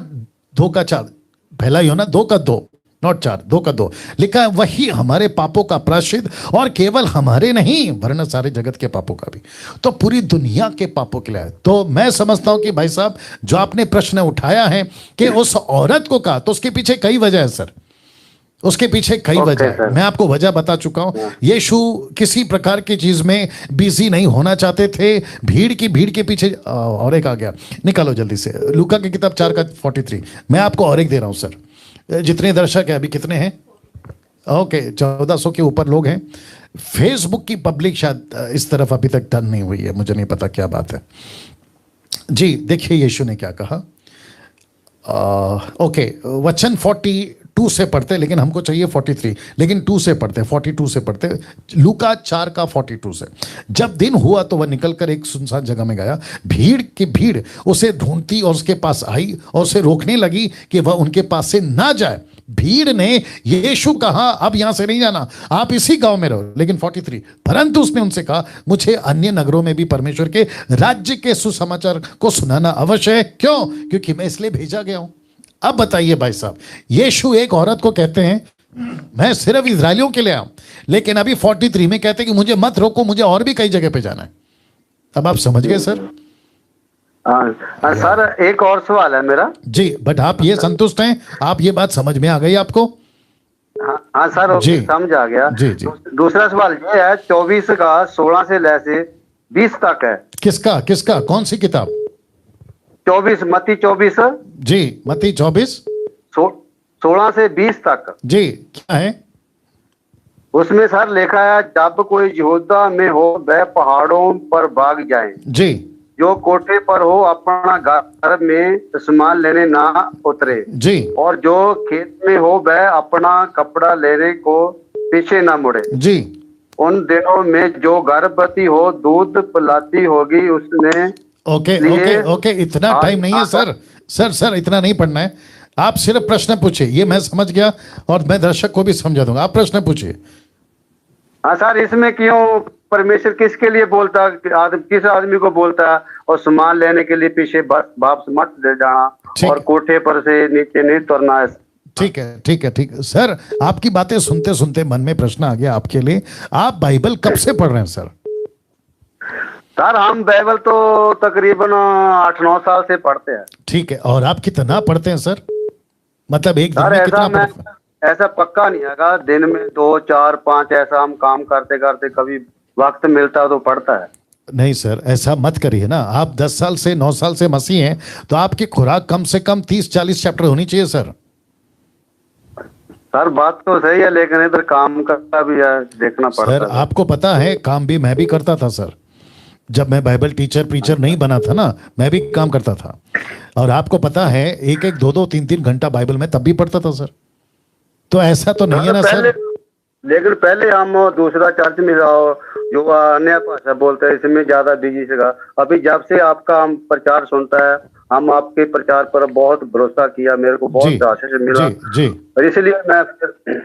2 का 4, 1 यूहन्ना 2 का 2, नॉट 4, 2 का 2 लिखा है, वही हमारे पापों का प्रायश्चित, और केवल हमारे नहीं वरन सारे जगत के पापों का भी। तो पूरी दुनिया के पापों के लिए आया। तो मैं समझता हूं कि भाई साहब जो आपने प्रश्न उठाया है कि उस औरत को कहा, तो उसके पीछे कई वजह है सर, उसके पीछे कई वजह है। मैं आपको वजह बता चुका हूं। यीशु किसी प्रकार की चीज में बिजी नहीं होना चाहते थे। भीड़ के पीछे और एक आ गया, निकालो जल्दी से, लूका की किताब 4 का 43। मैं आपको और एक दे रहा हूं सर। जितने दर्शक है अभी कितने हैं? ओके, 1400 के ऊपर लोग हैं। फेसबुक की पब्लिक शायद इस तरफ अभी तक टर्न नहीं हुई है, मुझे नहीं पता क्या बात है जी। देखिए यीशु ने क्या कहा। ओके, वचन 42 से पढ़ते, लेकिन हमको चाहिए 43, लेकिन 2 से पढ़ते, 42 से पढ़ते। लूका 4 का 42 से। जब दिन हुआ तो वह निकलकर एक सुनसान जगह में गया। भीड़ की भीड़ उसे ढूंढती और उसके पास आई और उसे रोकने लगी कि वह उनके पास से ना जाए। भीड़ ने यीशु कहा, अब यहां से नहीं जाना, आप इसी गांव में रहो। लेकिन 43, परंतु उसने उनसे कहा, मुझे अन्य नगरों में भी परमेश्वर के राज्य के सुसमाचार को सुनाना अवश्य है। क्यों? क्योंकि मैं इसलिए भेजा गया हूं। अब बताइए भाई साहब, यीशु एक औरत को कहते हैं मैं सिर्फ इजरायलियों के लिए आऊं, लेकिन अभी 43 में कहते हैं कि मुझे मत रोको, मुझे और भी कई जगह पे जाना है। अब आप समझ गए सर? सर एक और सवाल है मेरा जी, बट आप ये संतुष्ट हैं? आप ये बात समझ में आ गई आपको? हाँ सर, जी समझ आ गया जी। दूसरा सवाल ये है, 24 का 16 से लेके 20 तक है। किसका किसका? कौन सी किताब? 24, मत्ती 24 जी, मत्ती 24 16 से 20 तक जी। क्या है उसमें सर? लिखा है, जब कोई यहूदा में हो वह पहाड़ों पर भाग जाए जी, जो कोठे पर हो अपना घर में सामान लेने ना उतरे जी, और जो खेत में हो वह अपना कपड़ा लेने को पीछे ना मुड़े जी। उन दिनों में जो गर्भवती हो दूध पिलाती होगी उसने। ओके ओके ओके, इतना टाइम नहीं है सर, इतना नहीं पढ़ना है। आप सिर्फ प्रश्न पूछिए, ये मैं समझ गया और मैं दर्शक को भी समझा दूंगा। आप प्रश्न पूछिए। हाँ सर, इसमें क्यों परमेश्वर किसके लिए बोलता, किस आदमी को बोलता है और सामान लेने के लिए पीछे बाप से मत दे जाना और कोठे पर से नीचे नहीं उतरना है। ठीक है ठीक है ठीक है सर, आपकी बातें सुनते सुनते मन में प्रश्न आ गया आपके लिए। आप बाइबल कब से पढ़ रहे हैं सर? सर हम बाइबल तो तकरीबन 8-9 साल से पढ़ते हैं। ठीक है, और आप कितना पढ़ते हैं सर? मतलब एक दिन में कितना पढ़ते हैं? ऐसा पक्का नहीं है, दिन में 2, 4, 5 ऐसा हम काम करते करते कभी वक्त मिलता है तो पढ़ता है। नहीं सर, ऐसा मत करिए ना। आप 10 साल से 9 साल से मसीह हैं, तो आपकी खुराक कम से कम 30-40 चैप्टर होनी चाहिए सर। सर बात तो सही है, लेकिन इधर काम करता भी है, देखना पड़ता है। सर आपको पता है, काम भी मैं भी करता था सर। जब मैं बाइबल टीचर प्रीचर नहीं बना था ना, मैं भी काम करता था। और आपको पता है, 1-1, 2-2, 3-3 घंटा बाइबल में तब भी पढ़ता था सर। तो ऐसा तो नहीं है ना सर। लेकिन पहले हम दूसरा चर्च में रहो जो अन्य भाषा बोलते हैं, इसमें ज्यादा बिजी था। अभी जब से आपका हम प्रचार सुनता है, हम आपके प्रचार पर बहुत भरोसा किया, मेरे को बहुत आशीष मिला जी। और इसलिए मैं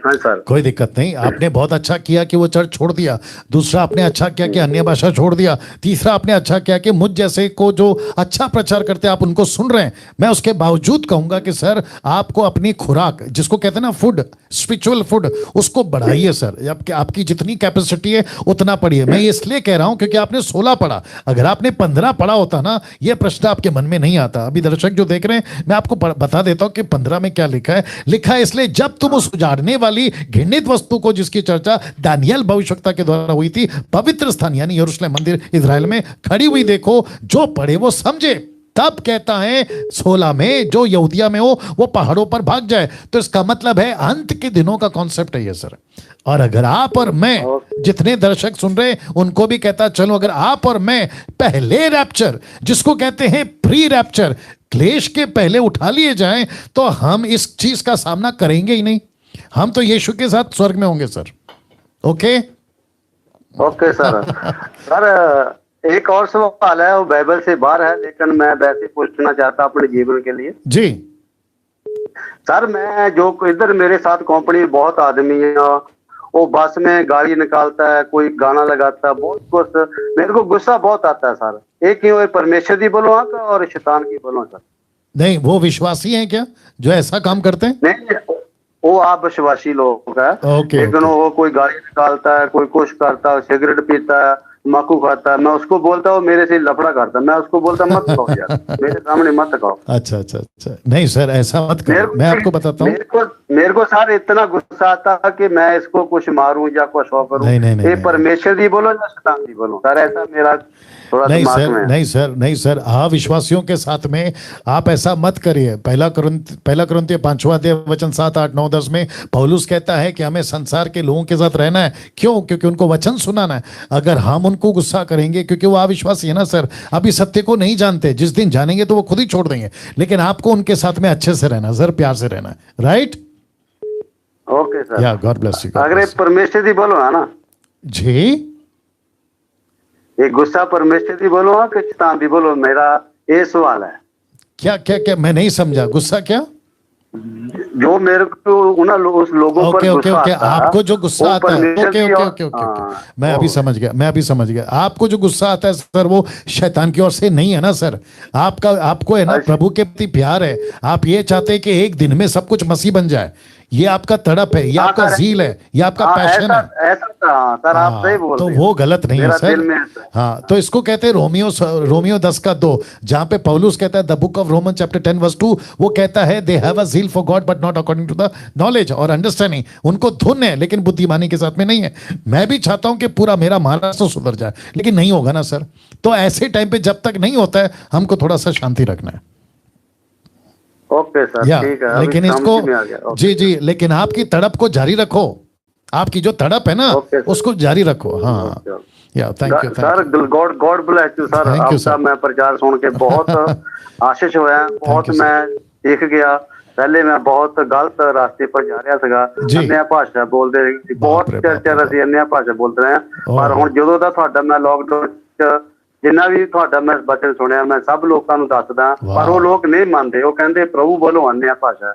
हाँ सर, कोई दिक्कत नहीं। आपने बहुत अच्छा किया कि वो चर्च छोड़ दिया। दूसरा आपने अच्छा किया कि अन्य भाषा छोड़ दिया। तीसरा आपने अच्छा किया कि मुझ जैसे को जो अच्छा प्रचार करते हैं आप उनको सुन रहे हैं। मैं उसके बावजूद कहूंगा कि सर आपको अपनी खुराक, जिसको कहते हैं ना फूड, स्पिरिचुअल फूड, उसको बढ़ाइए सर। आपकी जितनी कैपेसिटी है उतना पढ़िए। मैं इसलिए कह रहा हूं क्योंकि आपने 16 पढ़ा। अगर आपने 15 पढ़ा होता ना, यह प्रश्न आपके मन में नहीं आता। अभी दर्शक जो देख रहे हैं, मैं आपको बता देता हूं कि 15 में क्या लिखा है। लिखा है, इसलिए जब तुम उस उजाड़ने वाली घृणित वस्तु को, जिसकी चर्चा दानियल भविष्यवक्ता के द्वारा हुई थी, पवित्र स्थान यानी यरूशलेम मंदिर इजराइल में खड़ी हुई देखो, जो पढ़े वो समझे। तब कहता है 16 में, जो यहूदिया में हो वो पहाड़ों पर भाग जाए। तो इसका मतलब है अंत के दिनों का कॉन्सेप्ट है ये सर। और अगर आप और मैं, जितने दर्शक सुन रहे हैं उनको भी कहता चलो, अगर आप और मैं पहले रैप्चर, जिसको कहते हैं प्री रैप्चर, क्लेश के पहले उठा लिए जाएं, तो हम इस चीज का सामना करेंगे ही नहीं। हम तो यीशु के साथ स्वर्ग में होंगे सर। Okay sir. सर एक और सवाल है, वो बाइबल से बाहर है, लेकिन मैं वैसे पूछना चाहता अपने जीवन के लिए। जी सर, मैं जो इधर मेरे साथ कंपनी में बहुत आदमी है, वो बस में गाली निकालता है, कोई गाना लगाता है, बहुत कुछ, मेरे को गुस्सा बहुत आता है सर। एक क्यों परमेश्वर की बोलो और शैतान की बोलो सर। नहीं, वो विश्वासी हैं क्या जो ऐसा काम करते हैं? नहीं, वो आप विश्वासी लोग है। लेकिन वो कोई गाली निकालता है, कोई कुछ करता है, सिगरेट पीता है, तम्बाकू खाता है, मैं उसको बोलता हूँ मेरे से लफड़ा करता है, मैं उसको बोलता मत कहो यार, मेरे सामने मत कहो। अच्छा। नहीं सर, ऐसा मत करो। मैं आपको बताता हूँ, मेरे को सर इतना गुस्सा आता है कि मैं इसको कुछ मारूं या कुछ करूं। ये परमेश्वर जी बोलो या शैतान जी बोलो सर, ऐसा मेरा नहीं सर, अविश्वासियों के साथ में आप ऐसा मत करिए। पहला कुरिन्थियों 5वां अध्याय वचन 7, 8, 9, 10 में पौलुस कहता है कि हमें संसार के लोगों के साथ रहना है। क्यों? क्योंकि उनको वचन सुनाना है। अगर हम उनको गुस्सा करेंगे, क्योंकि वो अविश्वासी है ना सर, अभी सत्य को नहीं जानते, जिस दिन जानेंगे तो वो खुद ही छोड़ देंगे। लेकिन आपको उनके साथ में अच्छे से रहना सर, प्यार से रहना, राइट? ओके सर, या गॉड ब्लेस यू। अगर परमेश्वर जी बोलो है ना जी, एक गुस्सा परमेश्वर जी बोलो कि शैतान भी बोलो, मेरा ये सवाल है। क्या मैं नहीं समझा, गुस्सा क्या? जो मेरे को उस लोगों पर गुस्सा आता है, आपको जो गुस्सा आता है, ओके, मैं अभी समझ गया। आपको जो गुस्सा आता है सर, वो शैतान की ओर से नहीं है ना सर। आपको है ना प्रभु के प्रति प्यार है। आप ये चाहते हैं कि एक दिन में सब कुछ मसीह बन जाए। ये आपका तड़प है, ये आपका ज़ील है, ये आपका पैशन है। ऐसा सर, आप सही बोल रहे हैं। तो वो गलत नहीं है सर। हाँ, तो इसको कहते हैं रोमियो 10:2, जहां पे पौलुस कहता है, the book of Roman chapter 10:2, वो कहता है they have a zeal for God but not according to the knowledge और अंडरस्टैंडिंग। उनको धुन है लेकिन बुद्धिमानी के साथ में नहीं है। मैं भी चाहता हूं कि पूरा मेरा महाराष्ट्र सुधर जाए, लेकिन नहीं होगा ना सर। तो ऐसे टाइम पे जब तक नहीं होता है, हमको थोड़ा सा शांति रखना है। ओके सर, ठीक है। लेकिन इसको जी, लेकिन आपकी तड़प को जारी रखो। आपकी जो तड़प है ना, उसको जारी रखो। हाँ, thank you sir. God bless you sir. आपका मैं प्रचार सुन के बहुत आशीष होया, बहुत मैं सीख गया। पहले मैं बहुत गलत रास्ते पर जा रहा था, अन्य भाषा बोलते रहे, बहुत चर्चा ਅਸੀਂ अन्य भाषा बोलते रहे। पर ਹੁਣ ਜਦੋਂ ਦਾ ਤੁਹਾਡਾ ਮੈਂ लॉकडाउन ਚ जिन्ना भी ਤੁਹਾਡਾ मैं बचन सुनिया, मैं सब लोगों ਨੂੰ ਦੱਸਦਾ, पर वो लोग नहीं मानते। वो कहते प्रभु बोलो अन्य भाषा।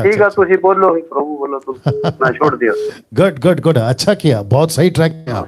ठीक है, ਤੁਸੀਂ बोलो प्रभु बोलो, तुम ना छोड़ दियो। गुड, अच्छा किया, बहुत सही ट्रैक किया।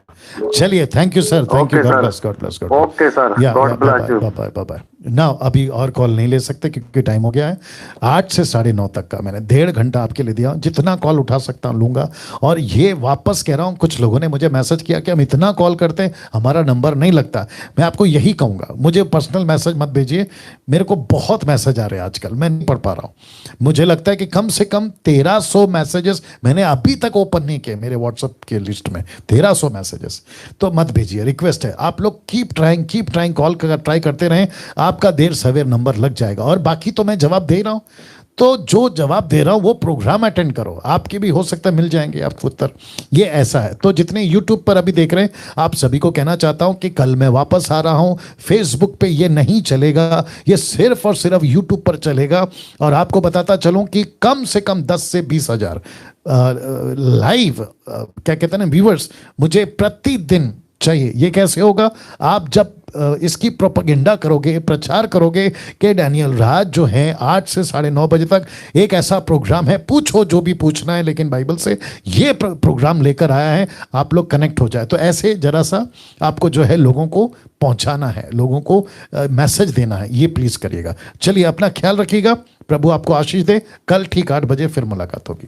चलिए, thank you sir, thank you, God bless. Okay sir, God bless you. Bye. ना अभी और कॉल नहीं ले सकते क्योंकि टाइम हो गया है। 8 से 9:30 तक का मैंने 1.5 घंटा आपके लिए दिया, जितना कॉल उठा सकता हूँ लूंगा। और ये वापस कह रहा हूँ, कुछ लोगों ने मुझे मैसेज किया कि हम इतना कॉल करते हैं हमारा नंबर नहीं लगता। मैं आपको यही कहूँगा, मुझे पर्सनल मैसेज मत भेजिए, मेरे को बहुत मैसेज आ रहे हैं आजकल, मैं नहीं पढ़ पा रहा हूँ। मुझे लगता है कि कम से कम 1300 मैसेजेस मैंने अभी तक ओपन नहीं किए मेरे व्हाट्सएप के लिस्ट में, 1300 मैसेजेस। तो मत भेजिए, रिक्वेस्ट है। आप लोग कीप ट्राइंग, कॉल ट्राई करते रहें, आपका देर सवेर नंबर लग जाएगा। और बाकी तो मैं जवाब दे रहा हूं, तो जो जवाब दे रहा हूं वो प्रोग्राम अटेंड करो, आपके भी हो सकता है मिल जाएंगे आपको उत्तर। ये ऐसा है। तो जितने यूट्यूब पर अभी देख रहे हैं, आप सभी को कहना चाहता हूं कि कल मैं वापस आ रहा हूं। फेसबुक पे ये नहीं चलेगा, ये सिर्फ और सिर्फ यूट्यूब पर चलेगा। और आपको बताता चलूं कि कम से कम 10 से 20 हजार लाइव क्या कहते हैं ना व्यूअर्स मुझे प्रतिदिन चाहिए। ये कैसे होगा? आप जब इसकी प्रोपेगेंडा करोगे, प्रचार करोगे कि डैनियल राज जो है 8 से 9:30 बजे तक एक ऐसा प्रोग्राम है, पूछो जो भी पूछना है लेकिन बाइबल से, ये प्रोग्राम लेकर आया है, आप लोग कनेक्ट हो जाए। तो ऐसे जरा सा आपको जो है लोगों को पहुंचाना है, लोगों को मैसेज देना है, ये प्लीज करिएगा। चलिए, अपना ख्याल रखिएगा, प्रभु आपको आशीष दे। कल ठीक 8 बजे फिर मुलाकात होगी।